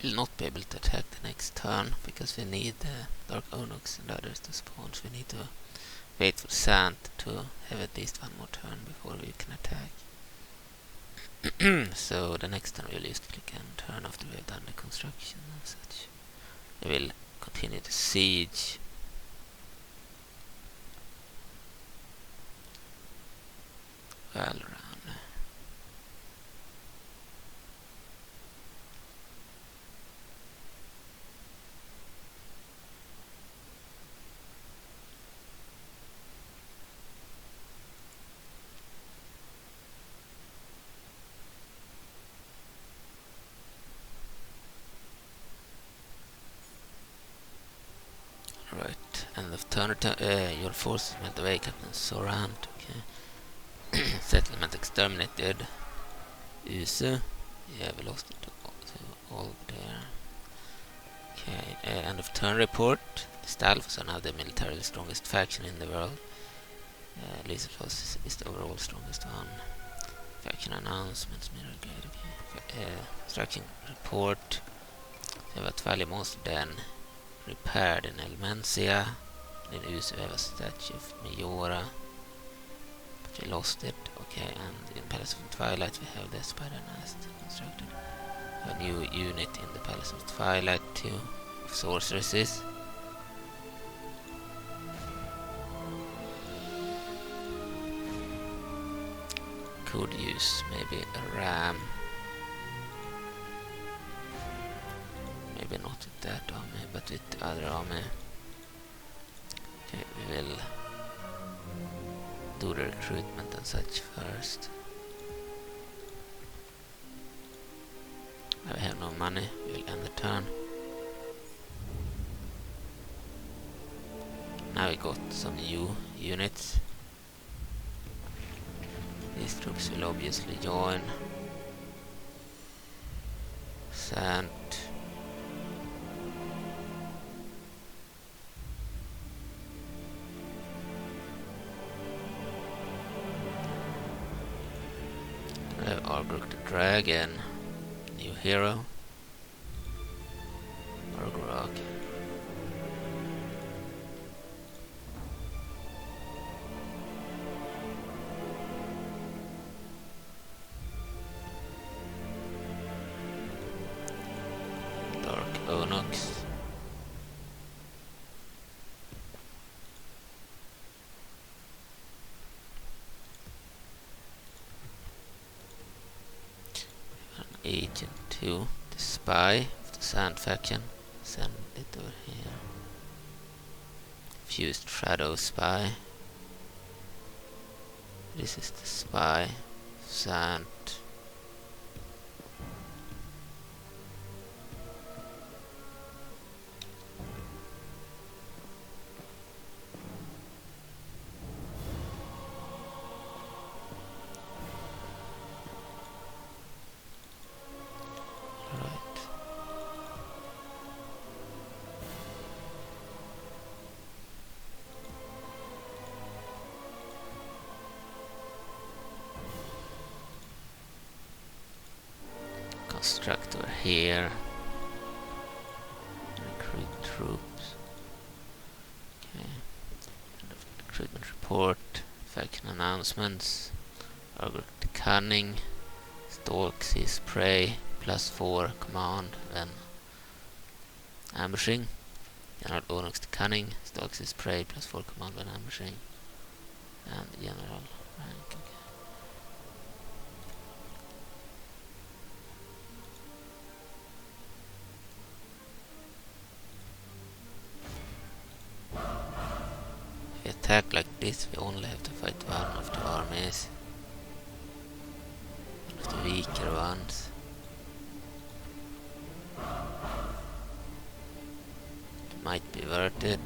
will not be able to attack the next turn because we need Dark Onyx and others to spawn. So we need to wait for Zant to have at least one more turn before we can attack. So the next turn we'll just click and turn after we have done the construction and such. We will continue the siege. Well run. Right, end of turn. Your forces melt away, Captain Sorant. Okay. Settlement exterminated. Use. Yeah, we lost it all there. Okay, end of turn report. The Stalfos are now the militarily strongest faction in the world. Lizardfos is the overall strongest one. Faction announcements, mirror guide. Okay. Construction report. We have a Twilight monster then repaired in Elmencia. In Usu we have a statue of Miora, but we lost it. Okay, and in Palace of Twilight we have the Spider Nest constructed. A new unit in the Palace of Twilight too, of sorceresses. Could use maybe a ram. Maybe not with that army, but with the other army. Okay, we will do the recruitment and such first. I have no money, we will end the turn. Now we got some new units. These troops will obviously join. Zant. We have Argok the Dragon, new hero. Argok. Dark Onyx. Agent 2, the spy of the Zant faction. Send it over here. Fused Shadow Spy. This is the spy. Zant. Constructor here. Recruit troops. Okay. End of recruitment report. Faction announcements. Argok the Cunning. Stalks his prey. +4 command when ambushing. General Onyx the Cunning. Stalks his prey. +4 command when ambushing. And general rank. Okay. Attack like this, we only have to fight one of the armies, one of the weaker ones. It might be worth it.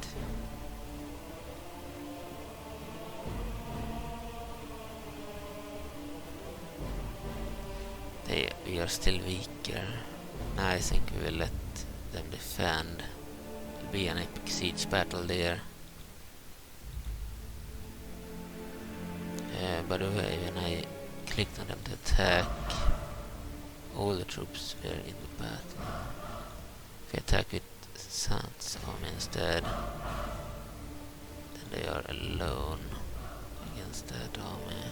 We are still weaker. I think we will let them defend. It will be an epic siege battle there. By the way, when I clicked on them to attack, all the troops were in the battle. If we attack with Zant's army instead, then they are alone against that army.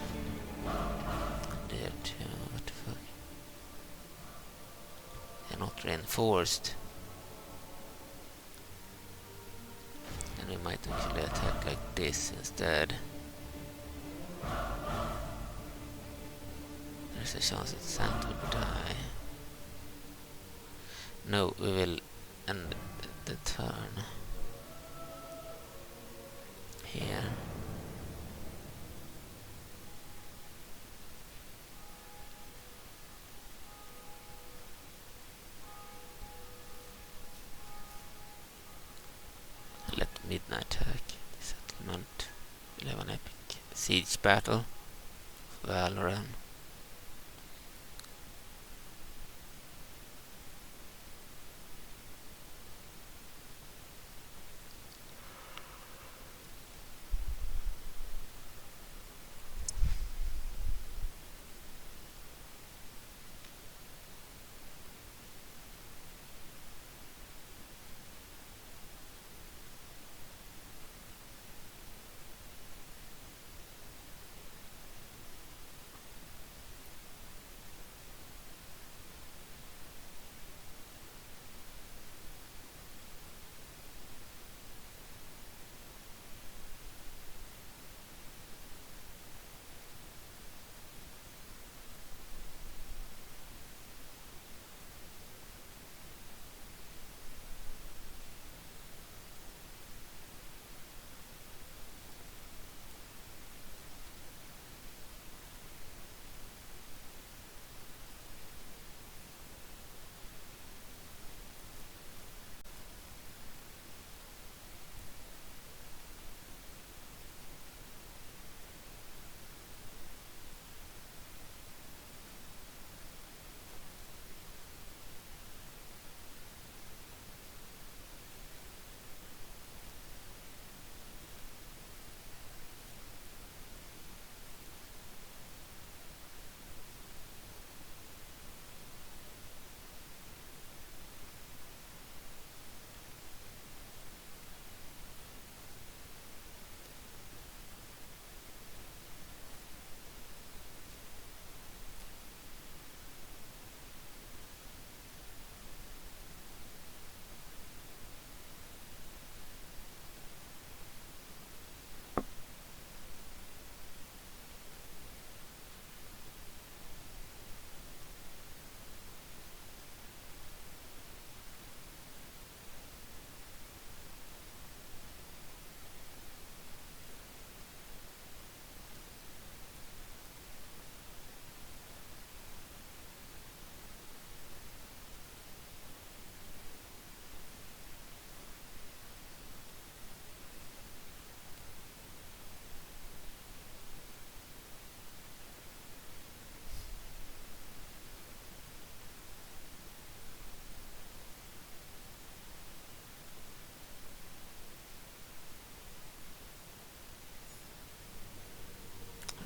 There too, what the fuck? They're not reinforced. And we might actually attack like this instead. There's a chance that Zant will die. No, we will end the turn here. Let Midna attack the settlement. We'll have an epic siege battle of Valoran.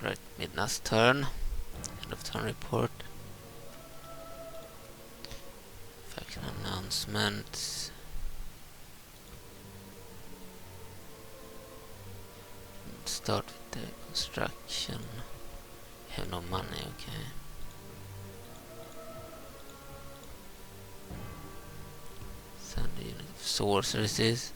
Right, Midna's turn. End of turn report. Faction announcements. Start with the construction. Have no money, okay. Send a unit of sorceresses.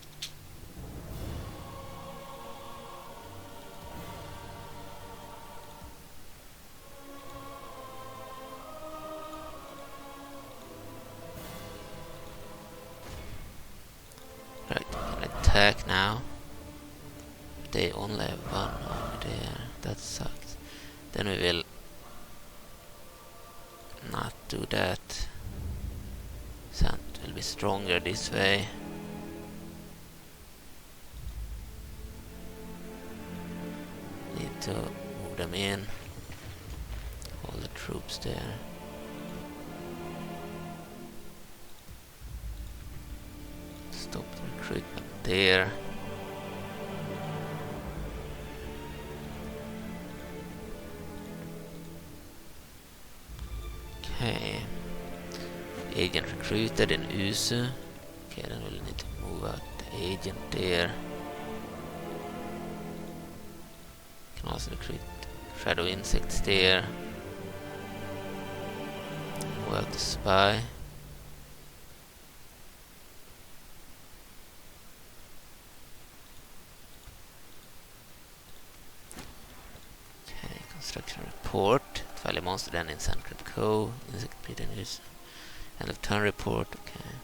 Right, we can attack now. They only have one army there. That sucks. Then we will not do that. Zant will be stronger this way. Need to move them in. All the troops there. Stop the recruitment there. Okay. Agent recruited in Usu. Okay, then we'll need to move out the agent there. Can also recruit shadow insects there. Move out the spy. Okay, construction report. Twilight monster then in Sandcrab Cove. Insect pit and use. End of turn report. Okay.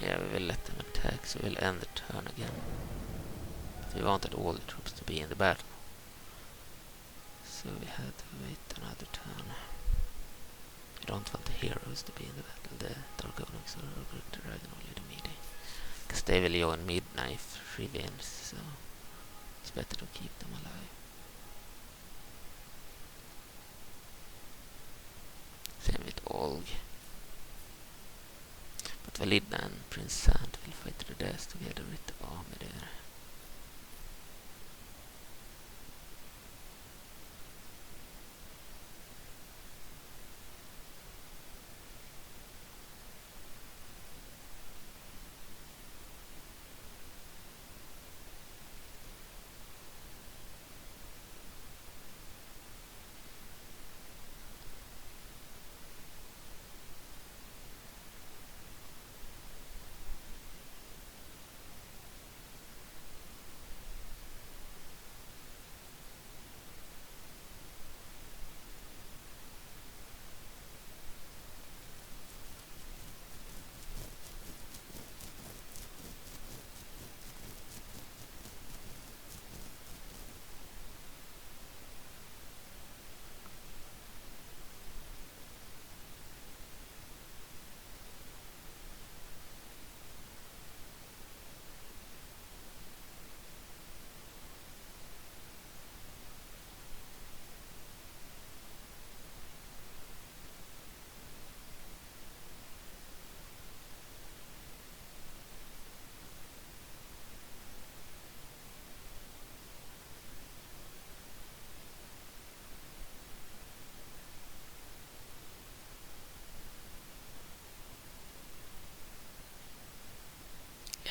Yeah, we will let them attack, so we'll end the turn again. But we wanted all the troops to be in the battle. So we had to wait another turn. We don't want the heroes to be in the battle, the Dark Onyx or the Dragon or the meeting. Because they will join Midna if she wins, so it's better to keep them alive. Same with Olg. But Validna and Prince Zant will fight to the death together with the army there.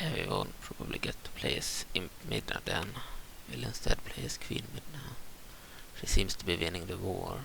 Yeah, we won't probably get to play as Imp Midna then. We'll instead play as Queen Midna. She seems to be winning the war.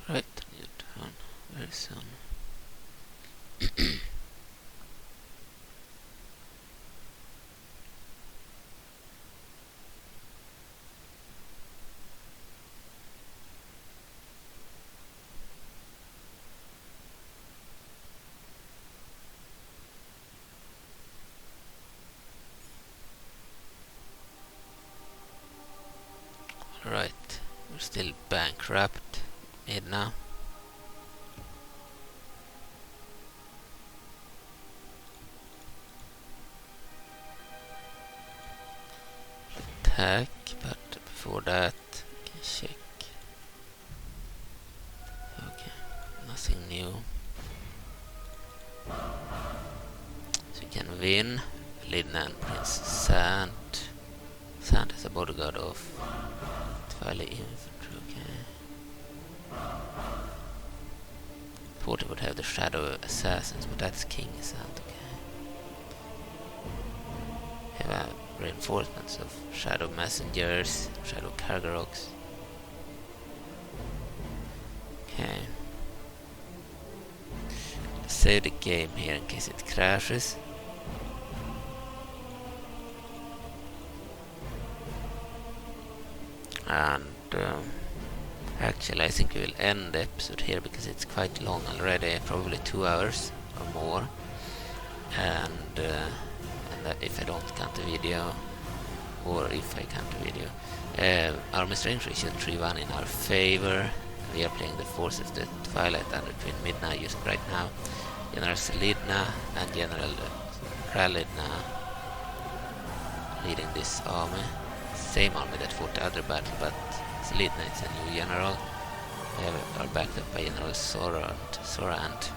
Right, new turn very soon. Alright, we're still bankrupt. Midna. Attack, but before that, we can check. Okay, nothing new. So we can win. Midna and Prince Zant. Zant is a bodyguard of Twilight infantry, okay. Thought it would have the shadow assassins, but that's King Zant, okay. Have reinforcements of shadow messengers, shadow Kargaroks. Okay. save the game here in case it crashes. And actually I think we will end the episode here because it's quite long already, probably 2 hours or more. And that if I don't count the video, or if I count the video, our strength ratio is 3-1 in our favor. We are playing the forces of the Twilight and the Queen Midna using right now. General Selidna and General Kralidna leading this army. Same army that fought the other battle, but Selidna is a new general. We are backed up by General Sorant.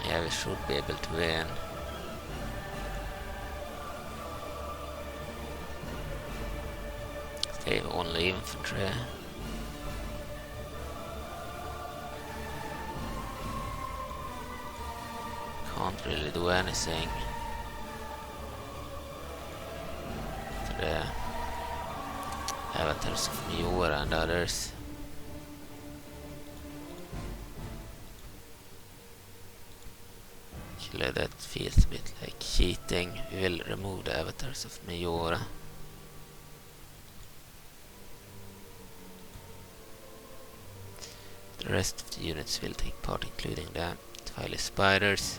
Yeah, we should be able to win. They have only infantry. Can't really do anything to the avatars of Miora and others. Actually, that feels a bit like cheating. We will remove the avatars of Miora. The rest of the units will take part, including the Twilight Spiders.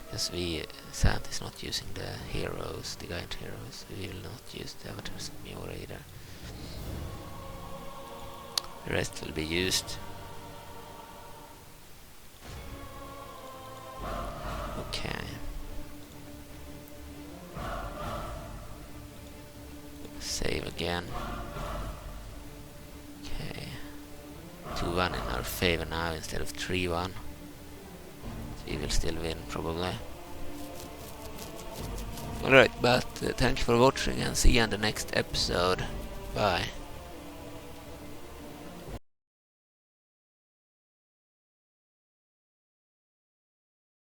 Because Zant is not using the heroes, the giant heroes. We will not use the avatars of Miora either. The rest will be used. Okay. Save again. Okay. 2-1 in our favor now instead of 3-1. We will still win probably. Alright, but thank you for watching and see you in the next episode. Bye.